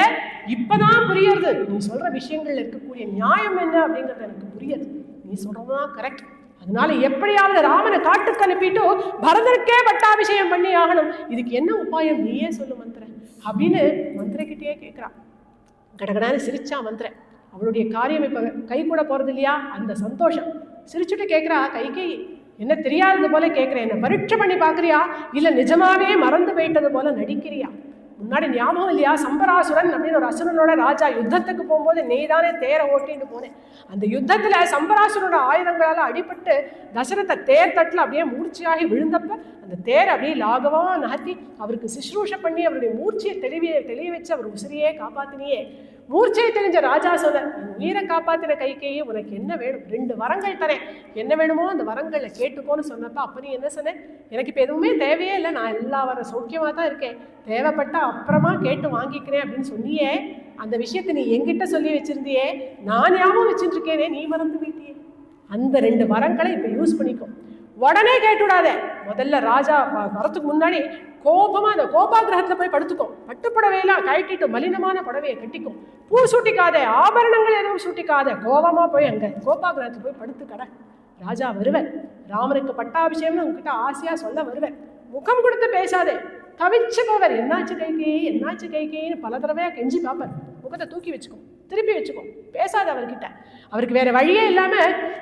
இப்பதான் புரியுது நீ சொல்ற விஷயங்கள்ல இருக்கக்கூடிய நியாயம் என்ன அப்படிங்கிறது எனக்கு புரியுது. நீ சொல்றதுதான் கரெக்ட். அதனால எப்படியாவது ராமனை காட்டுக்கு அனுப்பிட்டு பரதனுக்கே பட்டாபிஷேகம் பண்ணி ஆகணும். இதுக்கு என்ன உபாயம் நீயே சொல்லு மந்திர அப்படின்னு மந்திரக்கிட்டே கேட்கிறான். கடகடான்னு சிரிச்சா மந்திர. அவளுடைய காரியம் இப்ப கை கூட போறது இல்லையா, அந்த சந்தோஷம். சிரிச்சுட்டு கேட்கிறா கைகேயி, என்ன தெரியாதது போல கேட்கிறேன், என்ன பரீட்சை பண்ணி பாக்குறியா இல்ல நிஜமாவே மறந்து போயிட்டது போல நடிக்கிறியா? முன்னாடி ஞாபகம் இல்லையா, சம்பராசுரன் அப்படின்னு ஒரு அசுரனோட ராஜா யுத்தத்துக்கு போகும்போது நீதானே தேரை ஓட்டின்னு போனேன். அந்த யுத்தத்துல சம்பராசுரனோட ஆயுதங்களால அடிபட்டு தசரத தேர் தட்டுல அப்படியே மூர்ச்சியாகி விழுந்தப்ப அந்த தேர் அப்படியே லாகவமா நகர்த்தி அவருக்கு சிஸ்ரூஷ பண்ணி அவருடைய மூர்ச்சியை தெளிய வச்சு அவர் உசிரியே காப்பாத்தினியே. மூர்ச்சையை தெரிஞ்ச ராஜா சொல்ல, உயிரை காப்பாத்தின கைகேயி, உனக்கு என்ன வேணும்? 2 வரங்கள் தரேன், என்ன வேணுமோ அந்த வரங்களை கேட்டுக்கோன்னு சொன்னப்ப அப்ப நீ என்ன சொன்ன? எனக்கு இப்ப எதுவுமே தேவையே இல்லை, நான் எல்லா வர சௌக்கியமா தான் இருக்கேன், தேவைப்பட்டா அப்புறமா கேட்டு வாங்கிக்கிறேன் அப்படின்னு சொன்னியே. அந்த விஷயத்தை நீ என்கிட்ட சொல்லி வச்சிருந்தியே, நான் ஞாபகம் வச்சுட்டு இருக்கேனே, நீ மறந்து போயிட்டியே. அந்த 2 வரங்களை இப்ப யூஸ் பண்ணிக்கோ. உடனே கேட்டுவிடாத. முதல்ல ராஜா வரத்துக்கு முன்னாடி கோபமா அந்த கோபாகிரகத்துல போய் படுத்துக்கும். பட்டுப்புடவையெல்லாம் கழட்டிட்டு மலினமான புடவையை கட்டிக்கும். பூ சூட்டிக்காத, ஆபரணங்கள் எதுவும் சூட்டிக்காத, கோபமா போய் அங்க கோபாகிரகத்துல போய் படுத்து கடை. ராஜா வருவேன், ராமனுக்கு பட்டாபிஷேகம்னு உங்ககிட்ட ஆசையா சொல்ல வருவேன். முகம் கொடுத்து பேசாதே, தவிச்சு போவர். என்னாச்சு கைகேயி, என்னாச்சு கைகேயின்னு பல தடவையா கெஞ்சி பார்ப்பார். முகத்தை தூக்கி வச்சுக்கும், திருப்பி வச்சுக்கும், பேசாத அவர்கிட்ட. அவருக்கு வேற வழியே இல்லாம,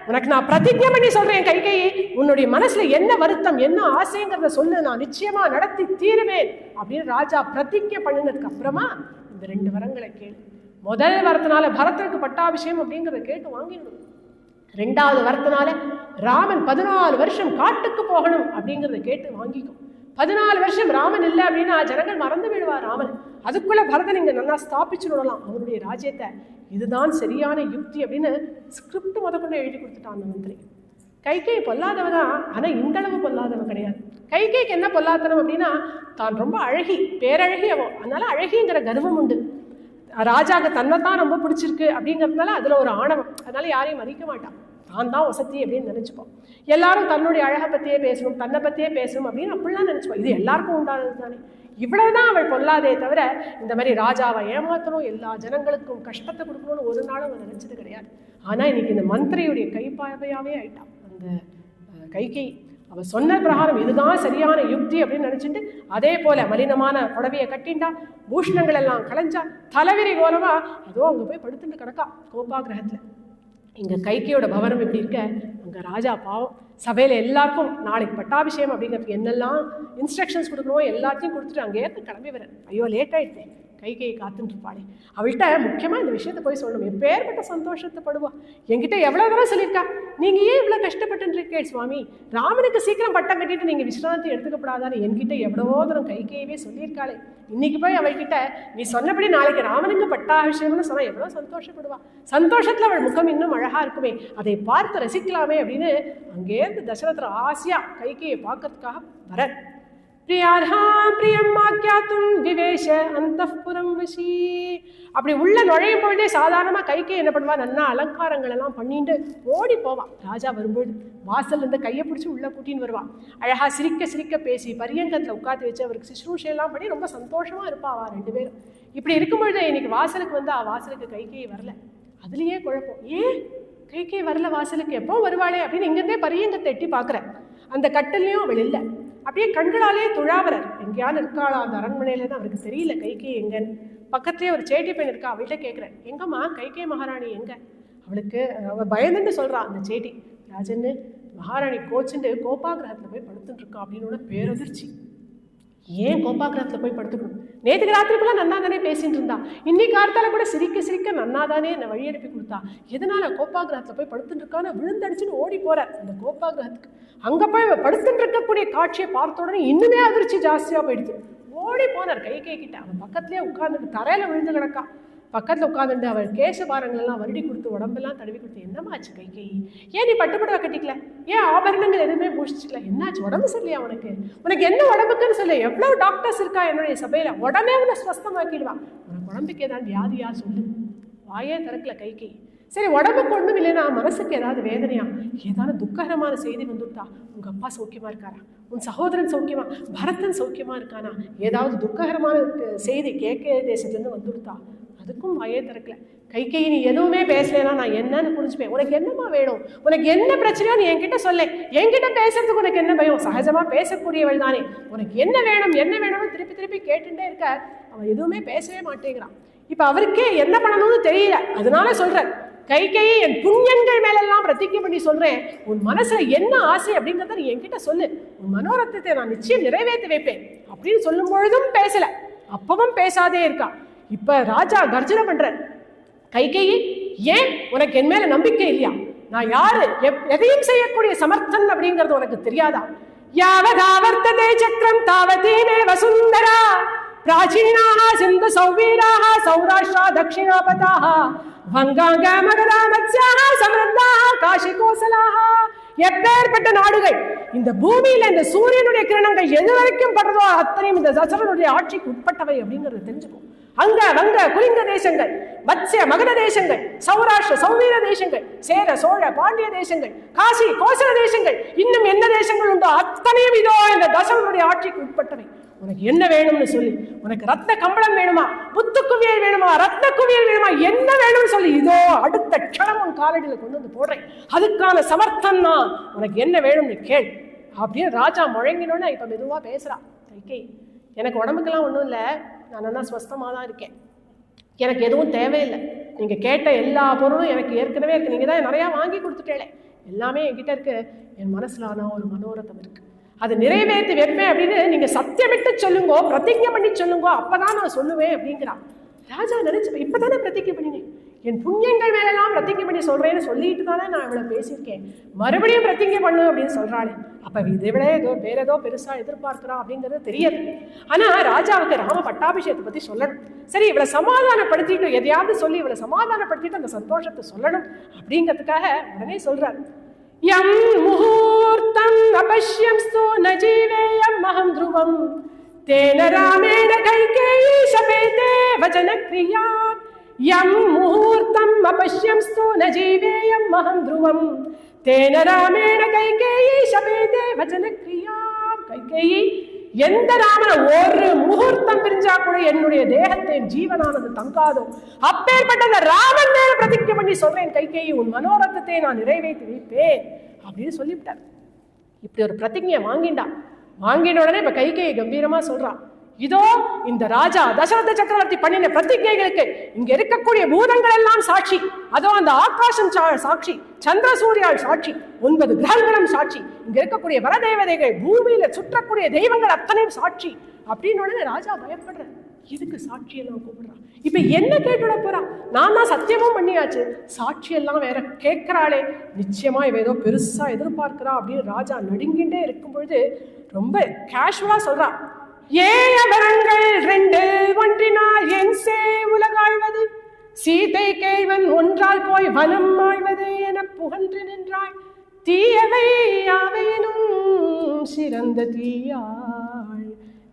உனக்கு நான் பிரதிஜை பண்ணி சொல்றேன் கைகேயி, உன்னுடைய மனசுல என்ன வருத்தம் என்ன ஆசைங்கிறத சொல்லு, நான் நிச்சயமா நடத்தி தீருவேன் அப்படின்னு ராஜா பிரதிஜை பண்ணினதுக்கு அப்புறமா இந்த 2 வரங்களை கேளு. முதல் வரத்தினால பரதனுக்கு பட்டாபிஷேகம் அப்படிங்கிறத கேட்டு வாங்கிடணும். 2வது வரத்தினால ராமன் 14 வருஷம் காட்டுக்கு போகணும் அப்படிங்கிறத கேட்டு வாங்கிக்கும். 14 வருஷம் ராமன் இல்லை அப்படின்னா ஜனங்கள் மறந்து விடுவார் ராமன். அதுக்குள்ள பரதன் இங்க நல்லா ஸ்தாபிச்சு விடலாம் அவருடைய ராஜ்யத்தை. இதுதான் சரியான யுக்தி அப்படின்னு ஸ்கிரிப்ட் முதற்கொண்டு எழுதி கொடுத்துட்டான் அந்த மந்திரி. கைகேயி பொல்லாதவ தான், ஆனா இந்த அளவு பொல்லாதவ கிடையாது. கைகேயிக்கு என்ன பொல்லாதனம் அப்படின்னா, தான் ரொம்ப அழகி, பேரழகி அவன், அதனால அழகிங்கிற கர்வம் உண்டு. ராஜாவுக்கு தன்னைத்தான் ரொம்ப பிடிச்சிருக்கு அப்படிங்கிறதுனால அதுல ஒரு ஆணவம், அதனால யாரையும் மதிக்க மாட்டான், தான் தான் வசதி அப்படின்னு நினைச்சுப்போம். எல்லாரும் தன்னுடைய அழகை பத்தியே பேசணும், தன்னை பத்தியே பேசணும் அப்படின்னு அப்படிலாம் நினைச்சுப்போம். இது எல்லாருக்கும் உண்டானது தானே. இவ்வளவுதான் அவள் பொல்லாதே தவிர இந்த மாதிரி ராஜாவை ஏமாத்தணும், எல்லா ஜனங்களுக்கும் கஷ்டத்தை கொடுக்கணும்னு ஒரு நாளும் அவன் நினைச்சது கிடையாது. ஆனா இன்னைக்கு இந்த மந்திரியுடைய கைப்பாவையாவே ஆயிட்டான் அந்த கைகேயி. அவ சொன்ன பிரகாரம் இதுதான் சரியான யுக்தி அப்படின்னு நினைச்சிட்டு அதே போல மலினமான புடவையை கட்டிண்டா, பூஷணங்கள் எல்லாம் களைஞ்சா, தலைவிரி கோலமா அதோ அங்க போய் படுத்துட்டு கிடக்கா கோபாகிரகத்துல. இங்க கைகேயோட பவனம் எப்படி இருக்க, அங்க ராஜா பாவம் சபையில எல்லாருக்கும் நாளைக்கு பட்டாபிஷேகம் அப்படிங்கிறதுக்கு என்னெல்லாம் இன்ஸ்ட்ரக்ஷன்ஸ் கொடுக்கணும் எல்லாத்தையும் கொடுத்துட்டு அங்கேயிருந்து கிளம்பி வரேன். ஐயோ லேட் ஆயிடுச்சு, கைகேயி காத்துட்டு இருப்பாளே. அவள்கிட்ட முக்கியமா இந்த விஷயத்தை போய் சொல்லணும். எப்பேற்பட்ட சந்தோஷத்தை படுவா. என்கிட்ட எவ்வளவு தூரம் சொல்லியிருக்கா, நீங்க ஏன் இவ்வளவு கஷ்டப்பட்டு இருக்கே சுவாமி, ராமனுக்கு சீக்கிரம் பட்டம் கட்டிட்டு நீங்க விஸ்ராந்தி எடுத்துக்கப்படாதான்னு என்கிட்ட எவ்வளவோ தூரம் கைகேயவே சொல்லியிருக்காளே. இன்னைக்கு போய் அவள்கிட்ட நீ சொன்னபடி நாளைக்கு ராமனுக்கு பட்டாபிஷேகம்னு சொன்னா எவ்வளவு சந்தோஷப்படுவா. சந்தோஷத்துல அவள் முகம் இன்னும் அழகா இருக்குமே, அதை பார்த்து ரசிக்கலாமே அப்படின்னு அங்கேருந்து தசரதர் ஆசையா கைகேயை பார்க்கறதுக்காக வர. பிரியார்ஹாம் பிரியம் ஆக்யா யாத்தும் விவேஷ அந்தப்புரம் வசி. அப்படி உள்ள நுழையும் பொழுதே சாதாரணமாக கைகேயி என்ன பண்ணுவா, நல்லா அலங்காரங்கள் எல்லாம் பண்ணிட்டு ஓடி போவான். ராஜா வரும்பொழுது வாசல்ல இருந்து கையை பிடிச்சி உள்ள கூட்டின்னு வருவான். அழகா சிரிக்க சிரிக்க பேசி பரியங்கத்தில் உட்காந்து வச்சு அவருக்கு சிசுரூஷையெல்லாம் பண்ணி ரொம்ப சந்தோஷமா இருப்பாவா ரெண்டு பேரும். இப்படி இருக்கும்பொழுது இன்னைக்கு வாசலுக்கு வந்து வாசலுக்கு கைகேயி வரல. அதுலேயே குழப்பம், ஏன் கைகேயி வரல வாசலுக்கு, எப்போ வருவாளே அப்படின்னு இங்கிருந்தே பரியங்கத்தை எட்டி பார்க்குறேன். அந்த கட்டிலையும் அவள் இல்லை. அப்படியே கண்களாலே துழாவரர், எங்கேயாவது இருக்காளா அந்த அரண்மனையிலன்னு அவருக்கு தெரியல கைகேயி எங்கன்னு. பக்கத்துலேயே ஒரு சேட்டி பெண் இருக்கா, அவள்கிட்ட கேட்குறேன், எங்கம்மா கைகேயி மகாராணி எங்க? அவளுக்கு அவள் பயந்துட்டு சொல்கிறான் அந்த சேட்டி, ராஜன்னு மகாராணி கோச்சுட்டு கோபாகிரகத்தில் போய் படுத்துட்டு இருக்கா அப்படின்னு பேரதிர்ச்சி. ஏன் கோபாகிரகத்தில் போய் படுத்துக்கணும்? நேற்றுக்கு ராத்திரிக்குள்ள நன்னா தானே பேசிட்டு இருந்தா, இன்னைக்கு காலத்தால கூட சிரிக்க சிரிக்க நன்னா தானே என்னை வழி அனுப்பி கொடுத்தா, எதனால கோபாகிரகத்தில் போய் படுத்துட்டு இருக்கான்னு விழுந்தடிச்சுன்னு ஓடி போறார் அந்த கோபாகிரகத்துக்கு. அங்கே போய் படுத்துட்டு இருக்கக்கூடிய காட்சியை பார்த்த உடனே இன்னுமே அதிர்ச்சி ஜாஸ்தியாக போயிடுச்சு. ஓடி போனார் கைகேயி கிட்ட. அவன் பக்கத்துலேயே உட்காந்துட்டு தரையில விழுந்து கிடக்கா. பக்கத்தில் உட்காந்துட்டு அவள் கேசபாரங்களெல்லாம் வருடி கொடுத்து உடம்பெல்லாம் தடவி கொடுத்து, என்னமாச்சு கைகேயி, ஏன் நீ பட்டுப்படவை கட்டிக்கல, ஏன் ஆபரணங்கள் எதுவுமே பூஷிச்சுக்கல, என்னாச்சு, உடம்பு சரியில்லையா உனக்கு, உனக்கு என்ன உடம்புக்குன்னு சொல்லு, எவ்வளோ டாக்டர்ஸ் இருக்கா என்னுடைய சபையில், உடனே உன்னை ஸ்வஸ்தமாக்கிடுவான், உனக்கு உடம்புக்கு ஏதாவது வியாதியா சொல்லு. வாயே திறக்கல கைகேயி. சரி உடம்புக்கு ஒன்றும் இல்லைன்னா மனசுக்கு ஏதாவது வேதனையா, ஏதாவது துக்ககரமான செய்தி வந்துட்டா, உங்கள் அப்பா சௌக்கியமாக இருக்காரா, உன் சகோதரன் சௌக்கியமா, பரதன் சௌக்கியமா இருக்கானா, ஏதாவது துக்ககரமான செய்தி கேட்க தேசத்துலேருந்து வந்துடுத்தா, அதுக்கும் வாயே திறக்கல. கைகேயி நீ எதுவுமே பேசலைன்னா நான் என்னன்னு புரிஞ்சுப்பேன். உனக்கு என்னமா வேணும், உனக்கு என்ன பிரச்சனையோ நீ என்கிட்ட சொல்ல, என்கிட்ட பேசுறதுக்கு உனக்கு என்ன பயம், சகஜமா பேசக்கூடியவள் தானே, உனக்கு என்ன வேணும் என்ன வேணும்னு திருப்பி திருப்பி கேட்டுட்டே இருக்க. அவன் எதுவுமே பேசவே மாட்டேங்கிறான். இப்ப அவருக்கே என்ன பண்ணணும்னு தெரியல. அதனால சொல்றேன், கைகேயி என் புண்ணியங்கள் மேலெல்லாம் பிரதிஜை பண்ணி சொல்றேன், உன் மனசுல என்ன ஆசை அப்படிங்கிறத நீ என்கிட்ட சொல்லு, உன் மனோரத்தத்தை நான் நிச்சயம் நிறைவேற்றி வைப்பேன் அப்படின்னு சொல்லும் பொழுதும் பேசல. அப்பவும் பேசாதே இருக்கா. இப்ப ராஜா கர்ஜனை பண்ற, கைகேயி ஏன் உனக்கு என் மேல நம்பிக்கை இல்லையா, நான் யாரு, எதையும் செய்யக்கூடிய சமர்த்தன் அப்படிங்கிறது உனக்கு தெரியாதா, யாவதாவர்த்ததே சக்கரம் தாவதீமே வசுந்தரா பிராச்சீனாஹ சிந்து சௌவீராஹ சௌராஷ்டிரா தக்ஷிணாபதாஹ வங்காங்க மகதா மத்ஸ்யாஹ சம்ருத்தாஹ காஷி கோசலாஹ. எப்பேற்பட்ட நாடுகள் இந்த பூமியில இந்த சூரியனுடைய கிரணங்கள் எது வரைக்கும் படுறதோ அத்தனையும் இந்த தசரனுடைய ஆட்சிக்கு உட்பட்டவை அப்படிங்கிறது தெரிஞ்சுக்கும். அங்க வங்க குலிங்க தேசங்கள், மத்ஸ்ய மகத தேசங்கள், சௌராஷ்டிர சௌவீர தேசங்கள், சேர சோழ பாண்டிய தேசங்கள், காசி கோசல தேசங்கள், இன்னும் என்ன தேசங்கள் உண்டோ அத்தனையும் இதோ இந்த தசரனுடைய ஆட்சிக்கு உட்பட்டவை. உனக்கு என்ன வேணும்னு சொல்லி, உனக்கு ரத்ன கம்பளம் வேணுமா, முத்து குவியல் வேணுமா, ரத்ன குவியல் வேணுமா, என்ன வேணும்னு சொல்லி இதோ அடுத்த க்ஷணம் உன் காலடியில் கொண்டு வந்து போடுறேன், அதுக்கான சமர்த்தம் தான், உனக்கு என்ன வேணும்னு கேள் அப்படின்னு ராஜா முழங்கினோன்னு இப்ப மெதுவா பேசுறான் கைகேயி. எனக்கு உடம்புக்கெல்லாம் ஒன்றும் இல்லை, நான் நல்லா ஸ்வஸ்தமாக தான் இருக்கேன், எனக்கு எதுவும் தேவையில்லை, நீங்கள் கேட்ட எல்லா பொருளும் எனக்கு ஏற்கனவே இருக்குது, நீங்கள் தான் நிறையா வாங்கி கொடுத்துட்டேளே, எல்லாமே என்கிட்ட இருக்கு, என் மனசில் ஆனால் ஒரு மனோரதம் இருக்குது, அது நிறைவேற்றி வைப்பேன் அப்படின்னு நீங்கள் சத்தியமிட்டு சொல்லுங்கோ, பிரதிஜை பண்ணி சொல்லுங்கோ, அப்போதான் நான் சொல்லுவேன் அப்படிங்கிறான். ராஜா நினைச்சு, இப்போ தானே பிரதிஜை பண்ணினேன், என் புண்ணியங்கள் மேலெல்லாம் பிரதிஜை பண்ணி சொல்கிறேன்னு சொல்லிட்டு தானே நான் இவ்வளோ பேசியிருக்கேன், மறுபடியும் பிரதிஜை பண்ணு அப்படின்னு சொல்கிறாளே, அப்போ இதை விட ஏதோ வேற ஏதோ பெருசாக எதிர்பார்க்குறான் அப்படிங்கிறது தெரியாது. ஆனால் ராஜாவுக்கு ராம பட்டாபிஷேகத்தை பற்றி சொல்லணும். சரி இவளை சமாதானப்படுத்திட்டு, எதையாவது சொல்லி இவளை சமாதானப்படுத்திட்டு அந்த சந்தோஷத்தை சொல்லணும் அப்படிங்கிறதுக்காக உடனே சொல்கிறார், யம் முகூர்த்தம் அபஷ்யம்ஸ்து ந ஜீவேயம் அஹம் த்ருவம் தேன ராமேண கைகேயி சபேதே வசன க்ரியாத். யம் முகூர்த்தம் அபஷ்யம்ஸ்து ந ஜீவேயம் அஹம் த்ருவம் தேன ராமேண கைகேயி சபேதே வசன க்ரியாத். கைகேயி எந்த ராமனை ஒரு முகூர்த்தம் பிரிஞ்சா கூட என்னுடைய தேகத்தை ஜீவனானது தங்காதோ, அப்பேற்பட்ட அந்த ராமன் மேல பிரதிஜை பண்ணி சொல்றேன் கைகேயி, உன் மனோரத்தத்தை நான் நிறைவேற்றி வைப்பேன் அப்படின்னு சொல்லிவிட்டார். இப்படி ஒரு பிரதிஜையை வாங்கின உடனே இப்ப கைகேயி கம்பீரமா சொல்றான், இதோ இந்த ராஜா தசரத சக்கரவர்த்தி பண்ணின பிரதிஜைகளுக்கு இங்க இருக்கக்கூடிய பூதங்கள் எல்லாம் சாட்சி, அதோ அந்த ஆகாசம் சாட்சி, சந்திர சூரியால் சாட்சி, 9 கிரகங்களும் சாட்சி, இங்க இருக்கக்கூடிய வரதேவதைகள், பூமியில சுற்றக்கூடிய தெய்வங்கள் அத்தனையும் சாட்சி அப்படின்னு உடனே ராஜா பயப்படுற, இதுக்கு சாட்சியெல்லாம் கூப்பிடுறான். இப்ப என்ன கேட்டுட போறான், நான் தான் சத்தியமும் பண்ணியாச்சு, சாட்சியெல்லாம் வேற கேட்கிறாளே, நிச்சயமா இவ ஏதோ பெருசா எதிர்பார்க்கிறா அப்படின்னு ராஜா நடுங்கிட்டே இருக்கும் பொழுது ரொம்ப கேஷுவலா சொல்றான், ஏயவரங்கள் 2 ஒன்றினால் என் சே உலகாழ்வது, சீதை கேள்வன் ஒன்றால் போய் வனம் ஆழ்வது என புகன்று நின்றாள், தீயவை யாவையினும் சிறந்த தீயாள்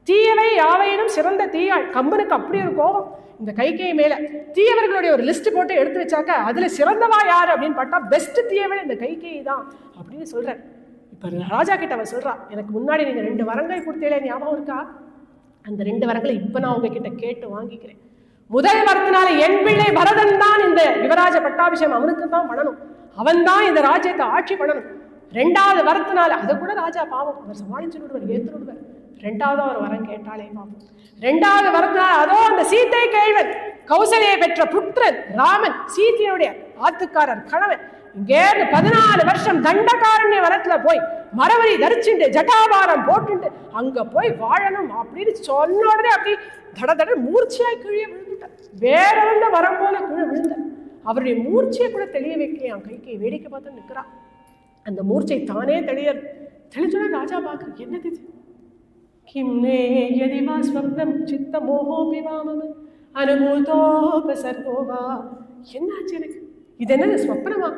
தீயவை யாவையினும் சிறந்த தீயாள். கம்பனுக்கு அப்படி ஒரு கோபம் இந்த கைகேயி மேல. தீயவர்களுடைய ஒரு லிஸ்ட் போட்டு எடுத்து வச்சாக்க அதுல சிறந்தவா யாரு அப்படின்னு பார்த்தா பெஸ்ட் தீயவள் இந்த கைகேயி தான் அப்படின்னு சொல்றார். இப்ப ராஜா கிட்ட அவன் சொல்றா, எனக்கு முன்னாடி நீங்க 2 வரங்கள் கொடுத்தீங்களே ஞாபகம் இருக்கா? அந்த 2 வரங்களை இப்ப நான் உங்ககிட்ட கேட்டு வாங்கிக்கிறேன். முதல் வரத்தினால என் பிள்ளை பரதன் தான் இந்த யுவராஜ பட்டாபிஷேகம் அவனுக்கு தான் பண்ணணும், அவன் தான் இந்த ராஜ்யத்தை ஆட்சி பண்ணணும். 2வது வரத்தினால அதை கூட ராஜா பாவம் அவர் சமாளிச்சு விடுவார், ஏற்று விடுவார். 2வது ஒரு வரம் கேட்டாலே பாவம். 2வது வரத்தினால அதோ அந்த சீத்தை கேள்வன் கௌசலையை பெற்ற புத்திரன் ராமன், சீத்தையுடைய ஆத்துக்காரர் கணவன், இங்கே 14 வருஷம் தண்டகாரண்ய வரத்துல போய் மரவரி தரிச்சுட்டு ஜட்டாபாரம் போட்டுட்டு அங்க போய் வாழணும் அப்படின்னு சொன்ன உடனே அப்படி தட மூர்ச்சியாய் கீழே விழுந்துட்டார். வேற எந்த வரம் போல கீழே விழுந்தார். அவருடைய மூர்ச்சியை கூட தெளிய வைக்கலையாம். கைகேயி வேடிக்கை பார்த்து நிற்கிறா. அந்த மூர்ச்சை தானே தெளிஞ்சோட ராஜா பார்க்க, என்னது கிம்மே யதிவா ஸ்வப்னம் சித்த மோகோபி வாமம அனுபூதோபசர்கோவா. என்னாச்சு எனக்கு? இது என்னது ஸ்வப்னமா?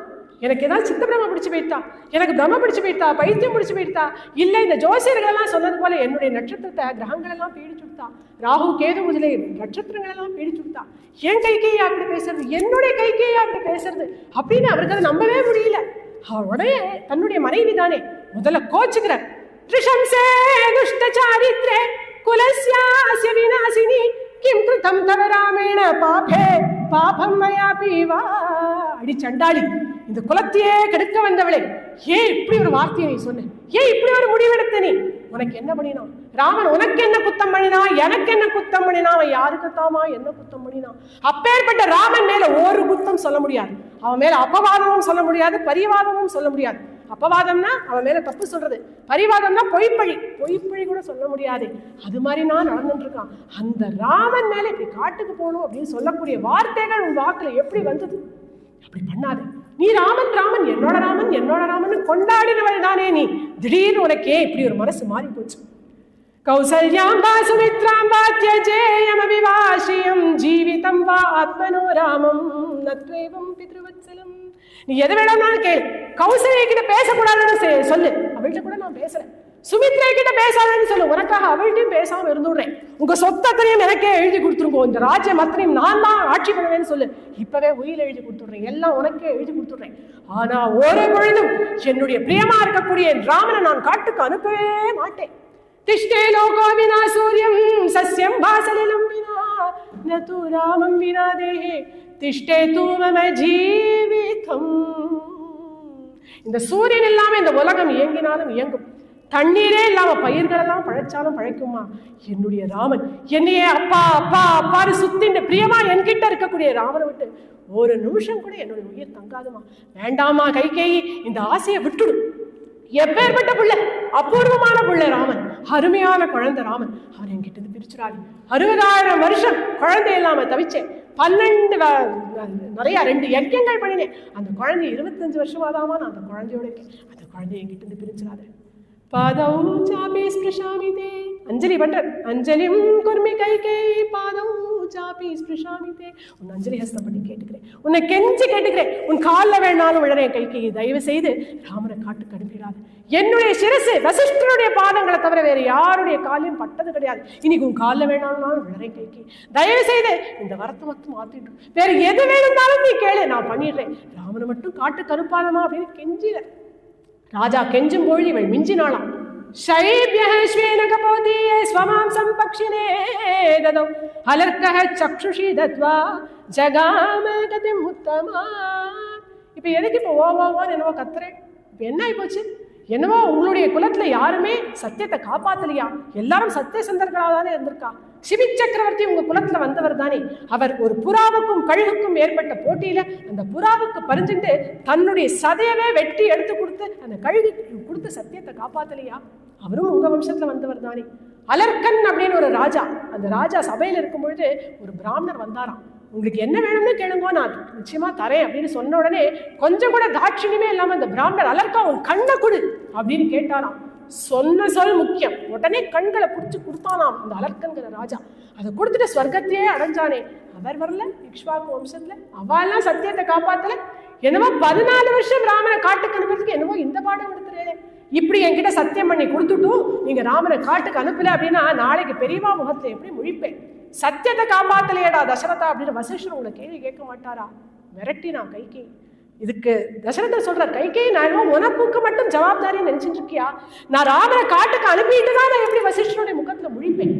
எனக்கு ஏதாவது சித்தப்பிரம பிடிச்சு போயிட்டா, எனக்கு பிரம்ம பிடிச்சு போயிட்டா, பைத்தியம் பிடிச்சு போயிட்டா, இல்லை இந்த ஜோசியர்கள் எல்லாம் சொன்னது போல என்னுடைய நட்சத்திரத்தை கிரகங்கள் எல்லாம் பீடிச்சுட்டா, ராகு கேது முதலே நட்சத்திரங்கள் எல்லாம் பீடிச்சுட்டா, என் கைகேயா அப்படி பேசுறது, என்னுடைய கைகேயா அப்படி பேசுறது அப்படின்னு அவருக்கு அதை நம்பவே முடியல. அவருடைய தன்னுடைய மனைவி தானே முதல்ல கோச்சுக்கிறார். த்ரிஷம்சே துஷ்ட சாரித்ரே குலஸ்யாஸ்ய விநாசினி கிம் கிருதம் தவ ராமேண பாபே பாபம் மயா பீவா. அடி சண்டாளி, இந்த குலத்தையே கெடுக்க வந்தவளே, ஏன் இப்படி ஒரு வார்த்தையை நீ சொன்ன? ஏன் இப்படி ஒரு முடிவெடுத்த நீ? உனக்கு என்ன பண்ணினான் ராமன்? உனக்கு என்ன குத்தம் பண்ணினா? எனக்கு என்ன குத்தம் பண்ணினா? அவன் யாருக்குத்தாமா என்ன குத்தம் பண்ணினான்? அப்பேற்பட்ட ராமன் மேல ஒரு குத்தம் சொல்ல முடியாது, அவன் மேல அபவாதமும் சொல்ல முடியாது, பரிவாதமும் சொல்ல முடியாது. அப்பவாதம்னா அவன் மேல தப்பு சொல்றது, பரிவாதம்னா பொய்ப்பழி கூட சொல்ல முடியாது. அது மாதிரி நான் நடந்துட்டு இருக்கான். அந்த ராமன் மேல இப்படி காட்டுக்கு போகணும் அப்படின்னு சொல்லக்கூடிய வார்த்தைகள் உன் வாக்குல எப்படி வந்தது? அப்படி பண்ணாது. நீ ராமன் ராமன் என்னோட ராமன் என்னோட ராமன் கொண்டாடினவள் தானே நீ. திடீர்னு உனக்கே இப்படி ஒரு மனசு மாறி போச்சு. கௌசல்யாம் வா சுமித்ராம் வா த்யஜேயம் அபிவாஷியம் ஜீவிதம் வா ஆத்மனோ ராமம் நத்வேவம் பித்ருவத்சலம். நீ எது வேணாலும் கேளு. கௌசல்யா கிட்ட பேசக்கூடாதுன்னு சொல்லு, அவள்கிட்ட கூட நான் பேசுறேன். சுமித்ரா கிட்ட பேசாதன்னு சொல்லு, உனக்காக அவள்கிட்டையும் பேசாம இருந்துடுறேன். உங்க சொத்தத்தையும் எனக்கே எழுதி கொடுத்துருங்கோ, இந்த ராஜ்யம் அத்தனையும் நான் தான் ஆட்சி பண்ணுவேன்னு சொல்லு, இப்பவே உயிர் எழுதி கொடுத்துடுறேன், எல்லாம் உனக்கே எழுதி கொடுத்துடுறேன். ஆனா ஒரு பொழுதும் என்னுடைய பிரியமா இருக்கக்கூடிய ராமனை நான் காட்டுக்கு அனுப்பவே மாட்டேன். திஷ்டே லோகோ வினா சூரியம் சஸ்யம் வாசலிலம் வினா நது ராமம் வினா தேஹே திஷ்டே தூ மம ஜீவிதம். இந்த சூரியன் இல்லாம இந்த உலகம் இயங்கினாலும் இயங்கும், தண்ணீரே இல்லாம பயிர்கள் எல்லாம் பழைச்சாலும் பழைக்குமா? என்னுடைய ராமன் என்னையே அப்பா அப்பா அப்பாரு சுத்தின் பிரியமா என்கிட்ட இருக்கக்கூடிய ராமனை விட்டு ஒரு நிமிஷம் கூட என்னுடைய உயிர் தங்காதுமா. வேண்டாமா கைகேயி, இந்த ஆசையை விட்டுடு. எப்பேற்பட்ட பிள்ளை, அபூர்வமான பிள்ளை ராமன், அருமையான குழந்தை ராமன். அவன் என்கிட்ட இருந்து பிரிச்சுடாது. 60,000 வருஷம் குழந்தை இல்லாம தவிச்சேன். 12 நிறைய 2 யஜ்ஞங்கள் பண்ணினேன். அந்த குழந்தை 25 வருஷமாதாமா நான் அந்த குழந்தையோட இருக்கேன். அந்த குழந்தைய என்கிட்ட இருந்து பிரிச்சுடாது. பாதௌ சாபி ஸ்பிருஷாமி தே. அஞ்சலி பண்றேன். அஞ்சலிம் குர்மி கைகேயி பாதௌ சாபி ஸ்பிருஷாமி தே. உன் அஞ்சலி ஹஸ்தம் பண்ணி கேட்டுக்கிறேன், உன்னை கெஞ்சி கேட்டுக்கிறேன், உன் காலில் வேணாலும் விழறேன் கைகேயி, தயவு செய்து ராமனை காட்டுக்கு அனுப்பிடாது. என்னுடைய சிரசு வசிஷ்டருடைய பாதங்களை தவிர வேற யாருடைய காலையும் பட்டது கிடையாது. இன்னைக்கு உன் காலில் வேணாலும் விழறேன் கைகேயி, தயவு செய்து இந்த வரத்தை மட்டும் மாத்திட்டு வேற எது வேணும்னாலும் நீ கேளு, நான் பண்ணிடுறேன், ராமனை மட்டும் காட்டுக்கு அனுப்பாதமா அப்படின்னு கெஞ்சில. ராஜா கெஞ்சும் பொழுது இவள் மிஞ்சினாளாம். शैब्यश्वेन कपोदीये स्वमांसं पक्षिणे ददौ अलर्कः चक्षुषी दत्वा जगाम गतिम् उत्तमा. இப்போ எதுக்கு இப்போ ஓவான்னு என்னவோ கத்துறேன்? இப்போ என்ன ஆகி போச்சு? என்னவோ உங்களுடைய குலத்துல யாருமே சத்தியத்தை காப்பாத்தலையா? எல்லாரும் சத்தியசந்தர்களாக தானே இருந்திருக்கா. சிபி சக்கரவர்த்தி உங்க குலத்துல வந்தவர் தானே. அவர் ஒரு புறாவுக்கும் கழுகுக்கும் ஏற்பட்ட போட்டியில அந்த புறாவுக்கு பறிஞ்சுட்டு தன்னுடைய சதையவே வெட்டி எடுத்து கொடுத்து அந்த கழுகுக்கு கொடுத்து சத்தியத்தை காப்பாத்தலையா? அவரும் உங்க வம்சத்துல வந்தவர் தானே. அலர்கன் அப்படின்னு ஒரு ராஜா, அந்த ராஜா சபையில இருக்கும் பொழுது ஒரு பிராமணர் வந்தாராம். உங்களுக்கு என்ன வேணும்னு கேளுங்கோ, நான் நிச்சயமா தரேன் அப்படின்னு சொன்ன உடனே கொஞ்சம் கூட தாட்சியமே இல்லாம அந்த பிராமணர் அலர்கா உன் கண்ணை கொடு அப்படின்னு கேட்டாராம். சொன்ன சொல் முக்கியம். உடனே கண்களை பிடிச்சு கொடுத்தானாம் அந்த அலர்கன்கிற ராஜா. அதை கொடுத்துட்டு ஸ்வர்க்கத்தையே அடைஞ்சானே. அவர் வரல இக்ஷ்வாக்கு வம்சத்துல, அவெல்லாம் சத்தியத்தை காப்பாத்தல. என்னவோ 14 வருஷம் ராமனை காட்டுக்கு அனுப்புறதுக்கு என்னவோ இந்த பாடம் எடுத்துறேன். இப்படி என்கிட்ட சத்தியம் பண்ணி கொடுத்துட்டும் நீங்க ராமனை காட்டுக்கு அனுப்பல அப்படின்னா நாளைக்கு பெரியவா முகத்துல எப்படி முழிப்பேன்? சத்தியத்தை காப்பாத்தலையடா தசரதா அப்படின்னு வசிஷ்டர் உங்களை கேள்வி கேட்க மாட்டாரா? மிரட்டினா கைகேயி. இதுக்கு தசரதர் சொல்ற, கைகேயி நான் உனக்கு மட்டும் ஜவாப்தாரின்னு நினைச்சிட்டு இருக்கியா? நான் ராமனை காட்டுக்கு அனுப்பிட்டு தான் நான் எப்படி வசிஷ்டருடைய முகத்துல முழிப்பேன்?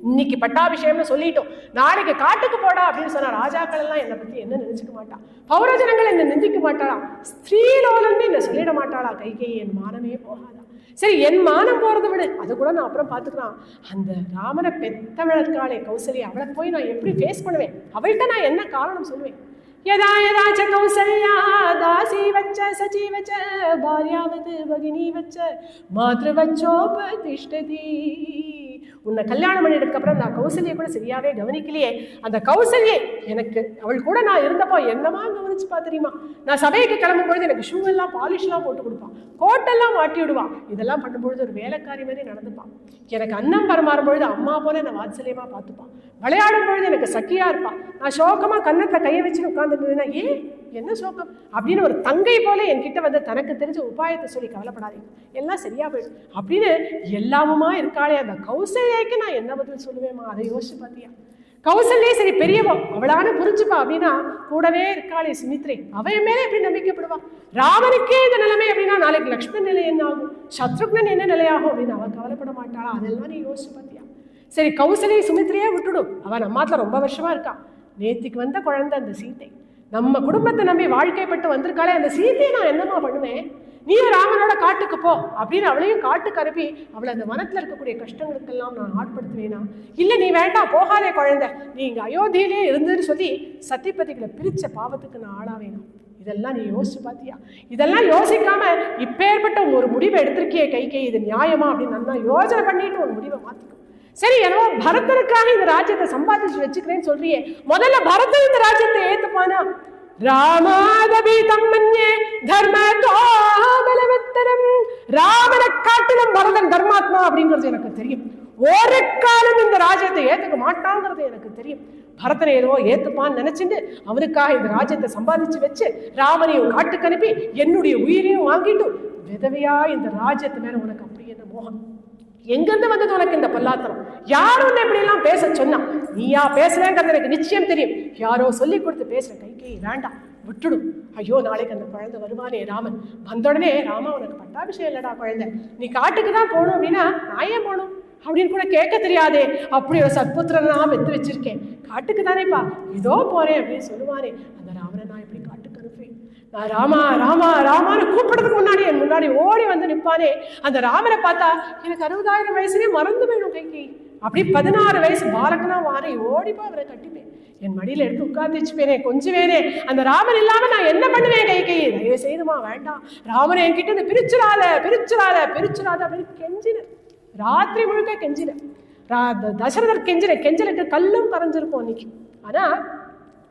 இன்னைக்கு பட்டாபிஷேகம்னு சொல்லிட்டோம், நாளைக்கு காட்டுக்கு போடா அப்படின்னு சொன்னா ராஜாக்கள் எல்லாம் என்னை பத்தி என்ன நினைச்சுக்க மாட்டா? பௌரஜனங்கள் என்ன நிந்திக்க மாட்டாளா? ஸ்திரீலோலன்னு என்ன சொல்லிட மாட்டாளா? கைகேயி என் மானமே போகாதா? சரி, என் மானம் போறதை விட அது கூட நான் அப்புறம் பார்த்துக்கலாம். அந்த ராமனை பெத்தவளர்காளே கௌசல்யா, அவளை போய் நான் எப்படி ஃபேஸ் பண்ணுவேன்? அவள்கிட்ட நான் என்ன காரணம் சொல்லுவேன்? यदा यदा च कौसल्या दासीवच्च सजीवच्च भार्यावत् भगिनीवच्च मातृवच्चोपतिष्ठति. உன்னை கல்யாணம் பண்ணிட்டதுக்கு அப்புறம் நான் கௌசல்யை கூட சரியாவே கவனிக்கலையே. அந்த கௌசல்யை எனக்கு அவள் கூட நான் இருந்தப்போ என்னமா கவனிச்சுப்பா தெரியுமா? நான் சபைக்கு கிளம்பும் பொழுது எனக்கு ஷூ எல்லாம் பாலிஷ்லாம் போட்டு கொடுப்பான், கோட்டெல்லாம் மாட்டி விடுவான். இதெல்லாம் பண்ணும்பொழுது ஒரு வேலைக்காரி மாதிரி நடந்துப்பான். எனக்கு அன்னம் பரமாறும் பொழுது அம்மா போல என்னை வாத்சல்யமா பார்த்துப்பான். விளையாடும் பொழுது எனக்கு சக்கியா இருப்பான். நான் சோகமா கன்னத்துல கையை வச்சு உட்காந்துருந்ததுன்னா ஏன் என்ன சோகம் அப்படின்னு ஒரு தங்கை போல என்கிட்ட வந்து தனக்கு தெரிஞ்ச உபாயத்தை சொல்லி கவலைப்படாதீங்க, எல்லாம் சரியா போயிடும் அப்படின்னு எல்லாமுமா இருக்காளே அந்த கௌசல்யாக்கு நான் என்ன பதில் சொல்லுவேமா? அதை யோசிச்சு பாத்தியா? கௌசல்யே சரி பெரியவோ, அவளான புரிஞ்சுப்பா அப்படின்னா கூடவே இருக்காளே சுமித்ரை, அவன் மேலே எப்படி நம்பிக்கைப்படுவா? ராமனுக்கே இந்த நிலைமை அப்படின்னா நாளைக்கு லக்ஷ்மணன் நிலை என்ன ஆகும், சத்ருக்னன் என்ன நிலையாகும் அப்படின்னு அவன் கவலைப்பட மாட்டாளா? அதெல்லாம் நீ யோசிச்சு பாத்தியா? சரி, கௌசல்யை சுமித்ரையே விட்டுடும், அவன் நம்மாத்துல ரொம்ப வருஷமா இருக்கா. நேத்திக்கு வந்த குழந்தை அந்த சீத்தை, நம்ம குடும்பத்தை நம்பி வாழ்க்கைப்பட்டு வந்திருக்காளே அந்த சீத்தையை நான் என்னமா பண்ணுவேன்? நீயும் ராமனோட காட்டுக்கு போ அப்படின்னு அவளையும் காட்டுக்கு அனுப்பி அவளை அந்த வனத்துல இருக்கக்கூடிய கஷ்டங்களுக்கெல்லாம் நான் ஆட்படுத்துவேனா? இல்ல நீ வேண்டாம் போகாதே குழந்தை, நீ இங்க அயோத்தியிலே இருந்துன்னு சொல்லி சத்தியபதிகளை பிரிச்ச பாவத்துக்கு நான் ஆளாவேனா? இதெல்லாம் நீ யோசிச்சு பாத்தியா? இதெல்லாம் யோசிக்காம இப்பேற்பட்ட ஒரு முடிவை எடுத்திருக்கியே கைகேயி, இது நியாயமா அப்படின்னு நல்லா யோசனை பண்ணிட்டு ஒரு முடிவை மாத்திக்கும். சரி, என்னவோ பரதனுக்காக இந்த ராஜ்யத்தை சம்பாதிச்சு வச்சுக்கிறேன்னு சொல்றியே, முதல்ல பரதன் இந்த ராஜ்யத்தை ஏத்துப்பானா? ராமாதபீதம் மன்யே தர்மதோ பலவத்தரம். ராமனை காட்டிலும் பரதன் தர்மாத்மா அப்படிங்கிறது எனக்கு தெரியும். ஒரு காலம் இந்த ராஜ்யத்தை ஏத்துக்க மாட்டாங்கிறது எனக்கு தெரியும். பரதனை ஏதோ ஏத்துப்பான்னு நினைச்சுட்டு அவனுக்காக இந்த ராஜ்யத்தை சம்பாதிச்சு வச்சு ராமனையும் காட்டுக்கு அனுப்பி என்னுடைய உயிரையும் வாங்கிட்டு விதவையா இந்த ராஜ்யத்து மேல உனக்கு அப்படி என்ன மோகம்? எங்கிருந்து வந்தது உனக்கு இந்த பல்லாத்தனம்? யாரும் உன்னை இப்படி எல்லாம் பேச சொன்னா? நீயா பேசுறேங்கிறது எனக்கு நிச்சயம் தெரியும். யாரோ சொல்லி கொடுத்து பேசுற கைகேயி, வேண்டாம் விட்டுடும். ஐயோ நாளைக்கு அந்த குழந்தை வருவானே ராமன், வந்தோடனே ராமா உனக்கு பட்டாபிஷேகம் இல்லடா குழந்தை, நீ காட்டுக்கு தான் போகணும் அப்படின்னா நான் ஏன் போகணும் அப்படின்னு கூட கேட்க தெரியாதே, அப்படி ஒரு சத்புத்திரனை நான் வெத்து வச்சிருக்கேன், காட்டுக்கு தானேப்பா இதோ போறேன் அப்படின்னு சொல்லுவானே, அந்த ராமனை நான் எப்படி காட்டுக்கு அனுப்பேன்? நான் ராமா ராமா ராமான்னு கூப்பிடுறதுக்கு முன்னாடி என் முன்னாடி ஓடி வந்து நிற்பானே அந்த ராமனை பார்த்தா எனக்கு 60,000 வயசுலேயே மறந்து வேணும் கைகேயி. அப்படி 16 வயசு பாலக்கனா வாரி ஓடிப்பா அவரை கட்டிப்பேன், என் மடியில எடுத்து உட்கார்ந்து வச்சுப்பேனே, கொஞ்சுவேனே. அந்த ராமன் இல்லாம நான் என்ன பண்ணுவேன் கைகேயி? தயவு செய்துமா வேண்டாம், ராமனை என்கிட்ட இருந்து பிரிச்சுடாத பிரிச்சுடாத பிரிச்சுடாத அப்படின்னு கெஞ்சின. ராத்திரி முழுக்க கெஞ்சின. தசரதர் கெஞ்சலுக்கு கல்லும் கரைஞ்சிருக்கும் அன்னைக்கு. ஆனா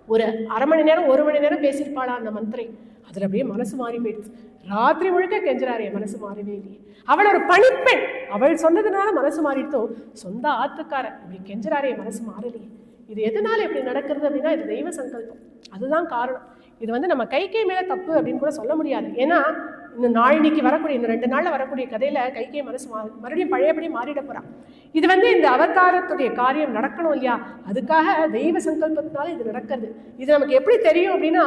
ஒரு அரை மணி நேரம் 1 மணி நேரம் பேசியிருப்பாளா அந்த மந்திரை, அதுல அப்படியே மனசு மாறி போயிடுச்சு. ராத்திரி முழுக்க கெஞ்சுறாரு, மனசு மாறவே இல்லையே. அவள் ஒரு பணிப்பெண், அவள் சொன்னதுனால மனசு மாறிட்டோ, சொந்த ஆத்துக்காரன் இப்படி கெஞ்சுறாரே மனசு மாறலையே. இது எதனால இப்படி நடக்கிறது அப்படின்னா இது தெய்வ சங்கல்பம், அதுதான் காரணம். இது வந்து நம்ம கைகேயி மேல தப்பு அப்படின்னு கூட சொல்ல முடியாது. ஏன்னா இன்னும் நாளைக்கு வரக்கூடிய இந்த 2 நாள்ல வரக்கூடிய கதையில கைகேயி மனசு மறுபடியும் பழையபடி மாறிட போறான். இது வந்து இந்த அவதாரத்துடைய காரியம் நடக்கணும் இல்லையா, அதுக்காக தெய்வ சங்கல்பத்தினால இது நடக்கிறது. இது நமக்கு எப்படி தெரியும் அப்படின்னா,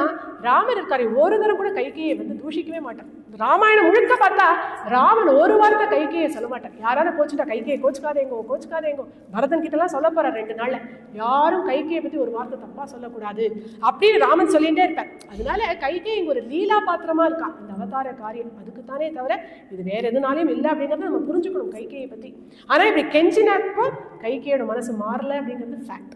ராமர் இருக்காரு, ஒரு தரம் கூட கைகேயை வந்து தூஷிக்கவே மாட்டான். ராமாயணம் முழுக்க பார்த்தா ராமன் ஒரு வாரத்தை கைகேயை சொல்ல மாட்டான். யாராவது கோச்சுட்டா கைகேயை கோச்சுக்காதேங்கோ கோச்சுக்காதேங்கோ, பரதன் கிட்ட எல்லாம் சொல்ல போறார் 2 நாள்ல, யாரும் கைகேயை பத்தி ஒரு வார்த்தை தப்பா சொல்லக்கூடாது அப்படின்னு ராமன் சொல்லிட்டே இருப்பார். அதனால கைகேயி ஒரு லீலா பாத்திரமா இருக்கான் இந்த அவதார காரியம், அதுக்குத்தானே தவிர இது வேற எதுனாலையும் இல்லை அப்படிங்கிறத நம்ம புரிஞ்சுக்கணும் கைகேயை பத்தி. ஆனா இப்படி கெஞ்சினப்போ கைகேயோட மனசு மாறல அப்படிங்கிறது ஃபேக்ட்.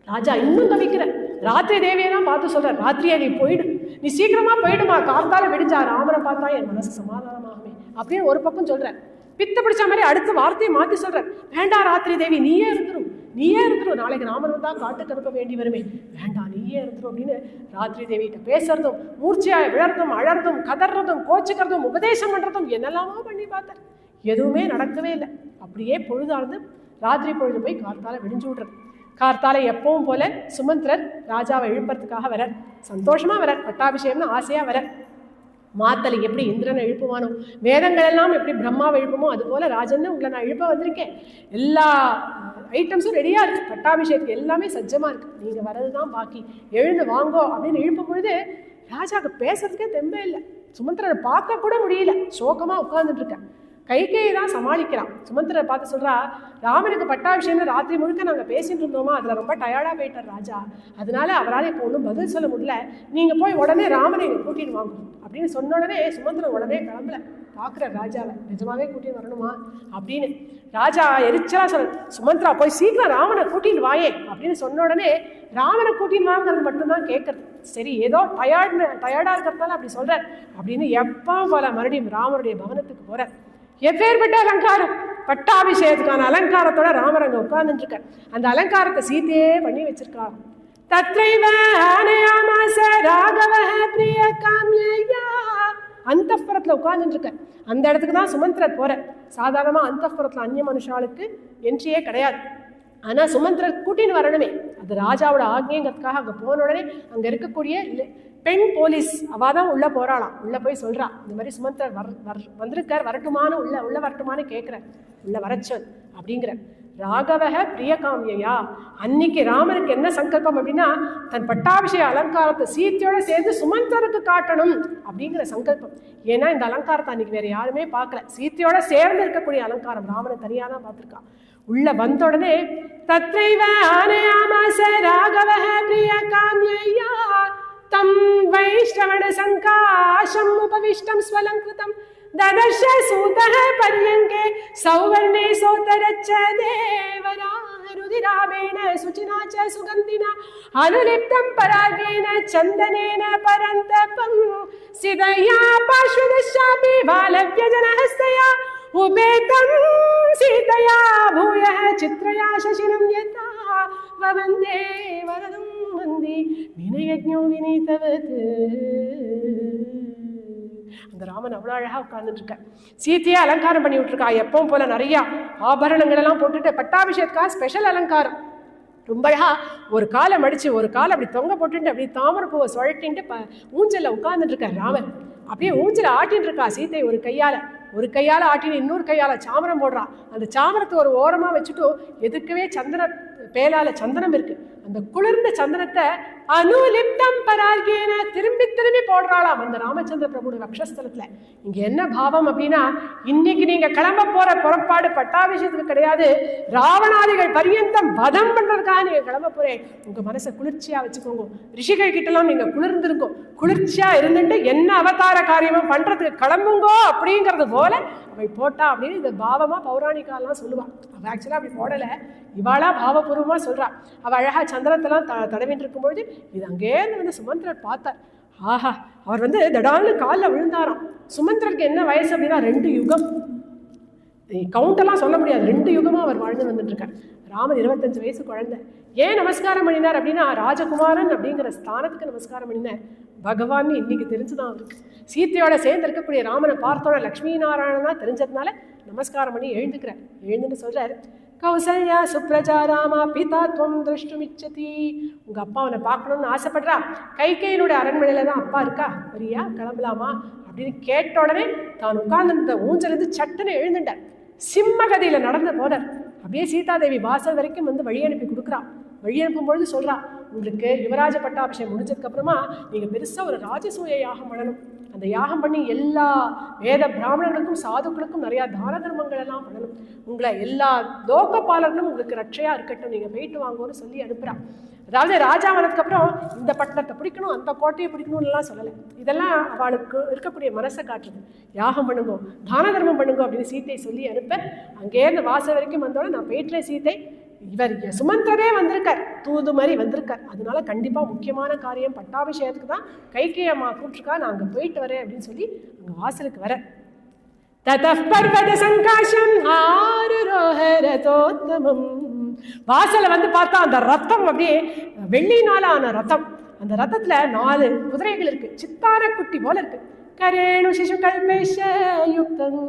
ராஜா இன்னும் தவிக்கிற, ராத்திரி தேவியை தான் பார்த்து சொல்ற, ராத்திரியா நீ போயிடு, நீ சீக்கிரமா போயிடுமா, காத்தால விடிஞ்சா ராமனை பார்த்தா என் மனசு சமாதானமாகுமே அப்படின்னு ஒரு பக்கம் சொல்ற. பித்த பிடிச்ச மாதிரி அடுத்த வார்த்தையை மாத்தி சொல்ற, வேண்டாம் ராத்திரி தேவி நீயே இருந்துரும், நாளைக்கு ராமன் தான் காட்டுக்கு அனுப்ப வேண்டி வருமே, வேண்டாம் நீயே இருந்துரும் அப்படின்னு ராத்திரி தேவிகிட்ட பேசுறதும், மூர்ச்சியா விழறதும், அழறதும், கதறதும், கோச்சுக்கிறதும், உபதேசம் பண்றதும் என்னெல்லாமோ பண்ணி பார்த்தேன், எதுவுமே நடக்கவே இல்லை. அப்படியே பொழுதாழ்ந்து ராத்திரி பொழுது போய் கார்த்தால விடிஞ்சு விடுறது. கார்த்தால எப்பவும் போல சுமந்திரர் ராஜாவை எழுப்புறதுக்காக வரார், சந்தோஷமா வரார், பட்டாபிஷேகம்னு ஆசையா வரார். மாத்தலை எப்படி இந்திரனை எழுப்புவானோ, வேதங்கள் எல்லாம் எப்படி பிரம்மாவை எழுப்புமோ, அது போல ராஜன் உங்களை நான் எழுப்ப வந்திருக்கேன். எல்லா ஐட்டம்ஸும் ரெடியாக இருக்குது, பட்டாபிஷேகத்துக்கு எல்லாமே சஜ்ஜமாக இருக்குது, நீங்கள் வர்றது தான் பாக்கி, எழுந்து வாங்கோ அப்படின்னு எழுப்பும் பொழுது ராஜாவுக்கு பேசுறதுக்கே தெம்பே இல்லை. சுமந்திரனை பார்க்க கூட முடியல, சோகமாக உட்கார்ந்துட்டு இருக்கேன். கைகேயை தான் சமாளிக்கிறான். சுமந்திரரை பார்த்து சொல்கிறா, ராமனுக்கு பட்டாபிஷேகம்னு ராத்திரி முழுக்க நாங்கள் பேசிட்டு இருந்தோமா, அதில் ரொம்ப டயர்டாக போயிட்டார் ராஜா, அதனால அவரால் இப்போ ஒன்றும் பதில் சொல்ல முடியல, நீங்கள் போய் உடனே ராமனை இங்கே கூட்டின்னு வாங்கும் அப்படின்னு சொன்ன உடனே சுமந்திரன் உடனே கிளம்பல. பார்க்குற ராஜாவை, நிஜமாவே கூட்டின்னு வரணுமா அப்படின்னு. ராஜா எரிச்சலா சுமந்திரா போய் சீக்கிரம் ராமனை கூட்டின்னு வாயே அப்படின்னு சொன்ன உடனே ராமனை கூட்டின்னு வாங்கிறது மட்டும்தான் கேட்கறது. சரி, ஏதோ டயர்டாக இருக்கிறதுனால அப்படி சொல்கிறார் அப்படின்னு எப்போ போல மறுபடியும் ராமருடைய பவனத்துக்கு போகிறார். எப்பேற்பட்ட அலங்காரம், பட்டாபிஷேகத்துக்கான அலங்காரத்தோட ராமர் அங்கே உட்கார்ந்துட்டு இருக்கார். அந்த அலங்காரத்தை சீதையே பண்ணி வச்சிருக்காரு. தத்ரைவ ஆனயாமாஸ ராகவஹ பிரிய காம்யயா. அந்தப்புறத்தில் உட்கார்ந்துட்டு இருக்க அந்த இடத்துக்கு தான் சுமந்திரர் போகிறார். சாதாரணமாக அந்தப்புறத்தில் அந்நிய மனுஷாளுக்கு என்ட்ரியே கிடையாது. ஆனால் சுமந்திரர் கூட்டின்னு வரணுமே, அது ராஜாவோட ஆக்ஞைங்கிறதுக்காக அங்கே போன உடனே அங்கே இருக்கக்கூடிய பெண் போலீஸ் அவள் தான் உள்ளே போகிறாளாம். உள்ளே போய் சொல்கிறா, இந்த மாதிரி சுமந்திரர் வந்திருக்கார், வரட்டுமானு உள்ள வரட்டுமானு கேட்குறார். உள்ளே வரச்சல் அப்படிங்கிற. ராகவக பிரியகாமியா. அன்னைக்கு ராமனுக்கு என்ன சங்கல்பம் அப்படின்னா, தன் பட்டாபிஷேக அலங்காரத்தை சீத்தையோட சேர்ந்து சுமந்திரருக்கு காட்டணும் அப்படிங்கிற சங்கல்பம். ஏன்னா இந்த அலங்காரத்தை அன்னைக்கு வேற யாருமே பார்க்கல, சீத்தையோட சேர்ந்து இருக்கக்கூடிய அலங்காரம். ராமனை தனியாக தான் பார்த்துருக்கா. உள்ள வந்த உடனே தத்ரைவ ஆனயாமாஸ ராகவஹ பிரியகாம்யயா தம் வைஷ்ணவன சங்காஷம் உபவிஷ்டம் ஸ்வலங்கிருதம் ததர்ஷ சூதஹ பர்யங்கே சௌவர்ணே சோதரச்ச தேவரா ருதிராபேண சுச்சினா ச சுகந்தினா அனுலிப்தம் பராகேன சந்தனேன பரந்தபம் சிதயா பார்ஷ்வதஷாபி பாலவ்யஜனஹஸ்தயா உபேதம் சீதயா பூயः சித்ரயா சசினம் யதா வவந்தே வரதம் வந்தி வினயஜ்ஞோ வினீதவத். அந்த ராமன் அவ்வளோ அழகாக உட்கார்ந்துட்டு இருக்க. சீத்தையே அலங்காரம் பண்ணி விட்டுருக்கா. எப்பவும் போல நிறையா ஆபரணங்கள் எல்லாம் போட்டுட்டு பட்டாபிஷேகத்துக்காக ஸ்பெஷல் அலங்காரம். ரொம்ப அழகா ஒரு காலை மடிச்சு ஒரு காலை அப்படி தொங்க போட்டுட்டு அப்படி தாமரை பூவை சுழட்டின்ட்டு ஊஞ்சலில் உட்கார்ந்துட்டு இருக்கார் ராமன். அப்படியே ஊஞ்சலை ஆட்டின்னு இருக்கா சீத்தை. ஒரு கையால் ஆட்டின்னு இன்னொரு கையால் சாமரம் போடுறான். அந்த சாமரத்தை ஒரு ஓரமாக வச்சுட்டு எதுக்கவே சந்தன பேலால சந்தனம் இருக்கு. அந்த குளிர்ந்த சந்தனத்தை அனுலிப்தம் பராகேன திரும்பி திரும்பி போடுறாளாம் அந்த ராமச்சந்திர பிரபுடைய வக்ஷஸ்தலத்துல. இங்க என்ன பாவம் அப்படின்னா, இன்னைக்கு நீங்க கிளம்ப போற புறப்பாடு பட்டாபிஷேகத்துக்கு கிடையாது, ராவணாதிகள் பரியந்தம் வதம் பண்றதுக்காக நீங்க கிளம்ப போறேன். உங்க மனசை குளிர்ச்சியா வச்சுக்கோங்க. ரிஷிகள் கிட்டலாம் நீங்க குளிர்ந்திருக்கும், குளிர்ச்சியா இருந்துட்டு என்ன அவதார காரியமும் பண்றதுக்கு கிளம்புங்கோ அப்படிங்கிறது போல அவை போட்டா அப்படின்னு இந்த பாவமா பௌராணிகாலாம் சொல்லுவான். அவ ஆக்சுவலா அப்படி போடல, இவாளா பாவபூர்வமா சொல்றா. அவ அழகா சந்திரத்தெல்லாம் தடவிட்டு இருக்கும்பொழுது இது அங்கேருந்து வந்து சுமந்திரர் பார்த்தார். ஆஹா, அவர் வந்து தடான்னு காலில் விழுந்தாராம். சுமந்திரருக்கு என்ன வயசு அப்படின்னா 2 யுகம், கவுண்டெல்லாம் சொல்ல முடியாது, 2 யுகமாக அவர் வாழ்ந்து வந்துட்டு இருக்கார். ராமன் 25 வயசு குழந்தை. ஏன் நமஸ்காரம் பண்ணினார் அப்படின்னா, ராஜகுமாரன் அப்படிங்கிற ஸ்தானத்துக்கு நமஸ்காரம் பண்ணினார். பகவான் இன்னைக்கு தெரிஞ்சுதான் அவருக்கு. சீத்தையோட சேர்ந்து இருக்கக்கூடிய ராமனை பார்த்தோட லக்ஷ்மி நாராயணனா தெரிஞ்சதுனால நமஸ்காரம் பண்ணி எழுந்துக்கிறார். எழுந்துட்டு சொல்றாரு, கௌசல்யா சுப்ரஜா ராமா பிதா துவம் திருஷ்டுமிச்சதி. உங்கள் அப்பா அவனை பார்க்கணும்னு ஆசைப்படுறா. கைகேயினுடைய அரண்மனையில தான் அப்பா இருக்கா, வரியா கிளம்பலாமா அப்படின்னு கேட்ட உடனே தான் உட்கார்ந்து ஊஞ்சலிருந்து சட்டுன்னு எழுந்துட்டார். சிம்மகதியில் நடந்து போனார். அப்படியே சீதாதேவி வாசல் வரைக்கும் வந்து வழி அனுப்பி கொடுக்குறா. வழி அனுப்பும்பொழுது சொல்கிறா, உங்களுக்கு யுவராஜ பட்டாபிஷேகம் முடிஞ்சதுக்கப்புறமா நீங்கள் பெருசாக ஒரு ராஜசூய யாகம் பண்ணணும். அந்த யாகம் பண்ணி எல்லா வேத பிராமணர்களுக்கும் சாதுக்களுக்கும் நிறையா தான தர்மங்கள் எல்லாம் பண்ணணும். உங்களை எல்லா லோகபாலர்களும் உங்களுக்கு ரட்சையாக இருக்கட்டும், நீங்கள் போயிட்டு வாங்கன்னு சொல்லி அனுப்புகிறான். அதாவது ராஜா வந்ததுக்கப்புறம் இந்த பட்டணத்தை பிடிக்கணும், அந்த கோட்டையை பிடிக்கணும்னுலாம் சொல்லலை. இதெல்லாம் அவளுக்கு இருக்கக்கூடிய மனசை காட்டுறது. யாகம் பண்ணுங்கோ, தான தர்மம் பண்ணுங்கோ அப்படின்னு சீத்தை சொல்லி அனுப்ப, அங்கேருந்து வாசல் வரைக்கும் வந்தோட நான் போயிட்டுறேன் சீத்தை, இவர் சுமந்திரரே வந்திருக்கார், தூது மாதிரி வந்திருக்கார், அதனால கண்டிப்பாக முக்கியமான காரியம் பட்டாபிஷேகத்துக்கு தான் கைகேயி அம்மா கூப்பிட்டுருக்கா, நான் அங்கே போயிட்டு வரேன் அப்படின்னு சொல்லி அங்கே வாசலுக்கு வர. வாசலை வந்து பார்த்தா அந்த ரத்தம் அப்படியே வெள்ளினால ஆன ரத்தம். அந்த ரத்தத்துல 4 குதிரைகள் இருக்கு, சித்தான குட்டி போல இருக்கு. கரேணு சிசு கல்பேஷ யுக்தம்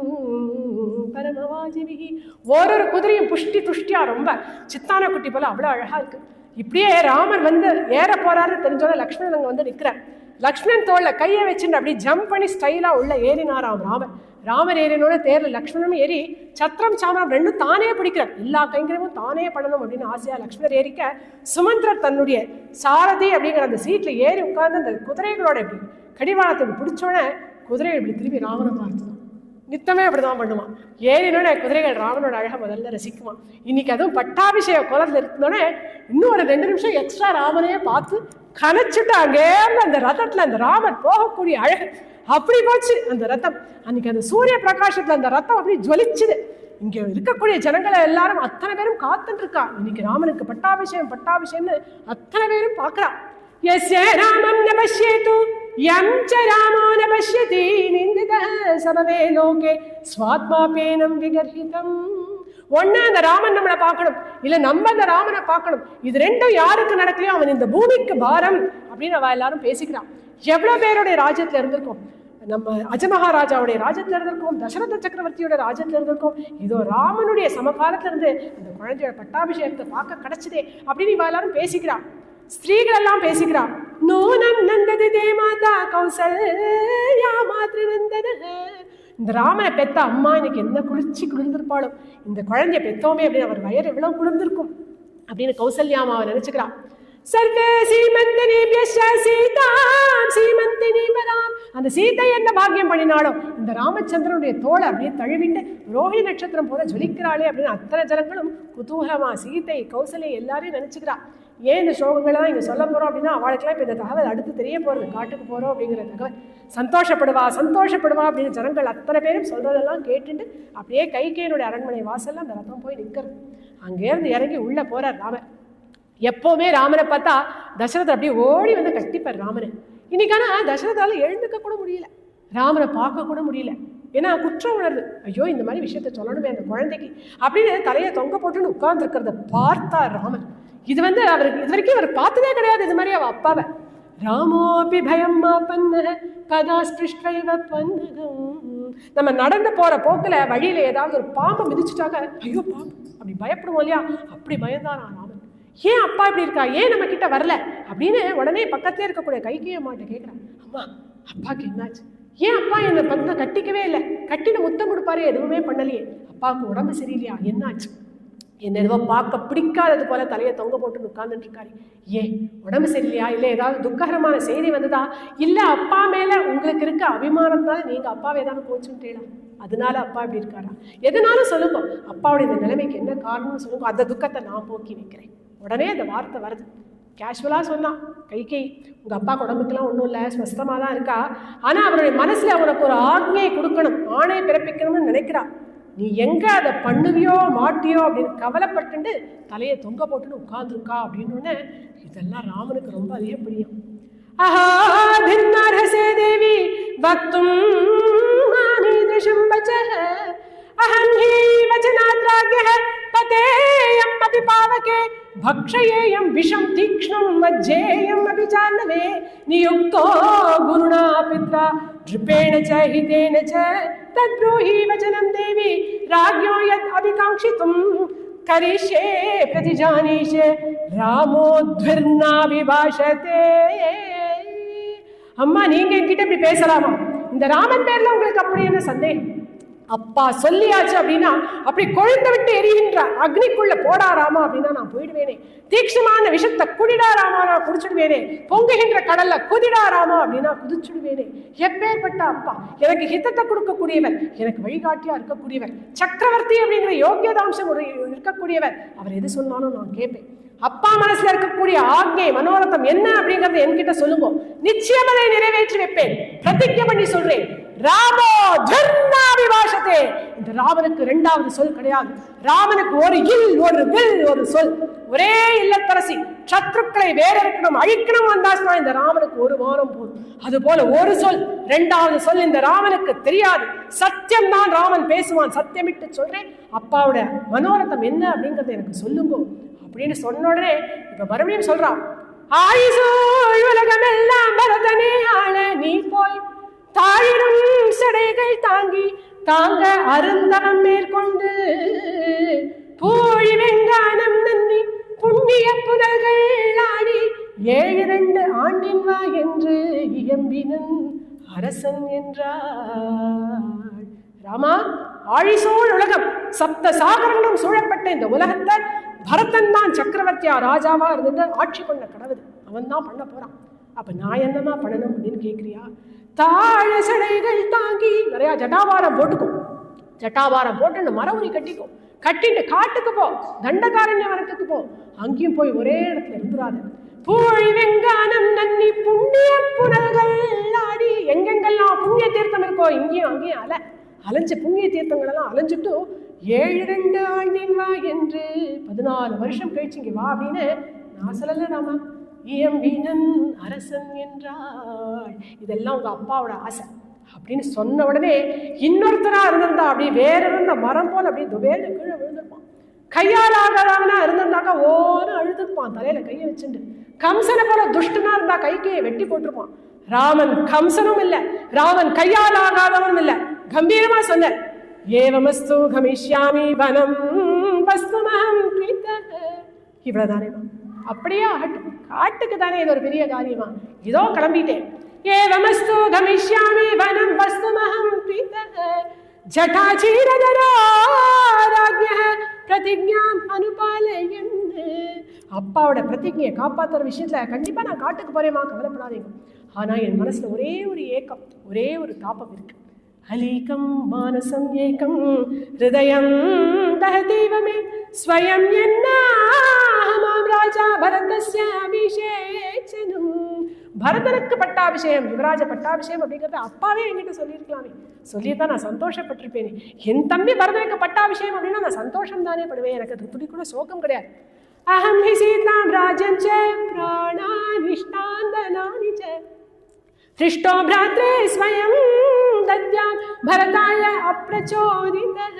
பரமவாஜிபிகி. ஒரு குதிரையும் புஷ்டி துஷ்டியா ரொம்ப சித்தான குட்டி போல அவ்வளோ அழகா இருக்கு. இப்படியே ராமர் வந்து ஏற போறாரு தெரிஞ்சோட லக்ஷ்மணன் அங்கே வந்து நிற்கிறார். லக்ஷ்மணன் தோல்ல கையை வச்சுட்டு அப்படி ஜம்ப் பண்ணி ஸ்டைலா உள்ள ஏறினாராம் ராமர். ராமர் ஏறினோட தேர்ல லக்ஷ்மணனும் ஏறி சத்திரம் சாமரம் ரெண்டும் தானே பிடிக்கிறார். எல்லா கைங்கரியமும் தானே பண்ணணும் அப்படின்னு ஆசையா லக்ஷ்மணர் ஏறிக்க, சுமந்திரர் தன்னுடைய சாரதி அப்படிங்கிற அந்த சீட்ல ஏறி உட்கார்ந்து அந்த குதிரைகளோட இப்படி கடிவாளத்தை பிடிச்சோட குதிரைகள் இப்படி திரும்பி ராமனை பார்த்துதான். நித்தமே அப்படிதான் பண்ணுவான். ஏறினோட குதிரைகள் ராமனோட அழகை முதல்ல ரசிக்குவான். இன்னைக்கு அதுவும் பட்டாபிஷேக குளத்துல இருந்தோடனே இன்னும் ஒரு 2 நிமிஷம் எக்ஸ்ட்ரா ராமனையே பார்த்து கனைச்சுட்டு அங்கே அந்த ரதத்துல அந்த ராமன் போகக்கூடிய அழகு அப்படி போச்சு அந்த ரத்தம். அன்னைக்கு அந்த சூரிய பிரகாசத்துல அந்த ரத்தம் அப்படி ஜொலிச்சுது. இங்க இருக்கக்கூடிய ஜனங்களை எல்லாரும் அத்தனை பேரும் காத்துட்டு இருக்கா. இன்னைக்கு ராமனுக்கு பட்டாபிஷேகம் பட்டாபிஷேகம்னு அத்தனை பேரும் பார்க்கறா. யஸ்ய ராமம் ந பஷ்யேது யம் ச ராமோ ந பஷ்யதி நிந்திதः சர்வே லோகே ஸ்வாத்மாபேனம் விகர்ஹிதம். ஒண்ணு அந்த ராமன் நம்மளை பார்க்கணும், இல்ல நம்ம அந்த ராமனை பார்க்கணும். இது ரெண்டும் யாருக்கு நடக்கலையோ அவன் இந்த பூமிக்கு பாரம் அப்படின்னு அவ எல்லாரும் பேசிக்கிறான். எவ்வளவு பேருடைய ராஜ்யத்துல இருந்திருக்கும், நம்ம அஜமகாராஜாவுடைய ராஜ்யத்துல இருந்திருக்கும், தசரத சக்கரவர்த்தியோட ராஜ்யத்துல இருந்திருக்கும். இதோ ராமனுடைய சமகாலத்துல இருந்து அந்த குழந்தையோட பட்டாபிஷேகத்தை பார்க்க கிடைச்சதே அப்படின்னு இவ எல்லாரும் பேசிக்கிறான். ஸ்திரீகள் எல்லாம் பேசிக்கிறான். நூனம் நந்தது தேமாதா கௌசல்யா மாத்ரு நந்தன. இந்த ராமனை பெத்த அம்மா இன்னைக்கு என்ன குளிர்ந்திருப்பாலும், இந்த குழந்தைய பெத்தோமே அப்படின்னு அவர் வயறு எவ்வளவு குளிர்ந்திருக்கும் அப்படின்னு கௌசல்யாமா அவன் நினைச்சுக்கிறான். சர்வே சீமந்தினி சீதாம் சீமந்தினி பராம். அந்த சீதை என்ன பாக்கியம் பண்ணினாலும் இந்த ராமச்சந்திரனுடைய தோளை அப்படியே தழுவிட்டு ரோஹிணி நட்சத்திரம் போல ஜொலிக்கிறாளே அப்படின்னு அத்தனை ஜனங்களும் குதூகலமா சீதை கௌசல்யை எல்லாரையும் நினைச்சுக்கிறா. ஏன் இந்த ஸ்லோகங்கள்லாம் இங்கே சொல்ல போகிறோம் அப்படின்னா அவளுக்கெல்லாம் இப்போ இந்த தகவல் அடுத்து தெரிய போகிறது, காட்டுக்கு போகிறோம் அப்படிங்கிற தகவல். சந்தோஷப்படுவா அப்படின்னு ஜனங்கள் அத்தனை பேரும் சொல்கிறதெல்லாம் கேட்டுட்டு அப்படியே கைகேயனுடைய அரண்மனை வாசல்ல அந்த ரதம் போய் நிற்கிறது. அங்கேருந்து இறங்கி உள்ளே போகிறார் ராமர். எப்போவுமே ராமனை பார்த்தா தசரதர் அப்படியே ஓடி வந்து கட்டிப்பார் ராமனை. இன்னைக்கான தசரதால எழுந்துக்க கூட முடியல, ராமனை பார்க்க கூட முடியல. ஏன்னா குற்ற உணர்வு, ஐயோ இந்த மாதிரி விஷயத்த சொல்லணுமே அந்த குழந்தைக்கு அப்படின்னு தலையை தொங்க போட்டுன்னு உட்கார்ந்துருக்கிறத பார்த்தார் ராமன். இது அவருக்கு இது வரைக்கும் அவர் பார்த்ததே கிடையாது இது மாதிரி அவ அப்பாவை. ராமோபி பயம் நம்ம நடந்து போற போக்குல வழியில ஏதாவது ஒரு பாம்பை மிதிச்சுட்டாங்க, ஐயோ பாம்பு அப்படி பயப்படுவோம் இல்லையா, அப்படி பயந்தானா ராமன். ஏன் அப்பா இப்படி இருக்கா, ஏன் நம்ம கிட்ட வரல அப்படின்னு உடனே பக்கத்துல இருக்கக்கூடிய கைகேயி அம்மாட்ட கேட்கிறான். அம்மா அப்பாவுக்கு என்னாச்சு, ஏன் அப்பா என்னை பக்கம் கட்டிக்கவே இல்லை, கட்டின முத்தம் கொடுப்பாரு எதுவுமே பண்ணலையே, அப்பாவுக்கு உடம்பு சரியில்லையா, என்னாச்சு, என்ன எதுவோ பார்க்க பிடிக்காதது போல தலையை தொங்க போட்டு உட்கார்ந்துட்டு இருக்காரு, ஏன் உடம்பு சரியில்லையா, இல்லை ஏதாவது துக்ககரமான செய்தி வந்ததா, இல்லை அப்பா மேல உங்களுக்கு இருக்க அபிமானத்தால நீங்க அப்பாவை ஏதாவது கோச்சுட்டேடா அதனால அப்பா இப்படி இருக்காரா, எதனாலும் சொல்லுங்க, அப்பாவுடைய இந்த நிலைமைக்கு என்ன காரணம்னு சொல்லுங்க, அந்த துக்கத்தை நான் போக்கி வைக்கிறேன். உடனே அந்த வார்த்தை வருது. கேஷுவலாக சொன்னான் கைகேயி, உங்கள் அப்பா உடம்புக்கெல்லாம் ஒன்றும் இல்லை, ஸ்வஸ்தமாக தான் இருக்கா, ஆனால் அவருடைய மனசில் அவனுக்கு ஒரு ஆజ్ఞையை கொடுக்கணும், ஆணையை பிறப்பிக்கணும்னு நினைக்கிறா. நீ எங்கே அதை பண்ணுவியோ மாட்டியோ அப்படின்னு கவலைப்பட்டு தலையை தொங்க போட்டுன்னு உட்கார்ந்துருக்கா அப்படின்னு. இதெல்லாம் ராமனுக்கு ரொம்ப அதிகப்படியும். அஹாதின்னர்ஹசே தேவி வக்தும் மானீதృశம் வச்சஹ அஹம் ஹி வச்சனாத்ராக்யஹ பதேயம் அபி பாவகே भक्षयेयं विषं तीक्ष्णं मज्जेयं अपि जानवे नियुक्तो गुरुणा पित्रा नृपेण च हितेन च तद्ब्रूहि वचनं देवी राज्ञो यत् अभिकाङ्क्षितुं करिष्ये प्रतिजानीषे रामो द्विर्नाभिभाषते. அம்மா நீங்க என்கிட்ட இப்படி பேசலாமா, இந்த ராமன் பேர்ல உங்களுக்கு அப்படி என்ன சந்தேகம், அப்பா சொல்லியாச்சு அப்படின்னா அப்படி கொழுந்து விட்டு எரிகின்ற அக்னிக்குள்ள போடாராமா அப்படின்னா நான் போயிடுவேனே, தீக்ஷமான விஷத்தை குடிடாராமா நான் குடிச்சிடுவேனே, பொங்குகின்ற கடல்ல குதிடாராமா அப்படின்னா குதிச்சுடுவேனே. எப்பேற்பட்ட அப்பா, எனக்கு ஹிதத்தை கொடுக்கக்கூடியவர், எனக்கு வழிகாட்டியா இருக்கக்கூடியவர், சக்கரவர்த்தி அப்படிங்கிற யோக்கியதாம்சம் இருக்கக்கூடியவர், அவர் எது சொன்னாலும் நான் கேட்பேன். அப்பா மனசுல இருக்கக்கூடிய ஆக்ஞை மனோரதம் என்ன அப்படிங்கறத என்கிட்ட சொல்லுங்க, நிச்சயம் அதை நிறைவேற்றி வைப்பேன், பிரதிஜ்ஞை பண்ணி சொல்றேன். ராமோ தர்ணாவிவாசத்தே. இந்த ராமனுக்கு இரண்டாவது சொல் கிடையாது. ராமனுக்கு ஒரு இல் ஒரு வில் ஒரு சொல். ஒரே இல்லத்தரசி சத்ருக்களை வேற இருக்கணும் அழிக்கணும் வந்தாச்சுனா இந்த ராமனுக்கு ஒரு வாரம் போதும். அது போல ஒரு சொல், இரண்டாவது சொல் இந்த ராமனுக்கு தெரியாது. சத்தியம் தான் ராமன் பேசுவான், சத்தியமிட்டு சொல்றேன். அப்பாவோட மனோரதம் என்ன அப்படிங்கறத எனக்கு சொல்லுங்க அப்படின்னு சொன்ன உடனே இப்ப மறுபடியும் சொல்றான். ஆயுசோய் உலகமெல்லாம் பரதனே ஆள நீ போய் தாயிரும் சடைகள் தாங்கி தாங்க அருந்தவம் மேற்கொண்டு பூழி வெங்கானம் நன்னி புண்ணிய புனல்கள் ஆடி 7 ஆண்டின் வா என்று இயம்பினன் அரசன் என்றாள். ராமா, ஆழிசோழ் உலகம், சப்த சாகரங்களும் சூழப்பட்ட இந்த உலகத்தை பரதன் தான் சக்கரவர்த்தியா ராஜாவா இருந்துட்டு ஆட்சி பண்ண கடவுள். அவன் தான் பண்ண போறான். அப்ப நான் என்னமா பண்ணணும் அப்படின்னு கேட்கிறியா? தாழ சடைகள் தாங்கி நிறைய ஜட்டாபாரம் போட்டுக்கும். ஜட்டாபாரம் போட்டு மரவுரி கட்டிக்கும். கட்டிட்டு காட்டுக்கு போ, தண்டகாரண்ய வனத்துக்கு போ. அங்கேயும் போய் ஒரே இடத்துல இருந்துராது. பூழி வெங்கானம் நன்னி புண்ணிய புனல்கள் ஆடி. எங்கெங்கெல்லாம் புண்ணிய தீர்த்தம் இருக்கோ இங்கேயும் அங்கேயும் அலைஞ்ச புண்ணிய தீர்த்தங்கள் எல்லாம் அலைஞ்சிட்டு 7 ஆண்டின் வா என்று 14 வருஷம் கழிச்சு இங்க வா அப்படின்னு நான் சொல்லல ராமா. இயம்பினன் அரசன் என்றாள். இதெல்லாம் உங்க அப்பாவோட ஆசை அப்படின்னு சொன்ன உடனே இன்னொருத்தரா இருந்திருந்தா அப்படியே வேற இருந்த மரம் போல அப்படியே துவேல கீழே விழுந்திருப்பான். கையால் ஆகாதவனா இருந்திருந்தாக்கா ஓரம் அழுதுருப்பான், தலையில கையை வச்சுட்டு. கம்சனை போல துஷ்டனா இருந்தா கைக்கையை வெட்டி போட்டிருப்பான். ராமன் கம்சனும் இல்ல, ராமன் கையால் ஆகாதவனும் இல்ல. கம்பீரமா சொன்ன, ஏவமஸ்து கமிஷ்யாமி வனம் வஸ்துமஹம் த்விதஹ. இவ்வளவுதானே, அப்படியே ஆகட்டும், காட்டுக்கு தானே இது ஒரு பெரிய காரியமா, இதோ கிளம்பிட்டேன். ஏவமஸ்து கமிஷ்யாமி வனம் வஸ்துமஹம் த்விதஹ ஜட்டாசீரதராஜ்ஞ பிரதிஜ்ஞாம் அனுபாலயன். அப்பாவோட பிரதிஜ்ஞையை காப்பாற்றுற விஷயத்துல கண்டிப்பா நான் காட்டுக்கு போறேமா, கவலைப்படாதீங்க. ஆனா என் மனசுல ஒரே ஒரு ஏக்கம், ஒரே ஒரு தாபம் இருக்கு. அலீகம் மானசம் ஏகம் ஹிருதயம் தஹதீவமே ஸ்வயம் என்னாஹமாம் ராஜா பரதஸ்ய அபிஷேச்சனம். பரதனுக்கு பட்டாபிஷேகம், யுவராஜ பட்டாபிஷேகம் அப்படிங்கிறத அப்பாவே என்கிட்ட சொல்லியிருக்கலாமே, சொல்லியிருந்தா நான் சந்தோஷப்பட்டிருப்பேனே. என் தம்பி பரதனுக்கு பட்டாபிஷேகம் அப்படின்னா நான் சந்தோஷம் தானே படுவேன், எனக்கு அது துளி கூட சோகம் கிடையாது. அஹம் ஹி சீதாம் ராஜ்யம் ச பிராணானிஷ்டாந்தனானி ச திருஷ்டோ பிராத்ரே ஸ்வயம் தத்யான் பரதாய அப்ரச்சோதிதஹ.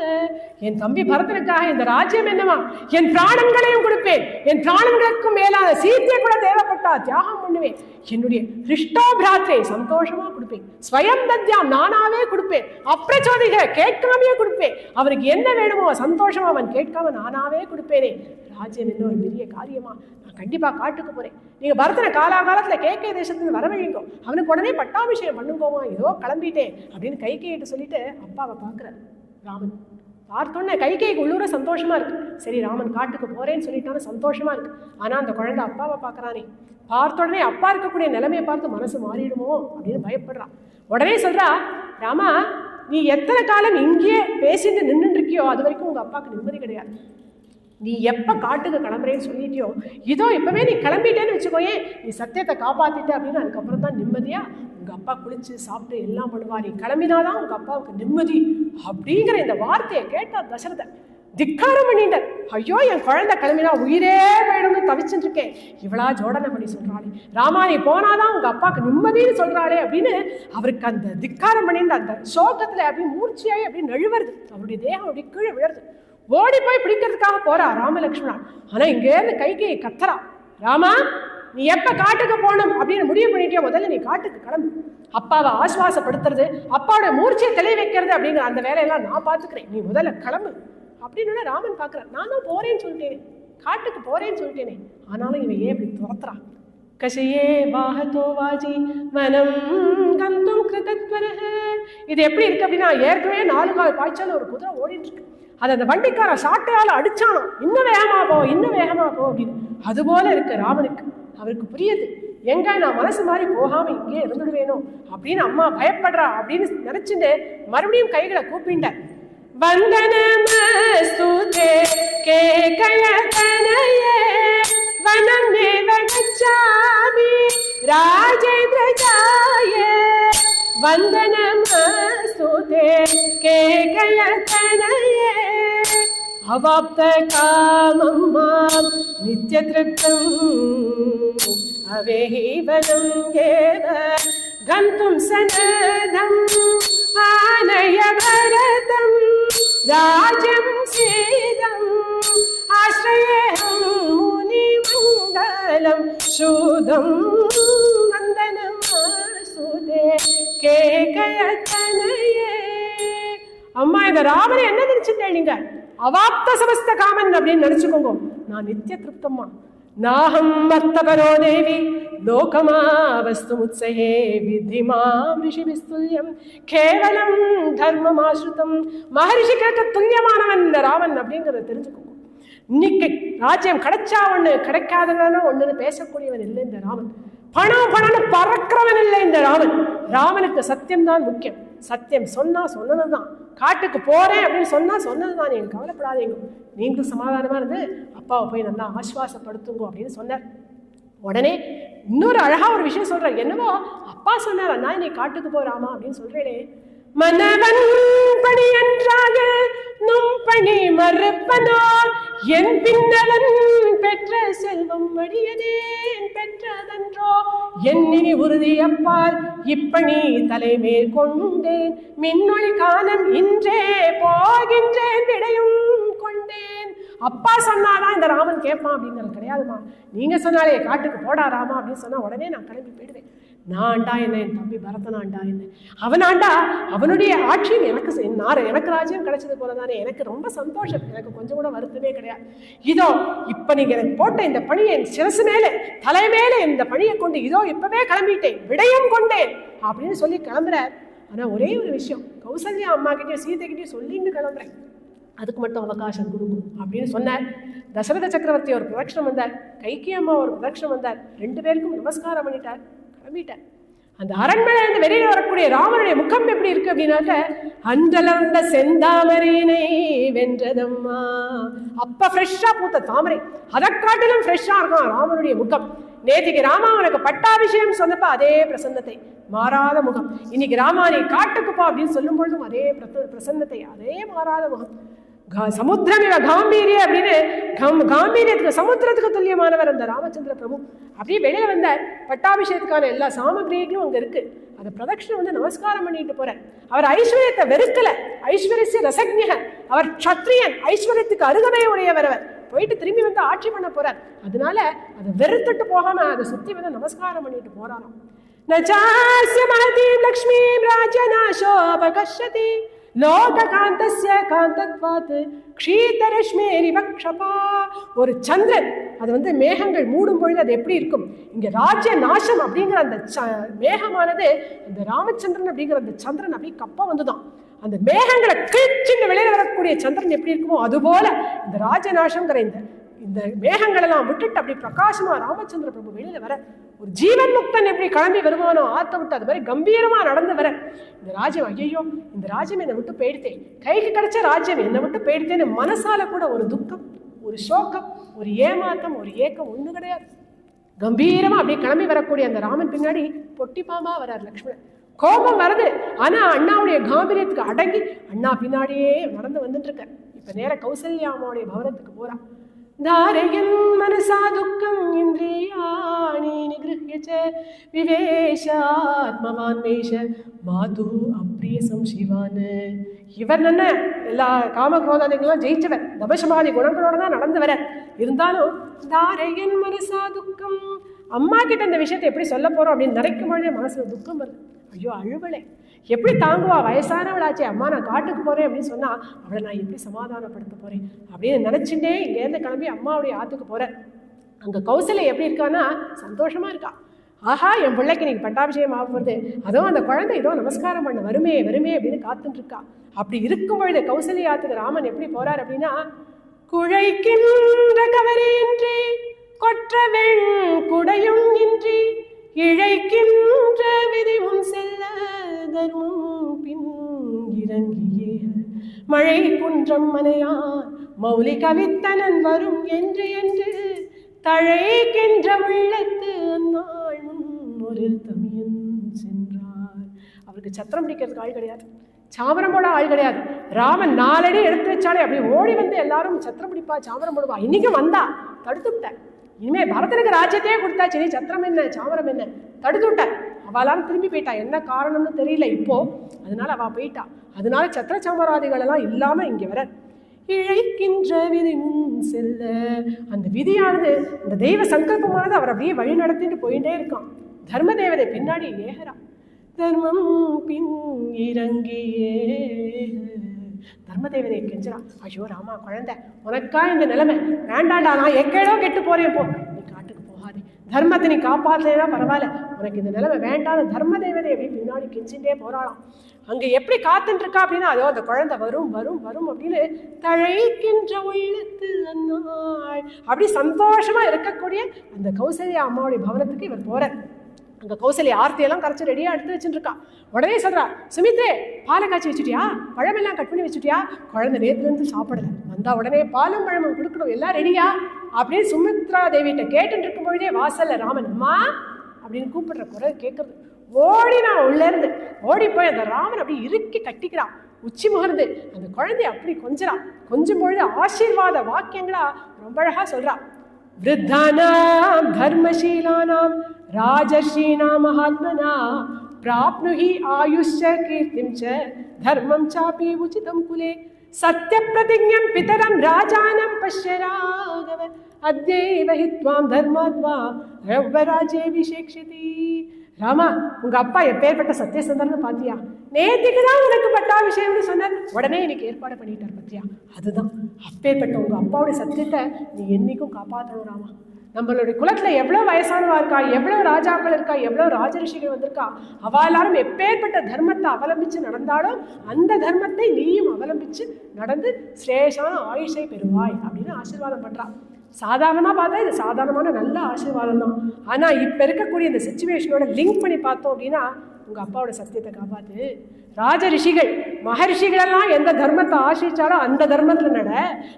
என் தம்பி பரதனுக்காக இந்த ராஜ்யம் என்னவா, என் பிராணங்களையும் கொடுப்பேன், என் பிராணங்களுக்கும் மேலான சீத்தையை கூட தேவைப்பட்டா தியாகம் பண்ணுவேன். என்னுடைய திருஷ்டோ பிராத்ரே சந்தோஷமா கொடுப்பேன், ஸ்வயம் தத்யாம் நானாவே கொடுப்பேன், அப்ரச்சோதிக கேட்காமையே கொடுப்பேன். அவருக்கு என்ன வேணுமோ சந்தோஷமா அவன் கேட்காம நானாவே கொடுப்பேனே. ராஜ்யம் என்ன ஒரு பெரிய காரியமா, நான் கண்டிப்பா காட்டுக்கு போறேன். நீங்க பரதனை காலாகாலத்துல கேகே தேசத்துல வரவழைங்கோ, அவனுக்கு உடனே பட்டாபிஷேகம் பண்ணுங்கோமா, ஏதோ கிளம்பிட்டேன் அப்படின்னு கைகேயிட்ட சொல்லிட்டு அப்பாவை பார்க்குறாரு ராமன். பார்த்தோன்னே கைகேயிக்கு உள்ளூர சந்தோஷமா இருக்கு. சரி, ராமன் காட்டுக்கு போறேன்னு சொல்லிட்டான்னு சந்தோஷமா இருக்கு. ஆனா அந்த குழந்தை அப்பாவை பார்க்கறானே, பார்த்த உடனே அப்பா இருக்கக்கூடிய நிலைமையை பார்த்து மனசு மாறிடுமோ அப்படின்னு பயப்படுறான். உடனே சொல்றா, ராமா நீ எத்தனை காலம் இங்கேயே பேசிட்டு நின்றுட்டு இருக்கியோ அது வரைக்கும் உங்க அப்பாவுக்கு நிம்மதி கிடையாது. நீ எப்போ காட்டுக்கு கிளம்புறேன்னு சொல்லிட்டியோ, இதோ இப்பவே நீ கிளம்பிட்டேன்னு வச்சுக்கோயே, நீ சத்தியத்தை காப்பாத்திட்ட அப்படின்னு அதுக்கப்புறம் தான் நிம்மதியா உங்க அப்பா குளிச்சு சாப்பிட்டு எல்லாம் பண்ணுவா. நீ கிளம்பினாதான் உங்க அப்பாவுக்கு நிம்மதி அப்படிங்கிற இந்த வார்த்தையை கேட்டா தசரதன் திக்காரம் பண்ணிட்டார். ஐயோ, என் குழந்தை கிளம்பினா உயிரே போயிடும்னு தவிச்சுட்டு இருக்கேன், இவளா ஜோடனை பண்ணி சொல்றாளே, ராமா நீ போனாதான் உங்க அப்பாவுக்கு நிம்மதின்னு சொல்றாளே அப்படின்னு அவருக்கு அந்த திக்காரம் பண்ணிட்டு அந்த சோகத்துல அப்படி மூர்ச்சியாயி அப்படி நழுவுறது, அவருடைய தேகம் அப்படி கீழே விழுறது. ஓடி போய் பிடிக்கிறதுக்காக போறா ராமலட்சுமணன். ஆனா இங்க இருந்து கைகையை கத்துறா, ராமா நீ எப்ப காட்டுக்கு போகணும் அப்படின்னு முடிவு பண்ணிட்டியோ முதல்ல நீ காட்டுக்கு கிளம்பு. அப்பாவை ஆஸ்வாசப்படுத்துறது, அப்பாவோட மூர்ச்சியை தெளிய வைக்கிறது அப்படிங்கிற அந்த வேலையெல்லாம் நான் பாத்துக்கிறேன், நீ முதல்ல கிளம்பு அப்படின்னு ராமன் பாக்குறான். நானும் போறேன்னு சொல்லிட்டேனே, காட்டுக்கு போறேன்னு சொல்லிட்டேனே, ஆனாலும் இவன் ஏன் இப்படி துரத்துறான். கஷயே வாஹதோ வாஜி வனம் கந்தும் கிருதத்வரஹ. இது எப்படி இருக்கு அப்படின்னா, ஏற்கனவே 4 கால் பாய்ச்சால ஒரு குதிரை ஓடிட்டு இருக்கு, அது அந்த வண்டிக்கார சாட்டையால அடிச்சானோ, இன்னும் வேகமா போ இன்னும் வேகமா போ அப்படின்னு. அதுபோல இருக்கு ராமனுக்கு. அவருக்கு புரியுது, எங்க நான் மனசு மாதிரி போகாம இங்கே இருந்துடுவேனோ அப்படின்னு அம்மா பயப்படுறா அப்படின்னு நினைச்சுட்டு மறுபடியும் கைகளை கூப்பிண்ட. வந்தனமஸ்துதே கேகயதனயே வனமேவ கச்சாமி ராஜேந்திரஜாயே. வந்தனமஸ்துதே கேகயதனயே அவாப்த காமம் மாம் நித்ய திருப்தம் அவேஹி வனம் ஏவ கந்தும் சனதம் ஆனய பரதம் ராஜ்யம் சீதம் ஆஸ்ரயேஹம் முனி மங்களம் சூதம் வந்தனமஸ்துதே கேகயதனயே. அம்மா இந்த ராமனை என்ன நினைச்சுட்டேன் நீங்க, அவாப்த சமஸ்த காமன் அப்படின்னு நினைச்சுக்கோங்க. நான் நித்திய திருப்தம்மா, நாகம் மர்த்தபரோ தேவி லோகமா வஸ்து முத்சயே வித்திமாம் ரிஷிபிஸ்துல்யம் கேவலம் தர்மமாஸ்ருதம். மகரிஷிகளுக்கு துல்லியமானவன் இந்த ராமன் அப்படிங்கிறத தெரிஞ்சுக்கோங்க. இன்னைக்கு ராஜ்யம் கிடைச்சா ஒண்ணு, கிடைக்காதவனா ஒண்ணுன்னு பேசக்கூடியவன் இல்லை இந்த ராமன். பணம்னு பறக்கிறவன் இல்லை இந்த ராமன். ராமனுக்கு சத்தியம் தான் முக்கியம். சத்தியம் சொன்னா சொன்னதுதான். காட்டுக்கு போறேன் அப்படின்னு சொன்னா சொன்னதுதான். நீங்க கவலைப்படாதீங்க, நீங்களும் சமாதானமா இருந்து அப்பாவை போய் நல்லா ஆஸ்வாசப்படுத்துங்க அப்படின்னு சொன்னார். உடனே இன்னொரு அழகா ஒரு விஷயம் சொல்றாரு. என்னவோ அப்பா சொன்னார், அண்ணா நீ காட்டுக்கு போறாமா அப்படின்னு சொல்றேனே. மனவன் பணி என்றாக நும் பணி மறுப்பனோ என் பின்னவன் பெற்ற செல்வம் அடியனேன் பெற்றதன்றோ என்னினி உறுதி அப்பால் இப்பணி தலைமேல் கொண்டேன் மின்னொளி காலம் இன்றே போகின்றேன் விடையும் கொண்டேன். அப்பா சொன்னாதான் இந்த ராமன் கேட்பான் அப்படிங்கிறது கிடையாதுமா. நீங்க சொன்னாலே காட்டுக்கு போடா ராமா அப்படின்னு சொன்னா உடனே நான் கிளம்பி போயிடுவேன். நான் ஆண்டா என்ன, என் தம்பி பரதன் ஆண்டா என்ன, அவன் ஆண்டா அவனுடைய ஆட்சியும் எனக்கு ராஜ்யம் கிடைச்சது போலதானே. எனக்கு ரொம்ப சந்தோஷம், எனக்கு கொஞ்சம் கூட வருத்தமே கிடையாது. இதோ இப்ப நீங்க எனக்கு போட்ட இந்த பணியை சிரசு மேல தலை மேல இந்த பணியை கொண்டு இதோ இப்பவே கிளம்பிட்டேன் விடையும் கொண்டேன் அப்படின்னு சொல்லி கிளம்புறார். ஆனா ஒரே ஒரு விஷயம், கௌசல்யா அம்மா கிட்டயும் சீதை கிட்டயும் சொல்லிட்டு கிளம்புறேன், அதுக்கு மட்டும் அவகாசம் கொடுக்கும் அப்படின்னு சொன்னார். தசரத சக்கரவர்த்தி ஒரு பிரதட்சணம் வந்தார், கைகேயி அம்மா ஒரு பிரதட்சணம் வந்தார். 2 பேருக்கும் நமஸ்காரம் பண்ணிட்டார், கிளம்பிட்டார். அந்த அரண்மனையில இருந்து வெளியில வரக்கூடிய ராமனுடைய முகம் எப்படி இருக்கு அப்படின்னாக்க, அஞ்சலர்ந்த செந்தாமரையினை வென்றதம்மா. அப்ப ஃப்ரெஷ்ஷா பூத்த தாமரை, அதை காட்டிலும் ஃப்ரெஷ்ஷா இருக்கும் ராமனுடைய முகம். நேற்றுக்கு ராமா உனக்கு பட்டாபிஷேகம் சொன்னப்ப அதே பிரசன்னத்தை, மாறாத முகம். இன்னைக்கு ராமா நீ காட்டுக்கு போ அப்படின்னு சொல்லும் பொழுதும் அதே பிரசன்னத்தை, அதே மாறாத முகம். சமுத்திரம் இவ காம்பீரிய அப்படின்னு காம்பீரியத்துக்கு சமுத்திரத்துக்கு துல்லியமானவர் அந்த ராமச்சந்திர பிரபு. அப்படியே வெளியில வந்தார். பட்டாபிஷேகத்துக்கான எல்லா சாமகிரிகளும் அங்க இருக்கு. அந்த பிரதட்சணம் வந்து நமஸ்காரம் பண்ணிட்டு போற. அவர் ஐஸ்வர்யத்தை வெறுக்கல, ஐஸ்வர்ய ரசக்ஞக, அவர் க்ஷத்ரியன், ஐஸ்வர்யத்துக்கு அருகதை உடையவர். அவர் போயிட்டு திரும்பி வந்து ஆட்சி பண்ண போறார். அதனால அதை வெறுத்துட்டு போகாம அதை சுத்தி வந்து நமஸ்காரம் பண்ணிட்டு போறாராம். நச்சாஸ்ய மஹதீம் லக்ஷ்மீம் ராஜ்யநாசோ அபகஷ்யதி லோககாந்தஸ்ய காந்தத்வாத் க்ஷீதரஷ்மேரி வக்ஷபா. ஒரு சந்திரன் அது வந்து மேகங்கள் மூடும் பொழுது அது எப்படி இருக்கும், இங்க ராஜ்ய நாசம் அப்படிங்கிற அந்த மேகமானது அந்த ராமச்சந்திரன் அப்படிங்கிற அந்த சந்திரன் அப்படி கப்பா வந்துதான். அந்த மேகங்களை கிழிச்சுன்னு வெளியில வரக்கூடிய சந்திரன் எப்படி இருக்குமோ அதுபோல இந்த ராஜநாசம்ங்கிற இந்த மேகங்கள் எல்லாம் விட்டுட்டு அப்படி பிரகாசமா ராமச்சந்திர பிரபு வெளியில வர. ஒரு ஜீவன் முக்தன் எப்படி கிளம்பி வருவானோ ஆத்த விட்டு அது மாதிரி கம்பீரமா நடந்து வர. இந்த ராஜ்யம், ஐயோ இந்த ராஜ்யம் என்னை விட்டு போயிடுத்தேன், கைக்கு கிடைச்ச ராஜ்யம் என்னை விட்டு போயிடுத்தேன்னு மனசால கூட ஒரு துக்கம், ஒரு சோகம், ஒரு ஏமாத்தம், ஒரு ஏக்கம் ஒண்ணு கிடையாது. கம்பீரமா அப்படியே கிளம்பி வரக்கூடிய அந்த ராமன் பின்னாடி பொட்டி பாம்பா வர்றார் லக்ஷ்மணன். கோபம் வருது, ஆனா அண்ணாவுடைய காம்பீரியத்துக்கு அடங்கி அண்ணா பின்னாடியே நடந்து வந்துட்டு இருக்க. இப்ப நேர கௌசல்யா அம்மாவுடைய பவனத்துக்கு போறான். தாரயன் மனசா துக்கம் இந்திரியாணி நிகிருஹ்யச விவேஷாத்மவான்மேஷ மாது அப்ரிய சம்சிவான். இவர் என்ன எல்லா காமக்ரோதாதிகளும் ஜெயிச்சவர், தபசமாதி குணங்களோட தான் நடந்து வர. இருந்தாலும் தாரயன் மனசா துக்கம், அம்மா கிட்ட இந்த விஷயத்தை எப்படி சொல்ல போறோம் அப்படின்னு நினைக்கும் பொழுதே மனசுல துக்கம் வருது. ஐயோ அழுவலை, எப்படி தாங்குவா, வயசானவளாச்சே, அம்மா நான் காட்டுக்கு போறேன் அப்படின்னு சொன்னா அவளை நான் எப்படி சமாதானப்படுத்த போறேன் அப்படின்னு நினைச்சுட்டே இங்கேருந்து கிளம்பி அம்மாவுடைய ஆத்துக்கு போறேன். அங்க கௌசல்யா எப்படி இருக்கான்னா சந்தோஷமா இருக்கா. ஆஹா என் பிள்ளைக்கு நீங்க பட்டாபிஷேகம் ஆக போறது, அதுவும் அந்த குழந்தை இதோ நமஸ்காரம் பண்ண வருமே வருமே அப்படின்னு காத்துட்டு இருக்கா. அப்படி இருக்கும் பொழுது கௌசல்யா ஆத்துக்கு ராமன் எப்படி போறார் அப்படின்னா, குழைக்கின்ற கவரியின்றி கொற்றவெண் குடையும் இன்றி இழைக்கின்ற விதி முன் செல்ல தர்மம் பின் இறங்கியே மழை குன்றம் மனையான் மௌலி கவித்தனன் வரும் என்று என்று தழைக்கின்ற உள்ளத்து அந்நாள் முன் ஒரு தமியன் சென்றார். அவருக்கு சத்திரம் பிடிக்கிறதுக்கு ஆள் கிடையாது, சாமரம் போட ஆள் கிடையாது. ராமன் 4 அடி எடுத்து வச்சாலே அப்படி ஓடி வந்து எல்லாரும் சத்திரம் பிடிப்பா, சாமரம் போடுவா. இன்னைக்கும் வந்தா தடுத்து விட்டார். இனிமே பரதனுக்கு ராஜ்யத்தையே கொடுத்தா சரி, சத்திரம் என்ன சாமரம் என்ன தடுத்து விட்டார். அவளாலும் திரும்பி போயிட்டா, என்ன காரணம்னு தெரியல இப்போ, அதனால அவ போயிட்டா. அதனால சத்திர சாமராதிகள் எல்லாம் இல்லாம இங்க வர. இழைக்கின்ற விதி முன் செல்ல, அந்த விதியானது அந்த தெய்வ சங்கல்பமானது அவர் அப்படியே வழி நடத்திட்டு போயிட்டே இருக்கான். தர்ம தேவதை பின்னாடி ஏகரா. தர்மம் பின் இறங்கியே தர்மதேவதையை கெஞ்சரா. ஐயோ ராமா குழந்தை, உனக்கா இந்த நிலைமை வேண்டாண்டா, நான் எக்கேடோ கெட்டு போறேன், போ நீ தர்மத்தை நீ காப்பாற்றலைன்னா பரவாயில்ல, உனக்கு இந்த நிலைமை வேண்டாம். தர்ம தேவதை அப்படி பின்னாடி கெஞ்சின்றே போறாளாம். அங்க எப்படி காத்துட்டு இருக்கா அப்படின்னா, அதோ அந்த குழந்தை வரும் வரும் வரும் அப்படின்னு தழைக்கின்ற உள்ளத்து அந்நாள் அப்படி சந்தோஷமா இருக்கக்கூடிய அந்த கௌசல்யா அம்மாவுடைய பவனத்துக்கு இவர் போறார். அங்க கௌசல்யா ஆர்த்தியெல்லாம் கரைச்சி ரெடியா எடுத்து வச்சுட்டு இருக்கா. உடனே சொல்றா, சுமித்ரே பாலை காய்ச்சி வச்சுட்டியா, பழமெல்லாம் கட் பண்ணி வச்சுட்டியா, குழந்தை நேத்துல இருந்து சாப்பிடல, வந்தா உடனே பாலும் பழமும் கொடுக்கணும், எல்லாம் ரெடியா அப்படின்னு சுமித்ரா தேவிட்ட கேட்டுட்டு இருக்கும் பொழுதே வாசல்ல ராமன் அம்மா அப்படின்னு கூப்பிடுற குரல் கேட்கறது. ஓடி நான் உள்ள இருந்து ஓடி போய் அந்த ராமன் அப்படி இறுக்கி கட்டிக்கிறான். உச்சி முகர்ந்து அந்த குழந்தைய அப்படி கொஞ்சறான். கொஞ்சம் பொழுது ஆசீர்வாத வாக்கியங்களா ரொம்ப அழகா சொல்றா. விருத்தானாம் தர்மசீலானாம் ராஜர்ஷீனாம் மகாத்மனா பிராப்னுஹி ஆயுஷ்ச கீர்த்திம் ச தர்மம் சாபி உசிதம் குலே சத்ய பிரதிஜ்ஞம் பிதரம் ராஜானம் பஷ்ய ராகவ அத்யைவ ஹி த்வாம் தர்மாத்வா ரவ்வராஜே விசேக்ஷதி. ராமா, உங்க அப்பா எப்பேற்பட்ட சத்தியசந்தர்னு பாத்தியா? நேற்றுக்கு தான் உனக்கு பட்டாபிஷேகம்னு சொன்னார், உடனே எனக்கு ஏற்பாடு பண்ணிட்டார் பத்தியா? அதுதான் அப்பேற்பட்ட உங்க அப்பாவுடைய சத்தியத்தை நீ என்னைக்கும் காப்பாற்றணும் ராமா. நம்மளுடைய குலத்துல எவ்வளவு வயசானவா இருக்கா, எவ்வளவு ராஜாக்கள் இருக்கா, எவ்வளவு ராஜரிஷிகள் வந்திருக்கா, அவ எல்லாரும் எப்பேற்பட்ட தர்மத்தை அவலம்பிச்சு நடந்தாலும் அந்த தர்மத்தை நீயும் அவலம்பிச்சு நடந்து சிரேஷான ஆயுஷை பெறுவாய் அப்படின்னு ஆசீர்வாதம் பண்றான். சாதாரணமாக பார்த்தா இது சாதாரணமான நல்ல ஆசீர்வாதம் தான். ஆனால் இப்போ இருக்கக்கூடிய இந்த சிச்சுவேஷனோட லிங்க் பண்ணி பார்த்தோம் அப்படின்னா, உங்கள் அப்பாவோட சத்தியத்தை காப்பாற்று. ராஜ ரிஷிகள் மகரிஷிகளெல்லாம் எந்த தர்மத்தை ஆசிரிச்சாரோ அந்த தர்மத்தில்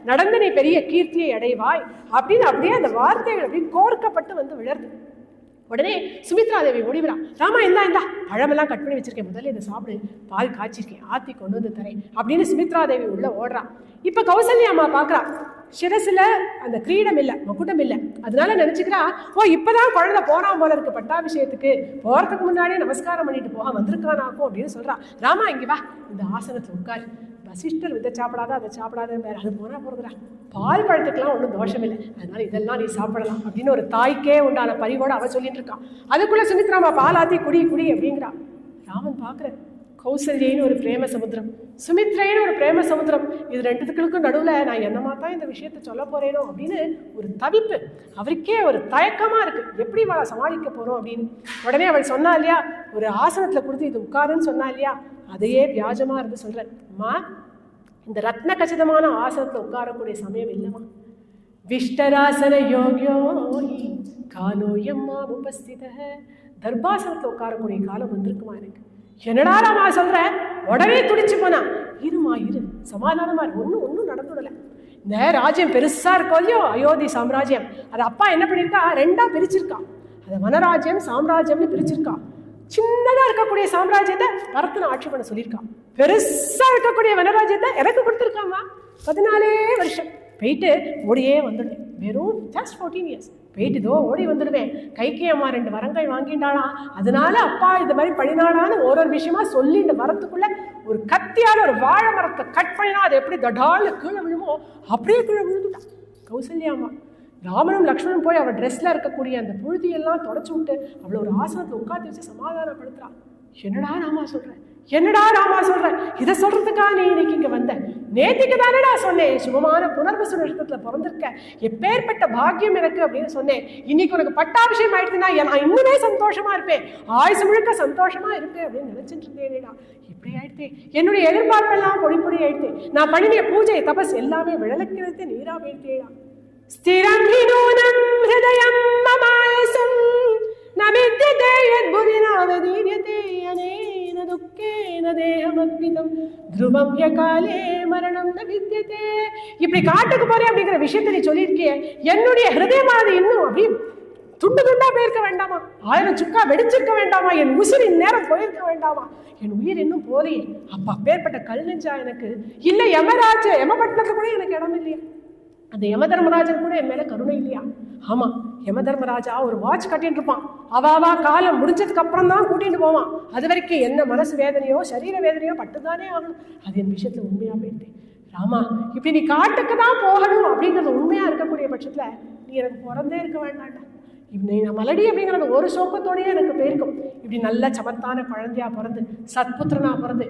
நடந்து நீ பெரிய கீர்த்தியை அடைவாய் அப்படின்னு அப்படியே அந்த வார்த்தைகள் அப்படி கோர்க்கப்பட்டு வந்து விழருது. உடனே சுமித்ரா தேவி ஓடிவிடா. ராமா இந்தா பழமெல்லாம் கட் பண்ணி வச்சிருக்கேன், முதல்ல இதை சாப்பிடு, பால் காய்ச்சிருக்கேன், ஆத்தி கொண்டு வந்து தரேன் அப்படின்னு சுமித்ரா தேவி உள்ள ஓடுறா. இப்போ கௌசல்யா அம்மா பார்க்குறா, சிரசில் அந்த கிரீடம் இல்லை, மகுட்டம் இல்லை. அதனால நினச்சிக்கிறா, ஓ இப்போதான் குழந்தை போறான் போல இருக்கு பட்டாபிஷேகத்துக்கு, போகிறதுக்கு முன்னாடியே நமஸ்காரம் பண்ணிட்டு போக வந்திருக்கானாக்கும் அப்படின்னு சொல்றா. ராமா இங்கே வா, இந்த ஆசனத்தில் உட்காரு, வசிஷ்டர் இதை சாப்பிடாத அதை சாப்பிடாத வேற அது போனா போறதுடா, பால் பழத்துக்கெல்லாம் ஒன்றும் தோஷம் இல்லை, அதனால இதெல்லாம் நீ சாப்பிடலாம் அப்படின்னு ஒரு தாய்க்கே உண்டான பரிவோடு அவ சொல்லிட்டு இருக்கான். அதுக்குள்ள சுமித்ராமா பால் ஆத்தி குடி குடி அப்படிங்கிறா. ராமன் பார்க்குற கௌசல்யின்னு ஒரு பிரேம சமுத்திரம், சுமித்ரைன்னு ஒரு பிரேம சமுத்திரம், இது ரெண்டுத்துக்களுக்கும் நடுவில் நான் என்னமா தான் இந்த விஷயத்த சொல்ல போறேனோ அப்படின்னு ஒரு தவிப்பு, அவருக்கே ஒரு தயக்கமா இருக்கு, எப்படி அவளை சமாளிக்க போறோம் அப்படின்னு. உடனே அவள் சொன்னா இல்லையா, ஒரு ஆசனத்துல கொடுத்து இது உட்காருன்னு சொன்னா இல்லையா, அதையே வியாஜமா இருந்து சொல்றேன். அம்மா இந்த ரத்ன கச்சிதமான ஆசனத்துல உட்காரக்கூடிய சமயம் இல்லைம்மா, விஷ்டராசன யோகியோ காலோயம்மா உபஸ்தித, தர்பாசனத்துல உட்காரக்கூடிய காலம் வந்திருக்குமா எனக்கு. என்னடா ராமா சொல்ற, உடனே துடிச்சு போனா, இருமா இரு சமாதானமா இரு, ஒன்றும் நடந்துடல. இந்த ராஜ்யம் பெருசா இருக்கோ இல்லையோ அயோத்தி சாம்ராஜ்யம், அது அப்பா என்ன பண்ணியிருக்கா, ரெண்டா பிரிச்சிருக்கான். அதை வனராஜ்யம் சாம்ராஜ்யம்னு பிரிச்சிருக்கான். சின்னதா இருக்கக்கூடிய சாம்ராஜ்யத்தை பரத்தனை ஆட்சி பண்ண சொல்லியிருக்கான், பெருசா இருக்கக்கூடிய வனராஜ்யத்தை எனக்கு கொடுத்துருக்காமா. 14 வருஷம் போயிட்டு ஓடியே வந்துடுவேன், வெறும் ஜஸ்ட் 14 இயர்ஸ் போயிட்டு இதோ ஓடி வந்துடுவேன். கைகேயி அம்மா 2 வரங்கள் வாங்கிட்டானா, அதனால அப்பா இந்த மாதிரி பண்ணினானான்னு ஒரு விஷயமா சொல்லிட்டு வரத்துக்குள்ள ஒரு கத்தியால ஒரு வாழை மரத்தை கட் பண்ணினா அது எப்படி தடால கீழே விழுமோ அப்படியே கீழே விழுந்துட்டான் கௌசல்யா அம்மா. ராமனும் லக்ஷ்மணும் போய் அவள் ட்ரெஸ்ல இருக்கக்கூடிய அந்த புழுதியெல்லாம் தொடச்சு விட்டு அவளை ஒரு ஆசனத்தை உட்காந்து வச்சு சமாதானப்படுத்துறான். என்னடா ராமா சொல்ற, இதை சொல்றதுக்கா நீ இன்னைக்கு இங்க வந்த? நேத்திக்கு தானடா சொன்னேன் சுகமான புனர்வசு நட்சத்திரத்துல பிறந்திருக்க, எப்பேற்பட்ட பாக்கியம் எனக்கு அப்படின்னு சொன்னேன். இன்னைக்கு உனக்கு பட்டாபிஷேகம் ஆயிடுச்சுன்னா நான் இன்னுமே சந்தோஷமா இருப்பேன், ஆயுசு முழுக்க சந்தோஷமா இருப்பேன் அப்படின்னு நினைச்சிட்டு இருந்தேனேடா. இப்படி ஆயிடுத்தே, என்னுடைய எதிர்பார்ப்பெல்லாம் பொடி ஆயிடுத்து, நான் பண்ணிய பூஜை தபஸ் எல்லாமே விழலுக்கிறது நீரா போயிட்டேடா. ஸ்திரம் வினூனம் ஹிருதயம் மமாயசம் நமித்யதே யத்புதினாவதீர்யதே அனேன துக்கேன தேஹமத்விதம் த்ருவம் யகாலே மரணம் ந வித்யதே. இப்படி காட்டுக்கு போறேன் அப்படிங்கிற விஷயத்தை நீ சொல்லியிருக்கிய, என்னுடைய ஹிருதயமானது இன்னும் அப்படி துண்டு துண்டா போயிருக்க வேண்டாமா, 1000 சுக்கா வெடிச்சிருக்க வேண்டாமா, என் உசிர் இந்நேரம் போயிருக்க வேண்டாமா, என் உயிர் இன்னும் போதையே. அப்ப அப்பேற்பட்ட கல் நெஞ்சா எனக்கு இல்ல, யமபட்டணத்துல கூட எனக்கு இடம் இல்லையா, அந்த யம தர்மராஜன் கூட என் மேல கருணை இல்லையா? ஆமா, யம தர்மராஜா ஒரு வாட்ச் கட்டிட்டு இருப்பான், அவாவா காலம் முடிஞ்சதுக்கு அப்புறம் தான் கூட்டிட்டு போவான். அது வரைக்கும் என்ன மனசு வேதனையோ சரீர வேதனையோ பட்டுதானே ஆகணும். அது என் விஷயத்துல உண்மையா போயிட்டேன். ராமா, இப்படி நீ காட்டுக்கு தான் போகணும் அப்படிங்கிறது உண்மையா இருக்கக்கூடிய பட்சத்துல நீ எனக்கு பிறந்தே இருக்க வேண்டாண்டா. இப்படி நான் மலடி அப்படிங்கிறது ஒரு சோக்கத்தோடயே எனக்கு போயிருக்கும். இப்படி நல்ல சமத்தான குழந்தையா பிறந்து சத்புத்திரனா பிறந்து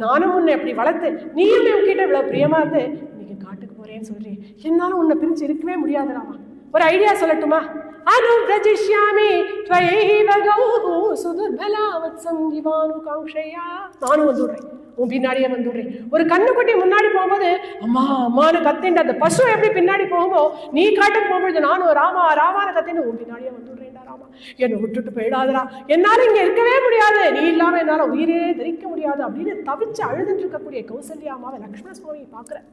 நானும் உன்னை எப்படி வளர்த்து நீயும் உன்கிட்ட இவ்வளவு பிரியமா இருந்து இன்னைக்கு காட்டுக்கு போறேன்னு சொல்றேன். என்னாலும் உன்னை பிரிஞ்சு இருக்கவே முடியாது ராமா. ஒரு ஐடியா சொல்லட்டுமா? அனுப்ரஜிஷ்யாமி த்வயைவ கௌः சுதுர்பலாவத்சம் திவானுகாங்க்ஷயா. நானும் வந்துடுறேன், உன் பின்னாடியே வந்துடுறேன். ஒரு கண்ணுக்குட்டி முன்னாடி போகும்போது அம்மா அம்மானு கத்தின்ற அந்த பசு எப்படி பின்னாடி போகுமோ, நீ காட்டுக்கு போகும்போது நானும் ராமா ராமானு கத்தின்னு உன் பின்னாடியே வந்துடுறேன்டா ராமா, என்னை விட்டுட்டு போயிடாதரா, என்னால இங்க இருக்கவே முடியாது, நீ இல்லாம என்னால உயிரே தரிக்க முடியாது அப்படின்னு தவிச்சு அழுதுட்டு இருக்கக்கூடிய கௌசல்யா அம்மாவை லக்ஷ்மண சுவாமி பார்க்கிறேன்.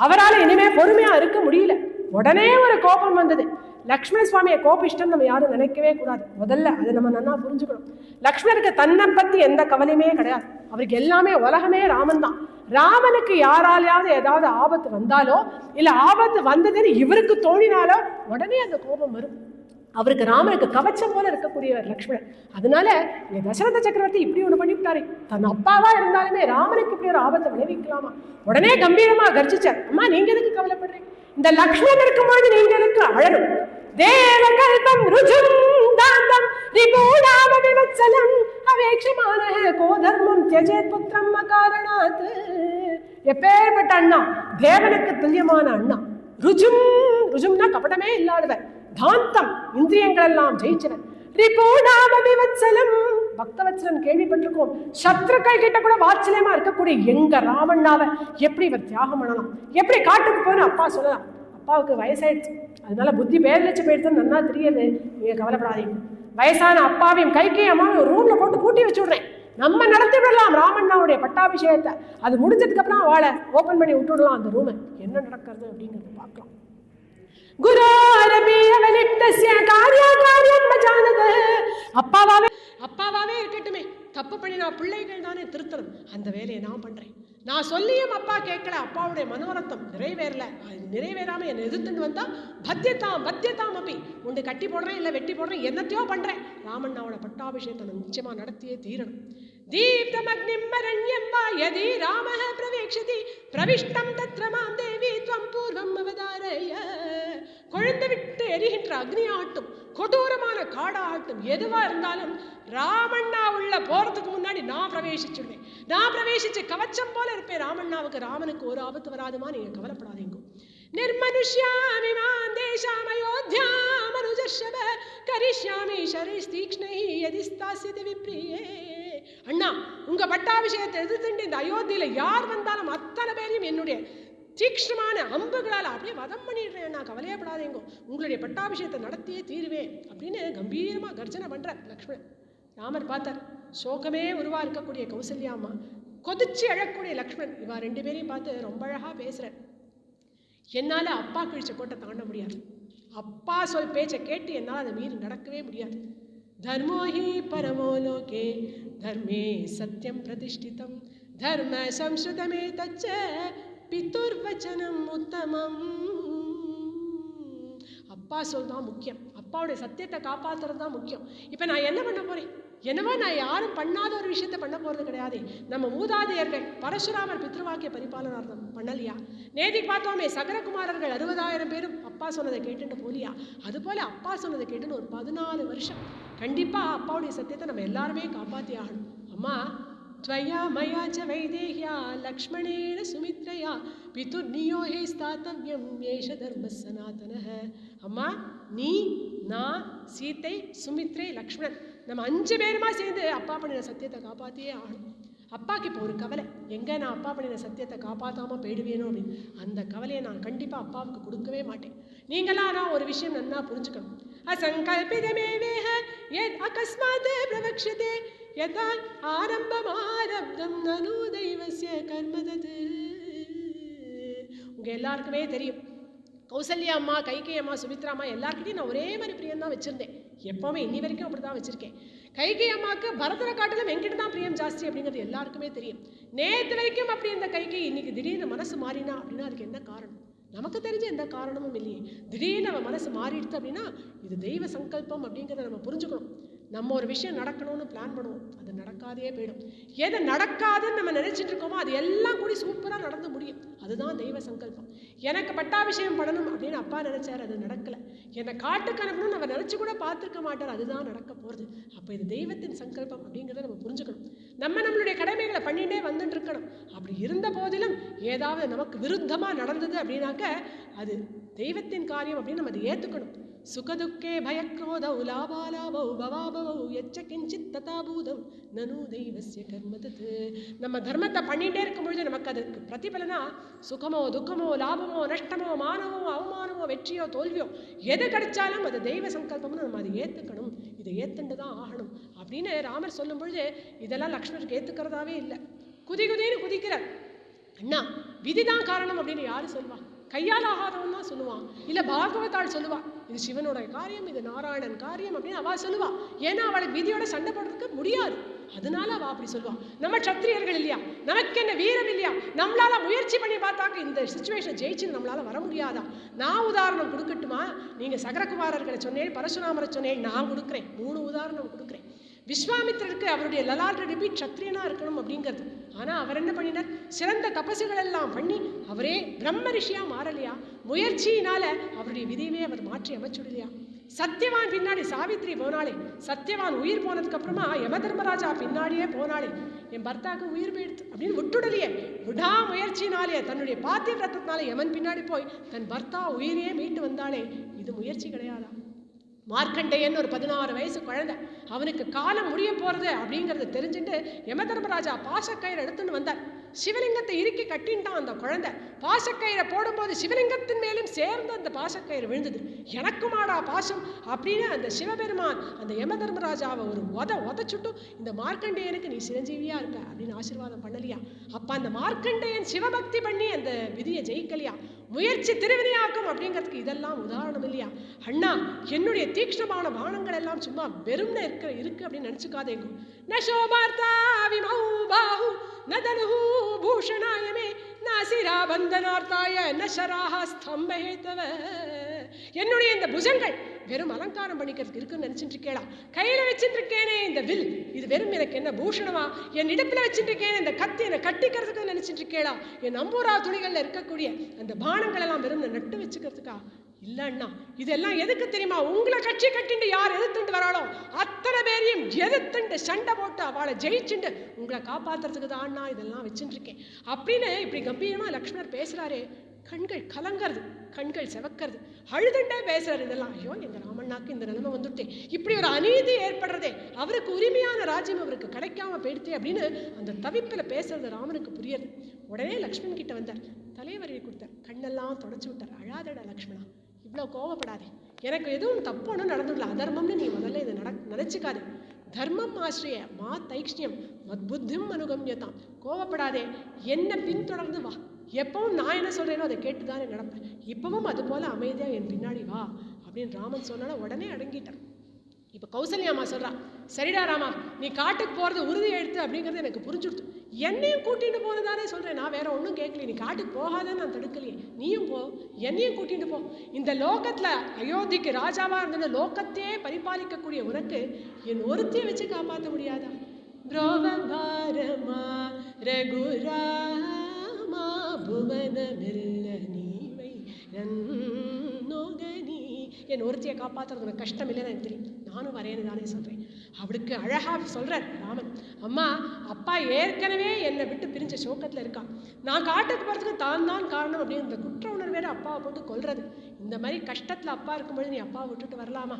அவரால் இனிமே பொறுமையா இருக்க முடியல. உடனே ஒரு கோபம் வந்தது. லக்ஷ்மண சுவாமியை கோபிஷ்டம் நம்ம யாரும் நினைக்கவே கூடாது. முதல்ல அதை நம்ம நல்லா புரிஞ்சுக்கணும். லக்ஷ்மணருக்கு தன்னை பத்தி எந்த கவலையுமே கிடையாது. அவருக்கு எல்லாமே உலகமே ராமன் தான். ராமனுக்கு யாராலையாவது ஏதாவது ஆபத்து வந்தாலோ இல்ல ஆபத்து வந்ததுன்னு இவருக்கு தோணினாலோ உடனே அந்த கோபம் வரும். அவருக்கு ராமனுக்கு கவச்சம் போல இருக்கக்கூடியவர் லக்ஷ்மணன். அதனால இங்க தசரத சக்கரவர்த்தி இப்படி ஒண்ணு பண்ணிவிட்டாரு. தன் அப்பாவா இருந்தாலுமே ராமனுக்கு இப்படி ஒரு ஆபத்தை விளைவிக்கலாமா? உடனே கம்பீரமா கர்ஜிச்சார். அம்மா நீங்க எதுக்கு கவலைப்படுறீங்க? இந்த லக்ஷ்மணன் இருக்கும்போது நீங்க எதுக்கு அழணும்? தேவகல்பம் ருஜும் தாந்தம் ரிபூணாம விவத்சலம் அவேக்ஷமானஹ கோதர்மம் த்யஜேத் புத்ரம் அகாரணாத். எப்பேற்பட்ட அண்ணா, தேவனுக்கு துல்லியமான அண்ணா. ருஜும், ருஜும்னா கபடமே இல்லாதவர். தாந்தம், இந்திரியங்கள் எல்லாம் ஜெயிச்சவர். ரிபூணாம விவத்சலம், பக்தவத்சலன் கேள்விப்பட்டிருக்கோம். சத்ருக்கள் கிட்ட கூட வாத்சல்யமா இருக்கக்கூடிய எங்க ராமண்ணாவை எப்படி இவர் தியாகம் பண்ணலாம்? எப்படி காட்டுக்கு போன அப்பா சொல்லலாம்? அப்பாவுக்கு வயசாயிடுச்சு, அதனால புத்தி பேரலிச்சு போயிடுச்சுன்னு நல்லா தெரியுது. நீங்க கவலைப்படாதீங்க. வயசான அப்பாவையும் கைகேயி அம்மாவையும் ஒரு ரூம்ல போட்டு பூட்டி வச்சு விடுறேன். நம்ம நடத்தி விடலாம் ராமண்ணாவுடைய பட்டாபிஷேகத்தை. அது முடிஞ்சதுக்கு அப்புறம் அவளை ஓபன் பண்ணி விட்டு விடலாம் அந்த ரூமை. என்ன நடக்கிறது அப்படிங்கிறத பார்க்கலாம். அப்பாவாவே இருக்கட்டுமே, தப்பு பண்ணி நான் பிள்ளைகள் தானே திருத்தணும். அந்த வேலையை நான் பண்றேன். நான் சொல்லியும் அப்பா கேட்கல. அப்பாவுடைய மனோரத்தம் நிறைவேறல. அது நிறைவேறாம என்னை எதிர்த்துட்டு வந்தா பத்தியத்தாம் அப்படி உண்டு கட்டி போடுறேன், இல்லை வெட்டி போடுறேன், என்னத்தையோ பண்றேன். ராமண்ணாவோட பட்டாபிஷேகத்தை நிச்சயமா நடத்தியே தீரணும். தீப்தமக்னிம் மரண்யம் வா யதி ராமஹ பிரவேக்ஷதி பிரவிஷ்டம் தத்ர மாம் தேவி த்வம் பூர்வம் அவதாரய. கொழுந்து விட்டு எரிகின்ற அக்னியாகட்டும், கொடூரமான காடாகட்டும், எதுவா இருந்தாலும் ராமண்ணா உள்ள போறதுக்கு முன்னாடி நான் பிரவேசிச்சுடுவேன். நான் பிரவேசிச்சு கவச்சம் போல இருப்பேன் ராமண்ணாவுக்கு. ராமனுக்கு ஒரு ஆபத்து வராதுமா, நீங்க கவலைப்படாதீங்க. நிர்மனுஷ்யாமி மாம் தேசாம் அயோத்யாம் அனுஜர்ஷப கரிஷ்யாமி ஷரைஸ்தீக்ஷ்ணைஹ யதி ஸ்தாஸ்யதி விப்ரியே. அண்ணா, உங்க பட்டாபிஷேகத்தை எதிர்த்து இந்த அயோத்தியில யார் வந்தாலும் அத்தனை பேரையும் என்னுடைய தீக்ஷ்ணமான அம்புகளால் அப்படியே வதம் பண்ணிடுறேன். நான் கவலையப்படாதேங்கோ, உங்களுடைய பட்டாபிஷேகத்தை நடத்தியே தீருவேன் அப்படின்னு கம்பீரமா கர்ஜனை பண்ற லக்ஷ்மணன். ராமர் பார்த்தார். சோகமே உருவா இருக்கக்கூடிய கௌசல்யா அம்மா, கொதிச்சு அழக்கூடிய லக்ஷ்மணன், இவா ரெண்டு பேரையும் பார்த்து ரொம்ப அழகா பேசுறேன். என்னால அப்பா கிழிச்ச கோட்டை தாண்ட முடியாது. அப்பா சொல் பேச்சை கேட்டு என்னால் அதை மீறி நடக்கவே முடியாது. தர்மோ ஹி பரமோ லோகே தர்மே சத்யம் பிரதிஷ்டிதம் தர்ம சம்ஸ்ருதமே தச்ச பிதுர்வச்சனம் உத்தமம். அப்பா சொல் தான் முக்கியம். அப்பாவுடைய சத்தியத்தை காப்பாற்றுறது தான் முக்கியம். இப்போ நான் என்ன பண்ண போறேன்? என்னவோ நான் யாரும் பண்ணாத ஒரு விஷயத்தை பண்ண போறது கிடையாது. நம்ம மூதாதையர்கள் பரசுராமர் பித்ருவாக்கிய பரிபாலனார்த்தம் பண்ணலையா? நேதிக்கு பார்த்தோமே, சகரகுமாரர்கள் 60,000 பேரும் அப்பா சொன்னதை கேட்டுட்டு போலியா? அதுபோல அப்பா சொன்னதை கேட்டுன்னு ஒரு 14 வருஷம் கண்டிப்பா அப்பாவுடைய சத்தியத்தை நம்ம எல்லாருமே காப்பாற்றி ஆகணும். அம்மா त्वया मया च वैदेह्या लक्ष्मणेन सुमित्रया पितुर्नियोहे स्थातव्यं एष धर्मः सनातनः. அம்மா, நீ, நான், சீத்தை, சுமித்ரை, லக்ஷ்மணன், நம்ம 5 பேருமா சேர்ந்து அப்பா பண்ணின சத்தியத்தை காப்பாற்றியே ஆகணும். அப்பாவுக்கு இப்போ ஒரு கவலை, எங்கே நான் அப்பா பண்ணின சத்தியத்தை காப்பாற்றாமல் போயிடுவேணும் அப்படின்னு. அந்த கவலையை நான் கண்டிப்பாக அப்பாவுக்கு கொடுக்கவே மாட்டேன். நீங்களாம் நான் ஒரு விஷயம் நல்லா புரிஞ்சுக்கணும். அசங்கல்பிதமேவேஹ யத் அகஸ்மாத் பிரவக்ஷதே யதா ஆரம்பமாரப்தம் நனு தெய்வஸ்ய கர்மதத். உங்க எல்லாருக்குமே தெரியும், கௌசல்யா அம்மா, கைகேயி அம்மா, சுமித்ரா அம்மா எல்லாருக்கிட்டையும் நான் ஒரே மாதிரி பிரியம் தான் வச்சிருந்தேன். எப்போவுமே இன்னி வரைக்கும் அப்படி தான் வச்சிருக்கேன். கைகேயி அம்மாவுக்கு பரதரை காட்டிலும் என்கிட்ட தான் பிரியம் ஜாஸ்தி அப்படிங்கிறது எல்லாருக்குமே தெரியும். நேற்று வரைக்கும் அப்படி இருந்த கைகேயி இன்னைக்கு திடீர்னு மனசு மாறினா அப்படின்னா அதுக்கு என்ன காரணம்? நமக்கு தெரிஞ்ச எந்த காரணமும் இல்லையே. திடீர்னு நம்ம மனசு மாறிடுது அப்படின்னா இது தெய்வ சங்கல்பம் அப்படிங்கிறத நம்ம புரிஞ்சுக்கணும். நம்ம ஒரு விஷயம் நடக்கணும்னு பிளான் பண்ணுவோம், அது நடக்காதே போயிடும். எது நடக்காதுன்னு நம்ம நினைச்சிட்டு இருக்கோமோ அது எல்லாம் கூடி சூப்பராக நடந்து முடியும். அதுதான் தெய்வ சங்கல்பம். எனக்கு பட்டாபிஷேகம் பண்ணணும் அப்படின்னு அப்பா நினைச்சார், அது நடக்கலை. என்னை காட்டுக்கு அனுப்பணும்னு நம்ம நினைச்சு கூட பார்த்துருக்க மாட்டார், அதுதான் நடக்க போகிறது. அப்போ இது தெய்வத்தின் சங்கல்பம் அப்படிங்கிறத நம்ம புரிஞ்சுக்கணும். நம்மளுடைய கடமைகளை பண்ணிகிட்டே வந்துட்டு இருக்கணும். அப்படி இருந்த போதிலும் ஏதாவது நமக்கு விருத்தமாக நடந்தது அப்படின்னாக்க அது தெய்வத்தின் காரியம் அப்படின்னு நம்ம அதை ஏற்றுக்கணும். சுகதுக்கே பயக்ரோதௌ லாபாலாபௌ பவாபவௌ எச்ச கிஞ்சித் ததாபூதம் நனு தெய்வஸ்ய கர்மதத். நம்ம தர்மத்தை பண்ணிகிட்டே இருக்கும்பொழுது நமக்கு அதுக்கு பிரதிபலனா சுகமோ துக்கமோ லாபமோ நஷ்டமோ மானமோ அவமானமோ வெற்றியோ தோல்வியோ எது கிடைச்சாலும் அது தெய்வ சங்கல்பம்னு நம்ம அதை ஏற்றுக்கணும். இதை ஏற்றுண்டு தான் ஆகணும் அப்படின்னு ராமர் சொல்லும் பொழுது இதெல்லாம் லக்ஷ்மணருக்கு ஏற்றுக்கிறதாவே இல்லை. குதின்னு குதிக்கிறார். அண்ணா விதிதான் காரணம் அப்படின்னு யாரு சொல்லுவா? கையால் ஆகாதவன் தான் சொல்லுவான், இல்லை பாகவதாள் சொல்லுவா இது சிவனோட காரியம், இது நாராயணன் காரியம் அப்படின்னு அவள் சொல்லுவா. ஏன்னா அவளுக்கு விதியோட சண்டை போடுறதுக்கு முடியாது, அதனால அவள் அப்படி சொல்லுவாள். நம்ம சத்திரியர்கள் இல்லையா, நமக்கு என்ன வீரம் இல்லையா, நம்மளால முயற்சி பண்ணி பார்த்தாக்க இந்த சுச்சுவேஷன் ஜெயிச்சு நம்மளால வர முடியாதா? நான் உதாரணம் கொடுக்கட்டுமா? நீங்கள் சகரகுமாரர்களை சொன்னேன், பரசுராமரை சொன்னேன், நான் கொடுக்குறேன் 3 உதாரணம் கொடுக்குறேன். விஸ்வாமித்திரருக்கு அவருடைய லலால் ரிப்பீட் சத்திரியனா இருக்கணும் அப்படிங்கிறது. ஆனால் அவர் என்ன பண்ணினார்? சிறந்த தபசுகள் எல்லாம் பண்ணி அவரே பிரம்ம ரிஷியா மாறலையா? முயற்சியினால அவருடைய விதியவே அவர் மாற்றி அமைச்சுடலையா? சத்தியவான் பின்னாடி சாவித்ரி போனாலே, சத்தியவான் உயிர் போனதுக்கு அப்புறமா யம தர்மராஜா பின்னாடியே போனாலே, என் பர்த்தாவுக்கு உயிர் போயிடுத்து அப்படின்னு விட்டுடலையே. விடா முயற்சினாலே தன்னுடைய பாத்தியவிரத்தினால யமன் பின்னாடி போய் தன் பர்த்தா உயிரையே மீட்டு வந்தாலே, இது முயற்சி கிடையாதா? மார்க்கண்டேயன் ஒரு 16 வயசு குழந்தை, அவனுக்கு காலம் முடிய போகிறது அப்படிங்கிறத தெரிஞ்சுட்டு யம தர்மராஜா பாசக்கயிறு எடுத்துன்னு வந்தார். சிவலிங்கத்தை இறுக்கி கட்டின்ட்டான் அந்த குழந்தை. பாசக்கயிறை போடும்போது சிவலிங்கத்தின் மேலும் சேர்ந்து அந்த பாசக்கயிறு விழுந்தது. எனக்குமாடா பாசம் அப்படின்னு அந்த சிவபெருமான் அந்த யம தர்மராஜாவை ஒரு உதச்சுட்டும் இந்த மார்க்கண்டேயனுக்கு நீ சிரஞ்சீவியா இருக்க அப்படின்னு ஆசீர்வாதம் பண்ணலையா? அப்ப அந்த மார்க்கண்டேயன் சிவபக்தி பண்ணி அந்த விதியை ஜெயிக்கலையா? முயற்சி திருவினையாக்கும் அப்படிங்கிறதுக்கு இதெல்லாம் உதாரணம் இல்லையா? அண்ணா என்னுடைய தீக்ஷ்ணமான பானங்கள் எல்லாம் சும்மா வெறும்னு இருக்கு அப்படின்னு நினைச்சுக்காதேங்க. நசோபார்த்தா விமௌ பாஹு நதனுஹு பூஷணாயமே நாசிரா பந்தனார்த்தாய நசராஹ ஸ்தம்பஹேதவ. என்னுடைய இந்த புஜங்கள் வெறும் அலங்காரம் பண்ணிக்கிறதுக்கு இருக்குன்னு நினைச்சிட்டு இருக்கேடா? கையில வச்சுட்டு இருக்கேனே இந்த வில், இது வெறும் எனக்கு என்ன பூஷணமா? என் இடுப்புல வச்சுட்டு இருக்கேன் இந்த கத்தி, என்னை கட்டிக்கிறதுக்கு நினைச்சிட்டு இருக்கேடா? என் அம்பூரா துணிகள்ல இருக்கக்கூடிய அந்த பானங்கள் எல்லாம் வெறும் நட்டு வச்சுக்கிறதுக்கா? இல்ல அண்ணா, இதெல்லாம் எதுக்கு தெரியுமா? உங்களை கட்சி கட்டிண்டு யார் எதிர்த்துண்டு வராளோ அத்தனை பேரையும் எதிர்த்துண்டு சண்டை போட்டு அவளை ஜெயிச்சுண்டு உங்களை காப்பாத்துறதுக்கு தான் அண்ணா இதெல்லாம் வச்சுட்டு இருக்கேன் அப்படின்னு இப்படி கம்பீரமா லக்ஷ்மணர் பேசுறாரே. கண்கள் கலங்கிறது, கண்கள் செவக்கிறது, அழுதுண்டே பேசுறாரு. இதெல்லாம் ஐயோ எங்க ராமண்ணாக்கு இந்த நிலைமை வந்துட்டே, இப்படி ஒரு அநீதி ஏற்படுறதே, அவருக்கு உரிமையான ராஜ்யம் அவருக்கு கிடைக்காம போயிடுத்தே அப்படின்னு அந்த தவிப்பில் பேசுறது ராமனுக்கு புரியுது. உடனே லக்ஷ்மணன் கிட்ட வந்தார், தலைவரையை கொடுத்தார், கண்ணெல்லாம் தொடச்சு விட்டார். அழாதடா லக்ஷ்மணா, இவ்வளோ கோவப்படாதே, எனக்கு எதுவும் தப்பு ஒன்றும் நடந்துடல, அதர்மம்னு நீ முதல்ல இதை நினைச்சுக்காதே. தர்மம் ஆசிரிய மா தைக்ஷ்ணியம் மத் புத்திம் அனுகம்யதாம். கோவப்படாதே, என்ன பின்தொடர்ந்து வா, எப்பவும் நான் என்ன சொல்கிறேனோ அதை கேட்டுதானே நடப்பேன், இப்பவும் அது போல் அமைதியாக என் பின்னாடி வா அப்படின்னு ராமன் சொன்னால உடனே அடங்கிட்டான். இப்போ கௌசல்யாமா சொல்கிறா, சரிடா ராமா, நீ காட்டுக்கு போகிறது உறுதி எடுத்து அப்படிங்கிறது எனக்கு புரிஞ்சுடுத்து. என்னையும் கூட்டிகிட்டு போனதானே சொல்கிறேன், நான் வேற ஒன்றும் கேட்கல. நீ காட்டுக்கு போகாதன்னு நான் தடுக்கலையே, நீயும் போ, என்னையும் கூட்டிகிட்டு போ. இந்த லோகத்தில் அயோத்திக்கு ராஜாவாக இருந்த லோகத்தையே பரிபாலிக்கக்கூடிய உனக்கு என் ஒருத்தையை வச்சு காப்பாற்ற முடியாதா? துரோவபாரமா ரகுராமா புவனமெல்ல நீவை நன்னோகனி. என் ஒருத்தையை காப்பாற்றுறது உனக்கு கஷ்டம் இல்லைன்னு எனக்கு தெரியும், நானும் வரேன்னு தானே சொல்கிறேன். அவளுக்கு அழகாக சொல்கிறார் ராமன், அம்மா அப்பா ஏற்கனவே என்னை விட்டு பிரிஞ்ச சோகத்தில் இருக்கான், நான் காட்டுக்கு போகிறதுக்கு தான் காரணம் அப்படின்னு இந்த குற்ற உணர்வேட அப்பாவை போட்டு கொல்றது. இந்த மாதிரி கஷ்டத்தில் அப்பா இருக்கும்பொழுது நீ அப்பாவை விட்டுட்டு வரலாமா?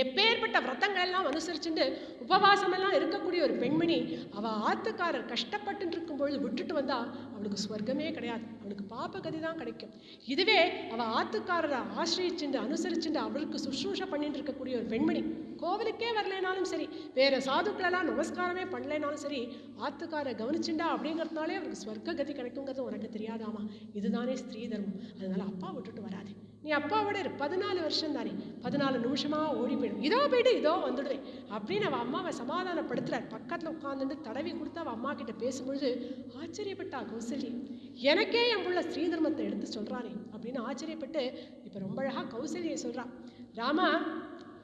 எப்பேற்பட்ட விரதங்கள் எல்லாம் அனுசரிச்சுட்டு உபவாசமெல்லாம் இருக்கக்கூடிய ஒரு பெண்மணி அவள் ஆத்துக்காரர் கஷ்டப்பட்டு இருக்கும்பொழுது விட்டுட்டு வந்தா அவளுக்கு ஸ்வர்க்கமே கிடையாது, அவளுக்கு பாப்பகதி தான் கிடைக்கும். இதுவே அவள் ஆத்துக்காரரை ஆசிரியிச்சுட்டு அனுசரிச்சுட்டு அவளுக்கு சுஷ்ரூஷை பண்ணிட்டு இருக்கக்கூடிய ஒரு பெண்மணி கோவிலுக்கே வரலைனாலும் சரி, வேறு சாதுக்களெல்லாம் நமஸ்காரமே பண்ணலைனாலும் சரி, ஆத்துக்காரை கவனிச்சுண்டா அப்படிங்கிறதுனாலே அவருக்கு ஸ்வர்க்க கதி கிடைக்குங்கிறது உனக்கு தெரியாதாமா? இதுதானே ஸ்திரீ தர்மம். அதனால அப்பா விட்டுட்டு வராது, நீ அப்பாவோட இரு, 14 வருஷம் தானே, 14 நிமிஷமாக ஓடி போயிடும், இதோ போயிட்டு இதோ வந்துடுவேன் அப்படின்னு அவள் அம்மாவை சமாதானப்படுத்துறார். பக்கத்தில் உட்காந்துட்டு தடவி கொடுத்து அவள் அம்மா கிட்ட பேசும்பொழுது ஆச்சரியப்பட்டா கௌசல்யா, எனக்கே என் புள்ள ஸ்ரீ தர்மத்தை எடுத்து சொல்கிறானே அப்படின்னு ஆச்சரியப்பட்டு இப்போ ரொம்ப அழகாக கௌசல்யை சொல்கிறான், ராமா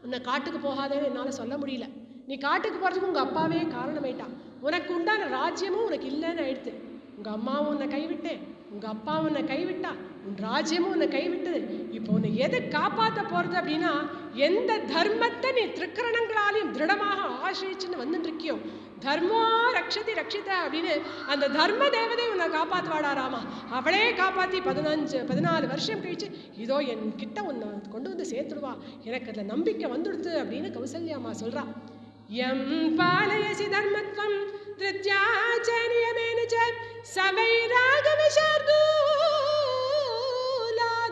உன்னை காட்டுக்கு போகாதேன்னு என்னால் சொல்ல முடியல, நீ காட்டுக்கு போகிறதுக்கு உங்கள் அப்பாவே காரணமாயிட்டான், உனக்கு உண்டான ராஜ்யமும் உனக்கு இல்லைன்னு ஆயிடுத்து, உங்கள் அம்மாவும் உன்னை கைவிட்டேன், உங்கள் அப்பா உன்னை கைவிட்டா, உன் ராஜ்யமும் உன்னை கைவிட்டது. இப்போ உன்னை எதை காப்பாற்ற போகிறது அப்படின்னா, எந்த தர்மத்தை நீ திருக்கரணங்களாலையும் திருடமாக ஆசிரிச்சுன்னு வந்துட்டு இருக்கியோ, தர்மோ ரக்ஷதி ரக்ஷித அப்படின்னு அந்த தர்ம தேவதை உன்னை காப்பாற்றுவாடா ராமா. அவளே காப்பாற்றி 14 வருஷம் கழிச்சு இதோ என்கிட்ட உன்னை கொண்டு வந்து சேர்த்துடுவா, எனக்கு அதில் நம்பிக்கை வந்துடுது அப்படின்னு கௌசல்யாமா சொல்கிறா. எம் பாலயசி தர்மத்வம் திருத்யாச்ச நியமேன ச சவைராகவ சார்தூலா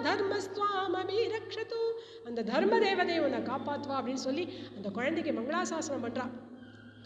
தர்மஸ்துவாம் அபிரக்ஷது. அந்த தர்ம தேவதை உன்னை காப்பாற்றுவா அப்படின்னு சொல்லி அந்த குழந்தைக்கு மங்களாசாசனம் பண்ணுறா.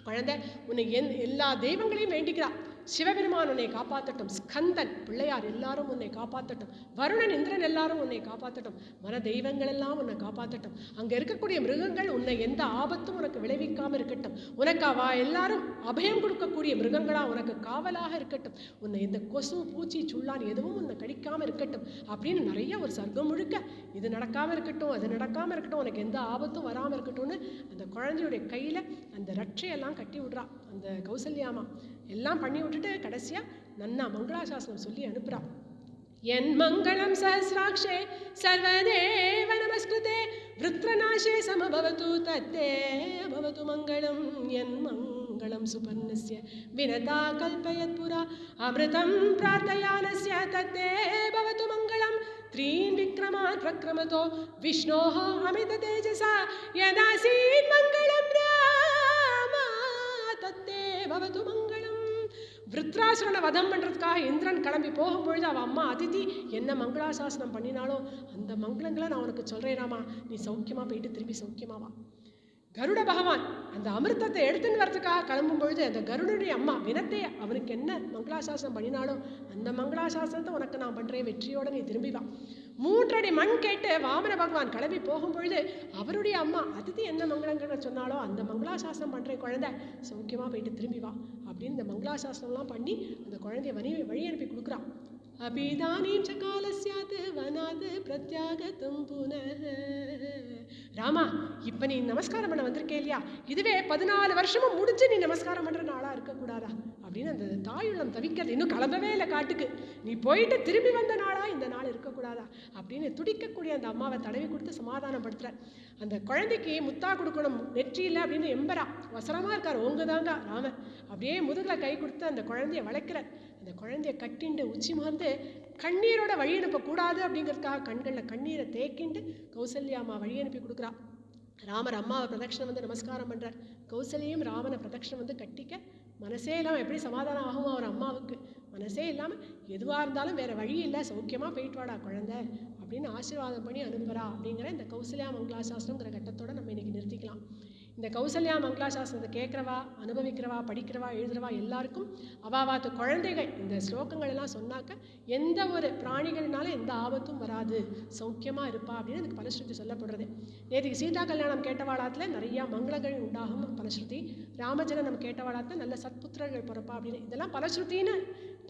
குழந்தை உன்னை எல்லா தெய்வங்களையும் வேண்டிக்கிறா. சிவபெருமான் உன்னை காப்பாற்றட்டும், ஸ்கந்தன் பிள்ளையார் எல்லாரும் உன்னை காப்பாற்றட்டும், வருணன் இந்திரன் எல்லாரும் உன்னை காப்பாற்றட்டும், வன தெய்வங்கள் எல்லாம் உன்னை காப்பாற்றட்டும், அங்கே இருக்கக்கூடிய மிருகங்கள் உன்னை எந்த ஆபத்தும் உனக்கு விளைவிக்காமல் இருக்கட்டும், உனக்கு எல்லாரும் அபயம் கொடுக்கக்கூடிய மிருகங்களாக உனக்கு காவலாக இருக்கட்டும், உன்னை இந்த கொசு பூச்சி சுள்ளான் எதுவும் உன்னை கடிக்காமல் இருக்கட்டும் அப்படின்னு நிறைய ஒரு சர்க்கம் முழுக்க இது நடக்காமல் இருக்கட்டும், அது நடக்காமல் இருக்கட்டும், உனக்கு எந்த ஆபத்தும் வராமல் இருக்கட்டும்னு அந்த குழந்தையுடைய கையில் அந்த ரட்சையெல்லாம் கட்டி விடுறா அந்த கௌசல்யாமா. எல்லாம் பண்ணி விட்டுட்டு கடைசியாக நன்னா மங்களாசாசனம் சொல்லி அனுப்புகிறா. என் மங்களம் சஹஸ்ராட்சே சர்வதேவ நமஸ்கிருதே விருத்ரநாசே சமபவது தத்தே பவது மங்களம். என் மங்களம் சுபர்ணஸ்ய வினதா கல்பயத் புரா அமிர்தம் பிரார்த்தயானஸ்ய தத்தே பவது மங்களம். த்ரீன் விக்ரமான் பிரக்ரமதோ விஷ்ணோஹ அமித தேஜசா யதாசீன் மங்களம் ராமா தத்தே பவது மங்களம். விருத்ராசுரனை வதம் பண்ணுறதுக்காக இந்திரன் கிளம்பி போகும்பொழுது அவள் அம்மா அதிதி என்ன மங்களாசாசனம் பண்ணினாலும் அந்த மங்களங்களை நான் உனக்கு சொல்கிறேன் ராமா, நீ சௌக்கியமாக போயிட்டு திரும்பி சௌக்கியமாவா. கருட பகவான் அந்த அமிர்தத்தை எடுத்துன்னு வரதுக்காக கிளம்பும் பொழுது அந்த கருடனுடைய அம்மா வினத்தை அவனுக்கு என்ன மங்களாசாசனம் பண்ணினாலும் அந்த மங்களாசாசனத்தை உனக்கு நான் பண்ணுறேன், வெற்றியோடு நீ திரும்பி வா. 3 அடி மண் கேட்டு வாமன பகவான் கிளம்பி போகும்பொழுது அவருடைய அம்மா அதிதி என்ன மங்களங்களை சொன்னாலோ அந்த மங்களாசாசனம் பண்ணுறேன் குழந்தை, சௌக்கியமாக போயிட்டு திரும்பி வா அப்படின்னு இந்த மங்களாசாசனம்லாம் பண்ணி அந்த குழந்தைய வழி அனுப்பி கொடுக்குறான். அபிதானீம் சகாலஸ்யாத் வனாத் பிரத்யாகதம் புனः. ராமா, இப்போ நீ நமஸ்காரம் பண்ண வந்திருக்கே இல்லையா, இதுவே 14 வருஷமும் முடிஞ்சு நீ நமஸ்காரம் பண்ணுற நாளாக இருக்கக்கூடாதா அப்படின்னு அந்த தாயுள்ளம் தவிக்கிறது. இன்னும் கிளம்பவே இல்லை காட்டுக்கு, நீ போயிட்டு திரும்பி வந்த நாளாக இந்த நாள் இருக்கக்கூடாதா அப்படின்னு துடிக்கக்கூடிய அந்த அம்மாவை தடவி கொடுத்து சமாதானப்படுத்துகிற. அந்த குழந்தைக்கு முத்தா கொடுக்கணும் நெற்றியில் அப்படின்னு எம்பரா வசரமாக இருக்கார் ஓங்குதாங்க ராமர். அப்படியே முதுகில் கை கொடுத்து அந்த குழந்தைய வளைக்கிற. அந்த குழந்தைய கட்டிண்டு உச்சி முகர்ந்து கண்ணீரோட வழி அனுப்பக்கூடாது அப்படிங்கிறதுக்காக கண்களில் கண்ணீரை தேக்கிண்டு கௌசல்யாமா வழி அனுப்பி கொடுக்குறா. ராமர் அம்மாவை பிரதட்சணம் வந்து நமஸ்காரம் பண்ணுறார். கௌசல்யும் ராமனை பிரதட்சணம் வந்து கட்டிக்க மனசே இல்லாமல் எப்படி சமாதானம் ஆகும் அவர் அம்மாவுக்கு? மனசே இல்லாமல் எதுவாக இருந்தாலும் வேறு வழி இல்லை, சௌக்கியமாக போயிட்டு வாடா குழந்தை அப்படின்னு ஆசீர்வாதம் பண்ணி அனுப்புகிறா. அப்படிங்கிற இந்த கௌசல்யா மங்களாசாசனங்கிற கட்டத்தோடு நம்ம இன்றைக்கி நிறுத்திக்கலாம். இந்த கௌசல்யா மங்களாசாசனத்தை கேட்குறவா, அனுபவிக்கிறவா, படிக்கிறவா, எழுதுறவா எல்லாருக்கும் அவாவாத்து குழந்தைகள் இந்த ஸ்லோகங்கள் எல்லாம் சொன்னாக்க எந்த ஒரு பிராணிகள்னாலும் எந்த ஆபத்தும் வராது, சௌக்கியமாக இருப்பா அப்படின்னு எனக்கு பலஸ்ருதி சொல்லப்படுறது. நேற்றுக்கு சீதா கல்யாணம் கேட்டவாளாத்தில் நிறையா மங்களங்கள் உண்டாகும் பலஸ்ருதி. ராமஜனம் கேட்டவாளாத்தில் நல்ல சத்புத்திரர்கள் பிறப்பா அப்படின்னு இதெல்லாம் பலஸ்ருத்தின்னு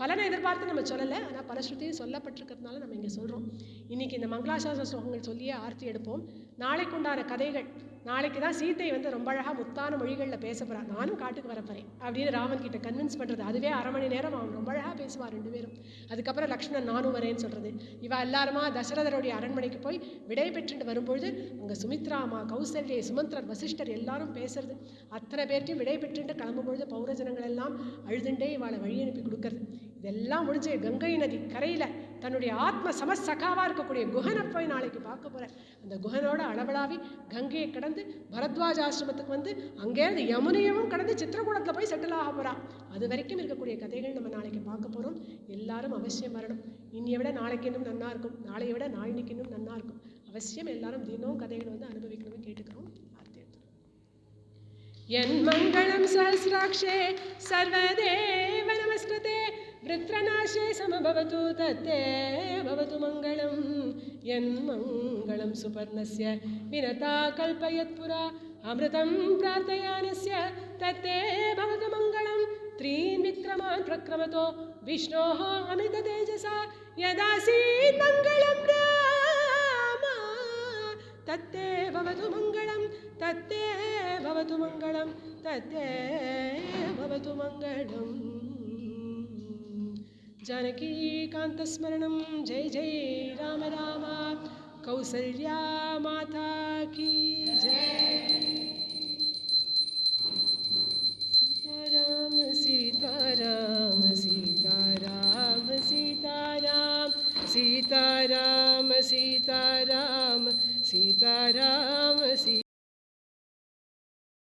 பலனை எதிர்பார்த்து நம்ம சொல்லலை, ஆனால் பலஸ்ருதியும் சொல்லப்பட்டிருக்கிறதுனால நம்ம இங்கே சொல்கிறோம். இன்றைக்கி இந்த மங்களாசாசன ஸ்லோகங்கள் சொல்லியே ஆர்த்தி எடுப்போம். நாளைக்கு உண்டான கதைகள், நாளைக்கு தான் சீத்தை வந்து ரொம்ப அழகாக முத்தான மொழிகளில் பேச போகிறா, நானும் காட்டுக்கு வரப்போறேன் அப்படின்னு ராமன் கிட்ட கன்வின்ஸ் பண்ணுறது. அதுவே 1/2 மணி நேரம் அவன் ரொம்ப அழகாக பேசுவார் 2 பேரும். அதுக்கப்புறம் லக்ஷ்மணன் நானும் வரேன்னு சொல்கிறது. இவள் எல்லாருமா தசரதருடைய அரண்மனைக்கு போய் விடை பெற்றுட்டு வரும்பொழுது அங்கே சுமித்ராமா, கௌசல்யை, சுமந்திரர், வசிஷ்டர் எல்லாரும் பேசுறது. அத்தனை பேர்ட்டையும் விடை பெற்றுட்டு கிளம்பும்பொழுது பௌரஜனங்கள் எல்லாம் அழுதுண்டே இவளை வழி அனுப்பி கொடுக்கறது. இதெல்லாம் முடிஞ்சு கங்கை நதி கரையில் தன்னுடைய ஆத்ம சமசகாவாக இருக்கக்கூடிய குஹனை போய் நாளைக்கு பார்க்க போகிறேன். அந்த குஹனோட அளவலாவி கங்கையை கடந்து பரத்வாஜ ஆசிரமத்துக்கு வந்து அங்கேருந்து யமுனையவும் கடந்து சித்திரகூடத்தில் போய் செட்டில் ஆக போகிறா. அது வரைக்கும் இருக்கக்கூடிய கதைகள் நம்ம நாளைக்கு பார்க்க போகிறோம். எல்லாரும் அவசியம் வரணும். இன்னையை விட நாளைக்கு இன்னும் நன்னா இருக்கும், நாளையை விட நாளைக்கு இன்னும் நன்னா இருக்கும். அவசியம் எல்லாரும் தினமும் கதைகள் வந்து அனுபவிக்கணும்னு கேட்டுக்கிறோம். என் மங்களம் சஹஸ்ராட்சே சர்வதேவ நமஸ்கிருதே விருத்ரநாசே சமபவது தத்தே பவது மங்களம். என் மங்களம் சுபர்ணஸ்ய வினதா கல்பயத் புரா அமிர்தம் பிரார்த்தயானஸ்ய தத்தே பவது மங்களம். த்ரீன் விக்ரமான் பிரக்ரமதோ விஷ்ணோஹ அமித தேஜசா யதாசீன் மங்களம் ராமா தத்தே பவது மங்களம். தத்தே பவது மங்களம். தத்தே பவது மங்களம். जानकीकान्तस्मरणं जय जय राम राम कौसल्या माता की जय। सीताराम सीताराम सीताराम सीताराम सीताराम सीताराम सीताराम